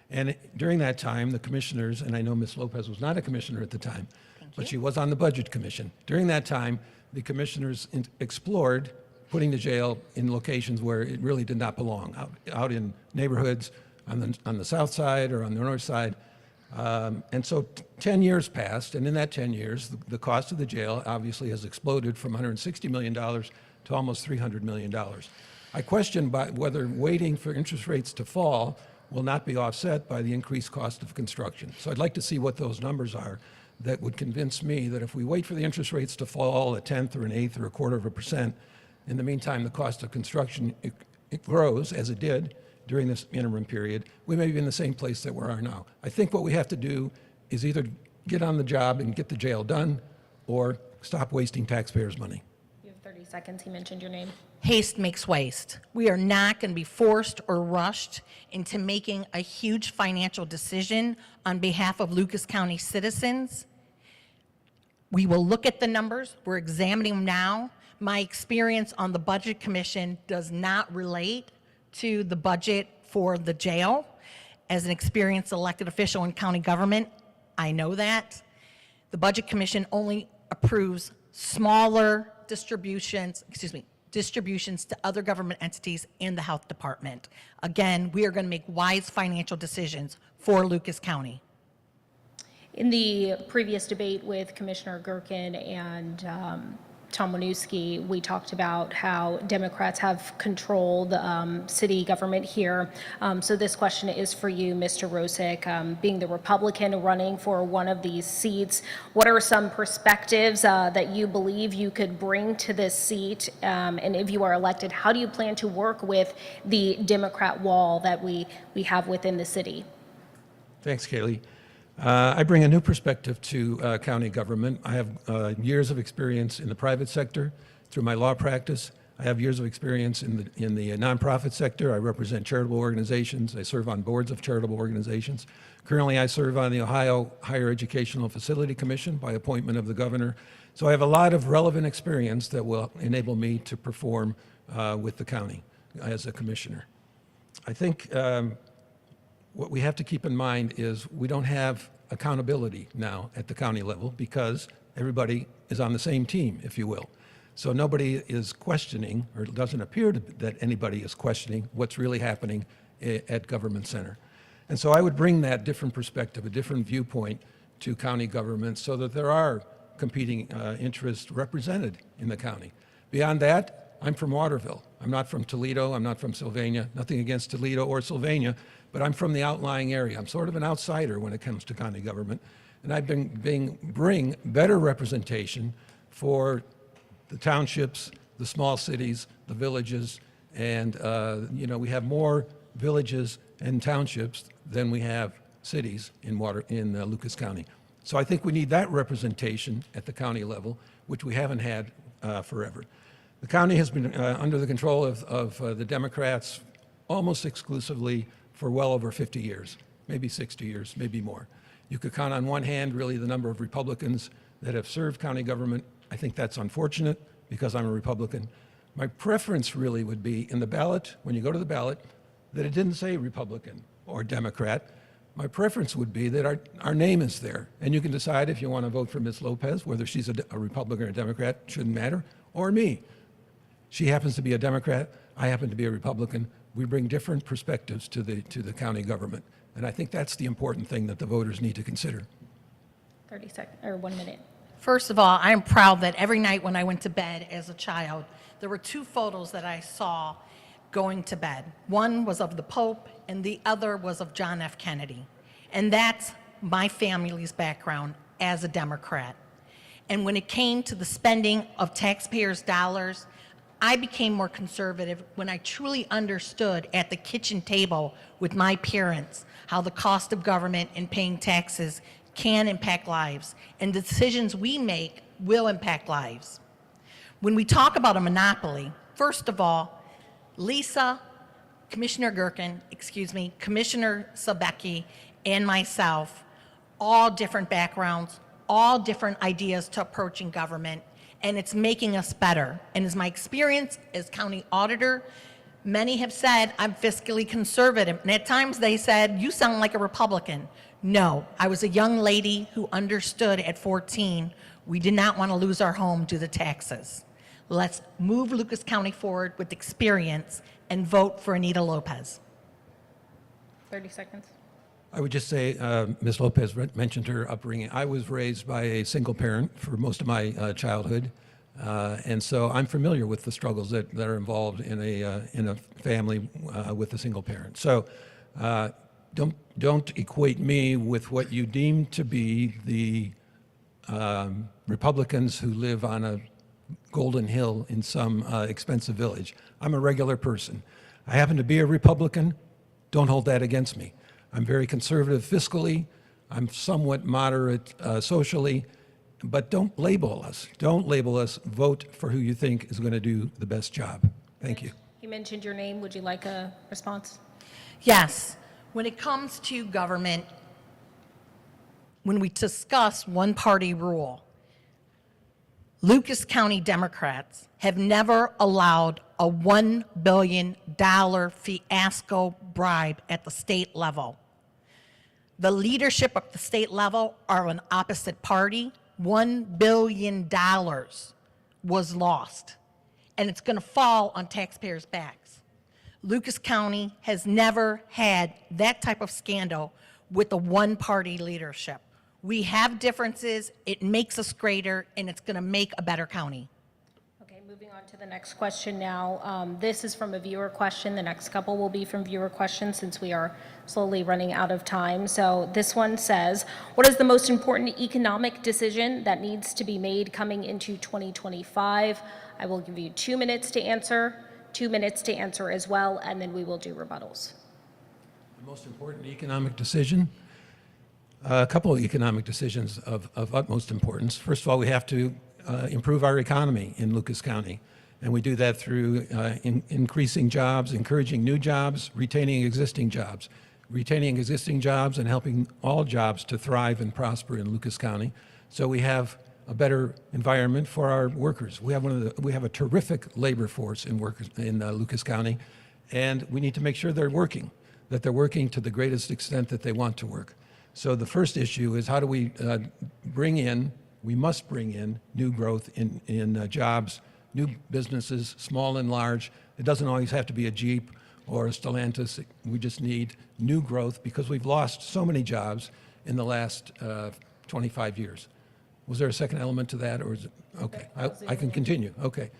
And during that time, the commissioners, and I know Ms. Lopez was not a commissioner at the time, but she was on the Budget Commission. During that time, the commissioners explored putting the jail in locations where it really did not belong, out in neighborhoods on the south side or on the north side. And so 10 years passed, and in that 10 years, the cost of the jail obviously has exploded from $160 million to almost $300 million. I question whether waiting for interest rates to fall will not be offset by the increased cost of construction. So I'd like to see what those numbers are that would convince me that if we wait for the interest rates to fall a tenth or an eighth or a quarter of a percent, in the meantime, the cost of construction, it grows, as it did during this interim period, we may be in the same place that we are now. I think what we have to do is either get on the job and get the jail done, or stop wasting taxpayers' money. You have 30 seconds. He mentioned your name. Haste makes waste. We are not going to be forced or rushed into making a huge financial decision on behalf of Lucas County citizens. We will look at the numbers. We're examining them now. My experience on the Budget Commission does not relate to the budget for the jail. As an experienced elected official in county government, I know that. The Budget Commission only approves smaller distributions to other government entities and the health department. Again, we are going to make wise financial decisions for Lucas County. In the previous debate with Commissioner Gherkin and Tom Winooski, we talked about how Democrats have controlled city government here. So this question is for you, Mr. Rosick. Being the Republican running for one of these seats, what are some perspectives that you believe you could bring to this seat? And if you are elected, how do you plan to work with the Democrat wall that we have within the city? Thanks, Caylee. I bring a new perspective to county government. I have years of experience in the private sector through my law practice. I have years of experience in the nonprofit sector. I represent charitable organizations. I serve on boards of charitable organizations. Currently, I serve on the Ohio Higher Educational Facility Commission by appointment of the governor. So I have a lot of relevant experience that will enable me to perform with the county as a commissioner. I think what we have to keep in mind is we don't have accountability now at the county level because everybody is on the same team, if you will. So nobody is questioning, or it doesn't appear that anybody is questioning what's really happening at Government Center. And so I would bring that different perspective, a different viewpoint to county government so that there are competing interests represented in the county. Beyond that, I'm from Waterville. I'm not from Toledo. I'm not from Sylvania. Nothing against Toledo or Sylvania, but I'm from the outlying area. I'm sort of an outsider when it comes to county government, and I've been bring better representation for the townships, the small cities, the villages, and we have more villages and townships than we have cities in Lucas County. So I think we need that representation at the county level, which we haven't had forever. The county has been under the control of the Democrats almost exclusively for well over 50 years, maybe 60 years, maybe more. You could count on one hand really the number of Republicans that have served county government. I think that's unfortunate because I'm a Republican. My preference really would be in the ballot, when you go to the ballot, that it didn't say Republican or Democrat. My preference would be that our name is there, and you can decide if you want to vote for Ms. Lopez, whether she's a Republican or a Democrat, shouldn't matter, or me. She happens to be a Democrat, I happen to be a Republican. We bring different perspectives to the county government, and I think that's the important thing that the voters need to consider. 30 seconds, or 1 minute. First of all, I'm proud that every night when I went to bed as a child, there were two photos that I saw going to bed. One was of the Pope, and the other was of John F. Kennedy. And that's my family's background as a Democrat. And when it came to the spending of taxpayers' dollars, I became more conservative when I truly understood at the kitchen table with my parents how the cost of government and paying taxes can impact lives, and the decisions we make will impact lives. When we talk about a monopoly, first of all, Lisa, Commissioner Gherkin, Commissioner Sabecki, and myself, all different backgrounds, all different ideas to approaching government, and it's making us better. And as my experience as county auditor, many have said I'm fiscally conservative, and at times they said, you sound like a Republican. No, I was a young lady who understood at 14 we did not want to lose our home due to taxes. Let's move Lucas County forward with experience and vote for Anita Lopez. 30 seconds. I would just say, Ms. Lopez mentioned her upbringing. I was raised by a single parent for most of my childhood, and so I'm familiar with the struggles that are involved in a family with a single parent. So don't equate me with what you deem to be the Republicans who live on a golden hill in some expensive village. I'm a regular person. I happen to be a Republican. Don't hold that against me. I'm very conservative fiscally. I'm somewhat moderate socially, but don't label us. Don't label us. Vote for who you think is going to do the best job. Thank you. You mentioned your name. Would you like a response? Yes, when it comes to government, when we discuss one-party rule, Lucas County Democrats have never allowed a $1 billion fiasco bribe at the state level. The leadership at the state level are an opposite party. $1 billion was lost, and it's going to fall on taxpayers' backs. Lucas County has never had that type of scandal with a one-party leadership. We have differences, it makes us greater, and it's going to make a better county. Okay, moving on to the next question now. This is from a viewer question. The next couple will be from viewer questions since we are slowly running out of time. So this one says, what is the most important economic decision that needs to be made coming into 2025? I will give you 2 minutes to answer, 2 minutes to answer as well, and then we will do rebuttals. The most important economic decision? A couple of economic decisions of utmost importance. First of all, we have to improve our economy in Lucas County. And we do that through increasing jobs, encouraging new jobs, retaining existing jobs. Retaining existing jobs and helping all jobs to thrive and prosper in Lucas County. So we have a better environment for our workers. We have a terrific labor force in Lucas County, and we need to make sure they're working, that they're working to the greatest extent that they want to work. So the first issue is how do we we must bring in new growth in jobs, new businesses, small and large. It doesn't always have to be a Jeep or a Stellantis. We just need new growth because we've lost so many jobs in the last 25 years. Was there a second element to that, or is it? Okay, I can continue. Okay.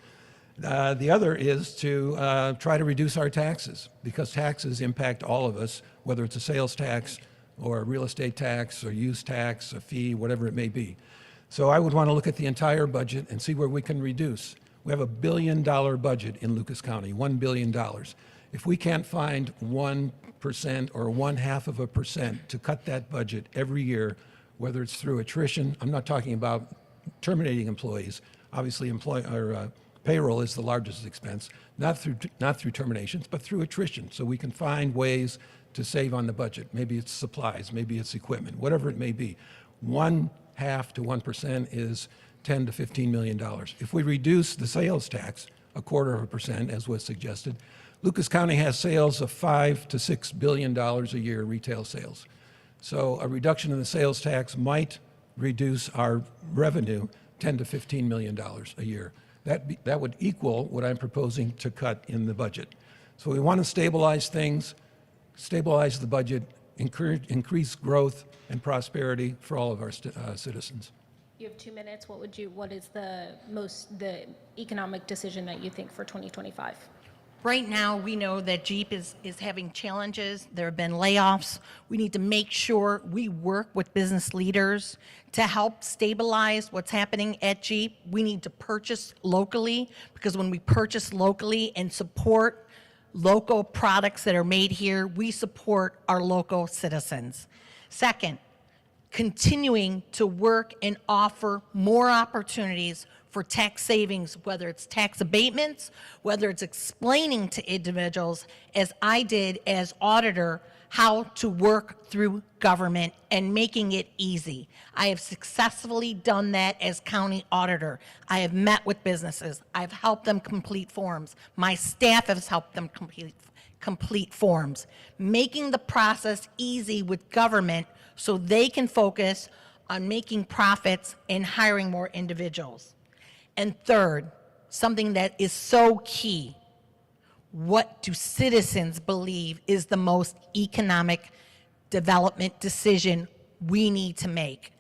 The other is to try to reduce our taxes, because taxes impact all of us, whether it's a sales tax or a real estate tax or use tax, a fee, whatever it may be. So I would want to look at the entire budget and see where we can reduce. We have a $1 billion budget in Lucas County, $1 billion. If we can't find 1% or 1/2% to cut that budget every year, whether it's through attrition, I'm not talking about terminating employees. Obviously, payroll is the largest expense, not through terminations, but through attrition. So we can find ways to save on the budget. Maybe it's supplies, maybe it's equipment, whatever it may be. 1/2 to 1% is $10 to $15 million. If we reduce the sales tax 1/4%, as was suggested, Lucas County has sales of $5 to $6 billion a year, retail sales. So a reduction in the sales tax might reduce our revenue $10 to $15 million a year. That would equal what I'm proposing to cut in the budget. So we want to stabilize things, stabilize the budget, increase growth and prosperity for all of our citizens. You have 2 minutes. What is the economic decision that you think for 2025? Right now, we know that Jeep is having challenges. There have been layoffs. We need to make sure we work with business leaders to help stabilize what's happening at Jeep. We need to purchase locally, because when we purchase locally and support local products that are made here, we support our local citizens. Second, continuing to work and offer more opportunities for tax savings, whether it's tax abatements, whether it's explaining to individuals, as I did as auditor, how to work through government and making it easy. I have successfully done that as county auditor. I have met with businesses. I've helped them complete forms. My staff has helped them complete forms. Making the process easy with government so they can focus on making profits and hiring more individuals. And third, something that is so key, what do citizens believe is the most economic development decision we need to make?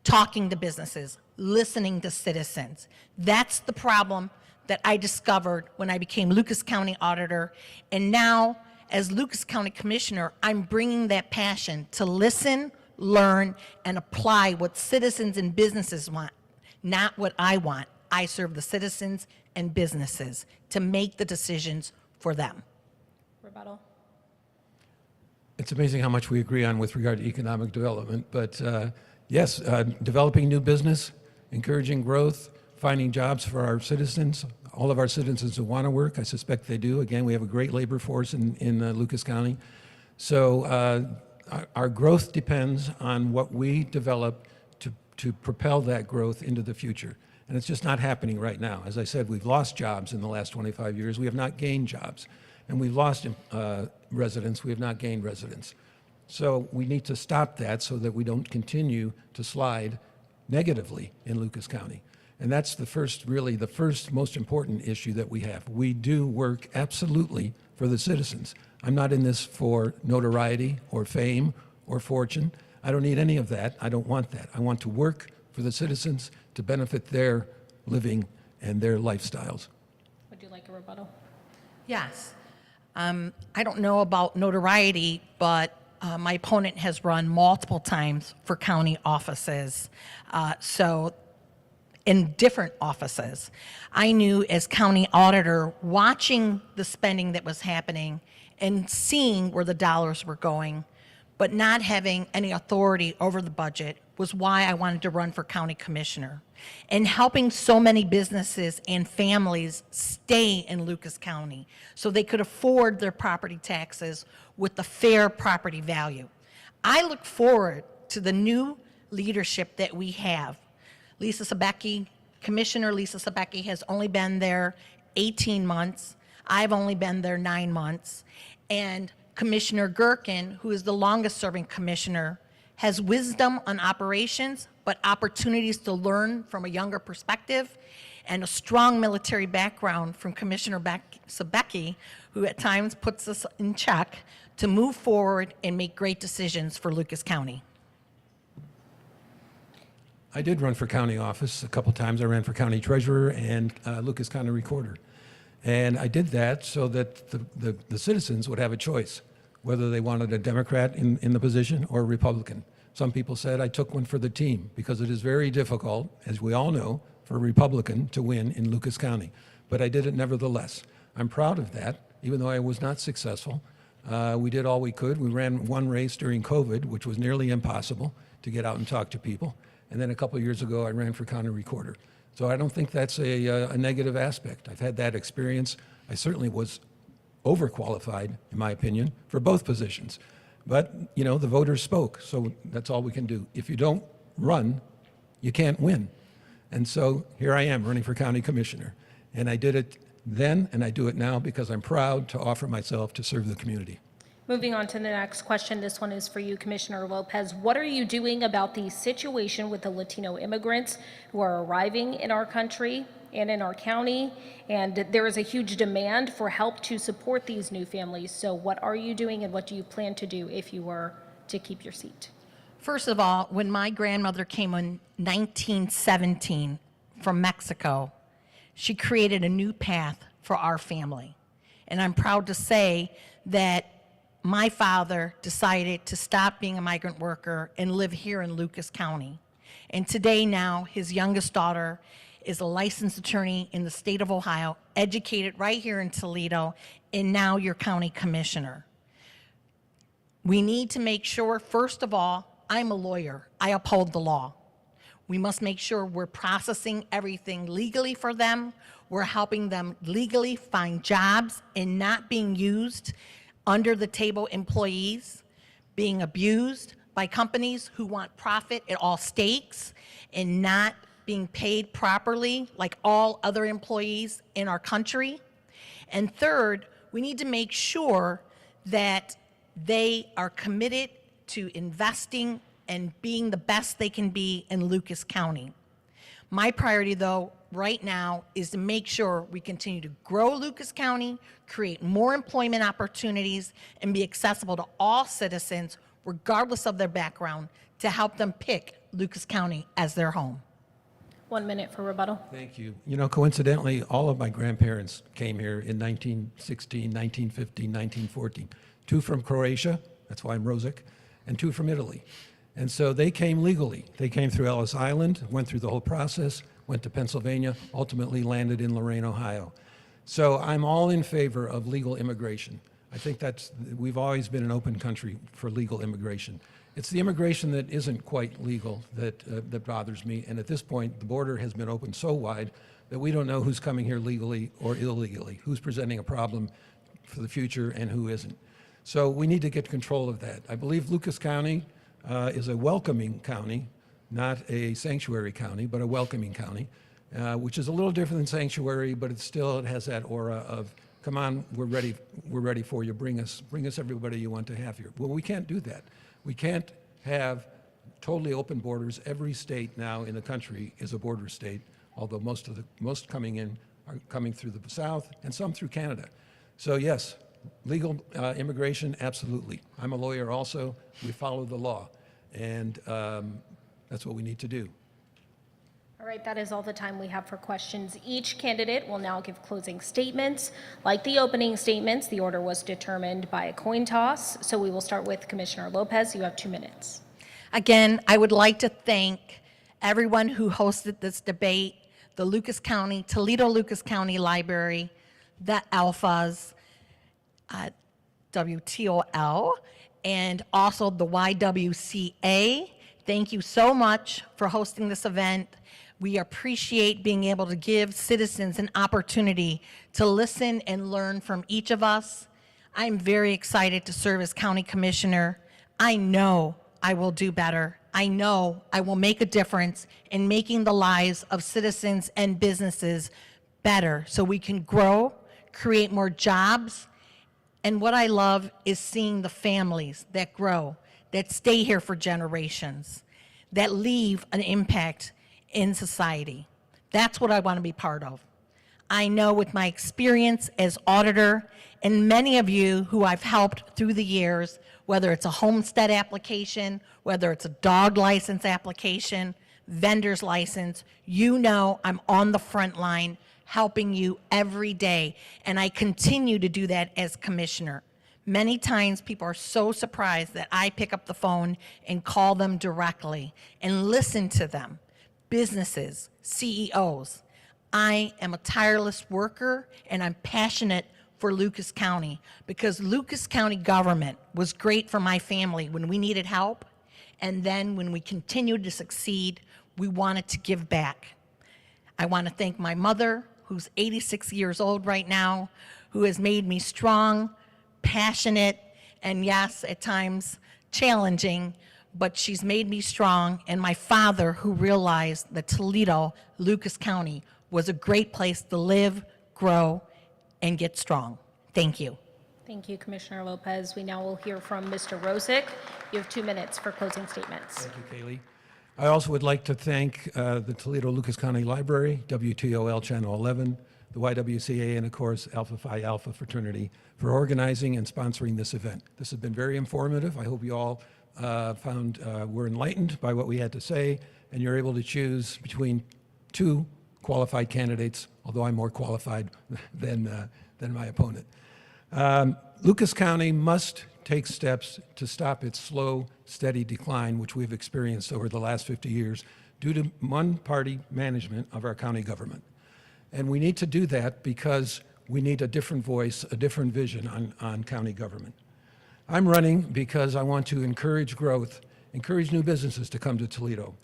Talking to businesses, listening to citizens. That's the problem that I discovered when I became Lucas County Auditor. And now, as Lucas County Commissioner, I'm bringing that passion to listen, learn, and apply what citizens and businesses want, not what I want. I serve the citizens and businesses to make the decisions for them. Rebuttal. It's amazing how much we agree on with regard to economic development, but yes, developing new business, encouraging growth, finding jobs for our citizens, all of our citizens who want to work. I suspect they do. Again, we have a great labor force in Lucas County. So our growth depends on what we develop to propel that growth into the future. And it's just not happening right now. As I said, we've lost jobs in the last 25 years. We have not gained jobs. And we've lost residents. We have not gained residents. So we need to stop that so that we don't continue to slide negatively in Lucas County. And that's the first, really the first most important issue that we have. We do work absolutely for the citizens. I'm not in this for notoriety or fame or fortune. I don't need any of that. I don't want that. I want to work for the citizens to benefit their living and their lifestyles. Would you like a rebuttal? Yes. I don't know about notoriety, but my opponent has run multiple times for county offices. So in different offices. I knew as county auditor, watching the spending that was happening and seeing where the dollars were going, but not having any authority over the budget was why I wanted to run for county commissioner. And helping so many businesses and families stay in Lucas County so they could afford their property taxes with the fair property value. I look forward to the new leadership that we have. Lisa Sabecki, Commissioner Lisa Sabecki has only been there 18 months. I've only been there 9 months. And Commissioner Gherkin, who is the longest serving commissioner, has wisdom on operations, but opportunities to learn from a younger perspective, and a strong military background from Commissioner Sabecki, who at times puts us in check to move forward and make great decisions for Lucas County. I did run for county office a couple times. I ran for county treasurer and Lucas County recorder. And I did that so that the citizens would have a choice, whether they wanted a Democrat in the position or a Republican. Some people said I took one for the team because it is very difficult, as we all know, for a Republican to win in Lucas County. But I did it nevertheless. I'm proud of that, even though I was not successful. We did all we could. We ran one race during COVID, which was nearly impossible to get out and talk to people. And then a couple of years ago, I ran for county recorder. So I don't think that's a negative aspect. I've had that experience. I certainly was overqualified, in my opinion, for both positions. But, you know, the voters spoke, so that's all we can do. If you don't run, you can't win. And so here I am running for county commissioner. And I did it then, and I do it now because I'm proud to offer myself to serve the community. Moving on to the next question. This one is for you, Commissioner Lopez. What are you doing about the situation with the Latino immigrants who are arriving in our country and in our county? And there is a huge demand for help to support these new families. So what are you doing and what do you plan to do if you were to keep your seat? First of all, when my grandmother came in 1917 from Mexico, she created a new path for our family. And I'm proud to say that my father decided to stop being a migrant worker and live here in Lucas County. And today now, his youngest daughter is a licensed attorney in the state of Ohio, educated right here in Toledo, and now your county commissioner. We need to make sure, first of all, I'm a lawyer. I uphold the law. We must make sure we're processing everything legally for them. We're helping them legally find jobs and not being used under the table employees, being abused by companies who want profit at all stakes and not being paid properly like all other employees in our country. And third, we need to make sure that they are committed to investing and being the best they can be in Lucas County. My priority, though, right now is to make sure we continue to grow Lucas County, create more employment opportunities, and be accessible to all citizens, regardless of their background, to help them pick Lucas County as their home. 1 minute for rebuttal. Thank you. You know, coincidentally, all of my grandparents came here in 1916, 1915, 1914. 2 from Croatia, that's why I'm Rosic, and 2 from Italy. And so they came legally. They came through Ellis Island, went through the whole process, went to Pennsylvania, ultimately landed in Lorain, Ohio. So I'm all in favor of legal immigration. I think we've always been an open country for legal immigration. It's the immigration that isn't quite legal that bothers me. And at this point, the border has been opened so wide that we don't know who's coming here legally or illegally, who's presenting a problem for the future and who isn't. So we need to get control of that. I believe Lucas County is a welcoming county, not a sanctuary county, but a welcoming county, which is a little different than sanctuary, but it has that aura of, come on, we're ready for you, bring us everybody you want to have here. Well, we can't do that. We can't have totally open borders. Every state now in the country is a border state, although most coming in are coming through the south and some through Canada. So yes, legal immigration, absolutely. I'm a lawyer also. We follow the law, and that's what we need to do. All right, that is all the time we have for questions. Each candidate will now give closing statements. Like the opening statements, the order was determined by a coin toss. So we will start with Commissioner Lopez. You have 2 minutes. Again, I would like to thank everyone who hosted this debate, the Toledo Lucas County Library, the Alphas, WTOL, and also the YWCA. Thank you so much for hosting this event. We appreciate being able to give citizens an opportunity to listen and learn from each of us. I'm very excited to serve as county commissioner. I know I will do better. I know I will make a difference in making the lives of citizens and businesses better so we can grow, create more jobs. And what I love is seeing the families that grow, that stay here for generations, that leave an impact in society. That's what I want to be part of. I know with my experience as auditor and many of you who I've helped through the years, whether it's a homestead application, whether it's a dog license application, vendor's license, you know I'm on the front line helping you every day, and I continue to do that as commissioner. Many times people are so surprised that I pick up the phone and call them directly and listen to them. Businesses, CEOs. I am a tireless worker and I'm passionate for Lucas County because Lucas County government was great for my family when we needed help, and then when we continued to succeed, we wanted to give back. I want to thank my mother, who's 86 years old right now, who has made me strong, passionate, and yes, at times challenging, but she's made me strong, and my father, who realized that Toledo, Lucas County, was a great place to live, grow, and get strong. Thank you. Thank you, Commissioner Lopez. We now will hear from Mr. Rosick. You have 2 minutes for closing statements. Thank you, Caylee. I also would like to thank the Toledo Lucas County Library, WTOL Channel 11, the YWCA, and of course Alpha Phi Alpha fraternity for organizing and sponsoring this event. This has been very informative. I hope you all were enlightened by what we had to say, and you're able to choose between 2 qualified candidates, although I'm more qualified than my opponent. Lucas County must take steps to stop its slow, steady decline, which we've experienced over the last 50 years due to one-party management of our county government. And we need to do that because we need a different voice, a different vision on county government. I'm running because I want to encourage growth, encourage new businesses to come to Toledo,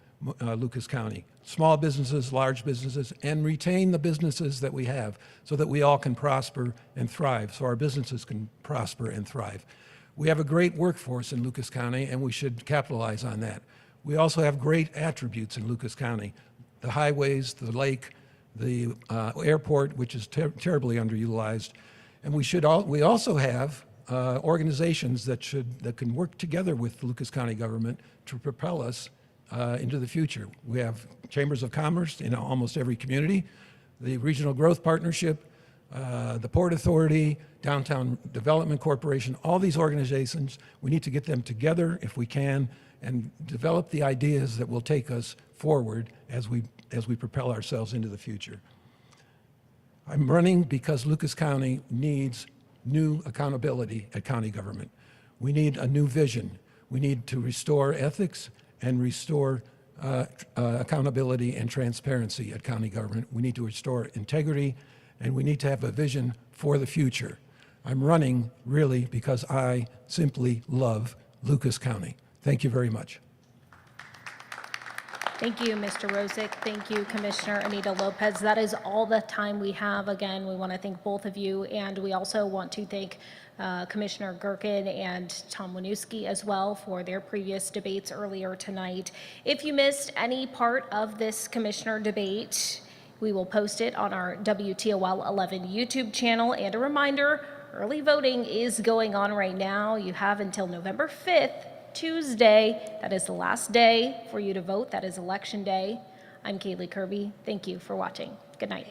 Lucas County, small businesses, large businesses, and retain the businesses that we have so that we all can prosper and thrive, so our businesses can prosper and thrive. We have a great workforce in Lucas County, and we should capitalize on that. We also have great attributes in Lucas County, the highways, the lake, the airport, which is terribly underutilized, and we also have organizations that can work together with the Lucas County government to propel us into the future. We have chambers of commerce in almost every community, the Regional Growth Partnership, the Port Authority, Downtown Development Corporation, all these organizations, we need to get them together if we can and develop the ideas that will take us forward as we propel ourselves into the future. I'm running because Lucas County needs new accountability at county government. We need a new vision. We need to restore ethics and restore accountability and transparency at county government. We need to restore integrity, and we need to have a vision for the future. I'm running really because I simply love Lucas County. Thank you very much. Thank you, Mr. Rosick. Thank you, Commissioner Anita Lopez. That is all the time we have. Again, we want to thank both of you, and we also want to thank Commissioner Gherkin and Tom Winooski as well for their previous debates earlier tonight. If you missed any part of this commissioner debate, we will post it on our WTOL 11 YouTube channel. And a reminder, early voting is going on right now. You have until November 5th Tuesday. That is the last day for you to vote. That is Election Day. I'm Caylee Kirby. Thank you for watching. Good night.